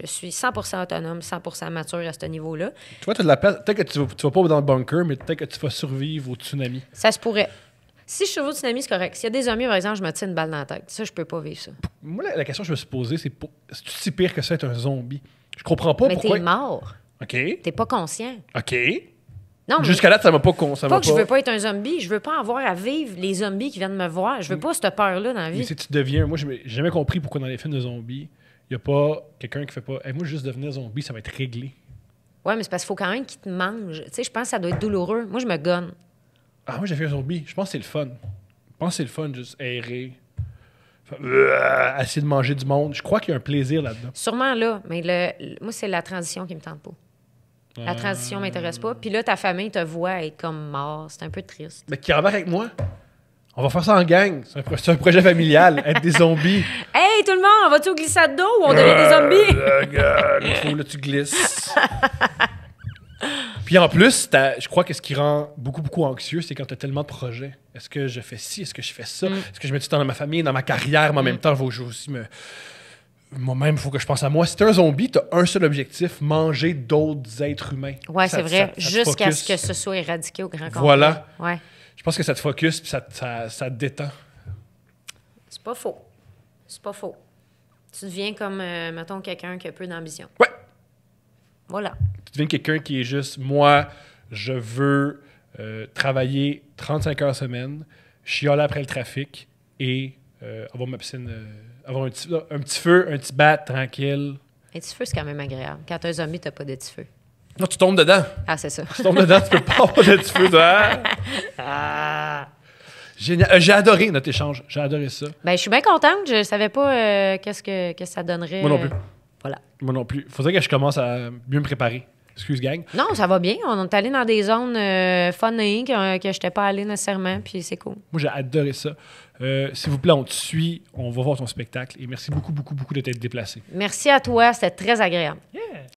suis 100% autonome, 100% mature à ce niveau-là. Tu vois, tu as de la place. Peut-être que tu vas pas dans le bunker, mais peut-être que tu vas survivre au tsunami. Ça se pourrait. Si je survis au tsunami, c'est correct. S'il y a des zombies, par exemple, je me tire une balle dans la tête. Ça, je peux pas vivre ça. Moi, la question que je me suis posée, c'est c'est-tu si pire que ça être un zombie? Je comprends pas Mais pourquoi... t'es mort. OK. T'es pas conscient. OK. Non, mais Jusqu'à là, ça m'a pas... pas que je veux pas être un zombie. Je veux pas avoir à vivre les zombies qui viennent me voir. Je veux pas cette peur-là dans la Mais vie. si tu deviens... Moi, j'ai jamais compris pourquoi dans les films de zombies, il y a pas quelqu'un qui fait pas... Hey, moi, juste devenir zombie, ça va être réglé. Ouais, mais c'est parce qu'il faut quand même qu'ils te mangent. Tu sais, je pense que ça doit être douloureux. Moi, je me gonne. Ah, moi, j'ai fait un zombie. Je pense que c'est le fun. Je pense que c'est le fun, juste errer. Essayer de manger du monde. Je crois qu'il y a un plaisir là-dedans. Sûrement là, mais moi, c'est la transition qui me tente pas. La transition m'intéresse pas. Puis là, ta famille te voit être comme mort. C'est un peu triste. Mais qui embarque avec moi? On va faire ça en gang. C'est un projet familial. Être des zombies. Hey, tout le monde, on va-tu au glissade d'eau ou on devient des zombies? Il faut là, tu glisses. Puis en plus, je crois que ce qui rend beaucoup, beaucoup anxieux, c'est quand tu as tellement de projets. Est-ce que je fais ci? Est-ce que je fais ça? Est-ce que je mets du temps dans ma famille, dans ma carrière, mais en même temps, il faut que je aussi moi-même, il faut que je pense à moi. Si t'es un zombie, t'as un seul objectif, manger d'autres êtres humains. Ouais, c'est vrai. Ça te Jusqu'à focus. ce que ce soit éradiqué au grand complet. Voilà. Ouais. Je pense que ça te focus puis ça te détend. C'est pas faux. C'est pas faux. Tu deviens comme, mettons, quelqu'un qui a peu d'ambition. Ouais. Voilà. Tu deviens quelqu'un qui est juste, moi, je veux travailler 35 heures semaine, chialer après le trafic et avoir ma piscine, avoir un petit feu, un petit bat tranquille. Un petit feu, c'est quand même agréable. Quand t'es un zombie, t'as pas de petit feu. Non, tu tombes dedans. Ah, c'est ça. Tu tombes dedans, tu peux pas avoir de petit feu. Génial. J'ai adoré notre échange. J'ai adoré ça. Ben, je suis bien contente. Je savais pas qu'est-ce que ça donnerait. Moi non plus. Voilà. Moi non plus. Faudrait que je commence à mieux me préparer. Excuse, gang. Non, ça va bien. On est allé dans des zones funny que je n'étais pas allé nécessairement, puis c'est cool. Moi, j'ai adoré ça. S'il vous plaît, on te suit. On va voir ton spectacle. Et merci beaucoup, beaucoup, beaucoup de t'être déplacé. Merci à toi. C'était très agréable. Yeah!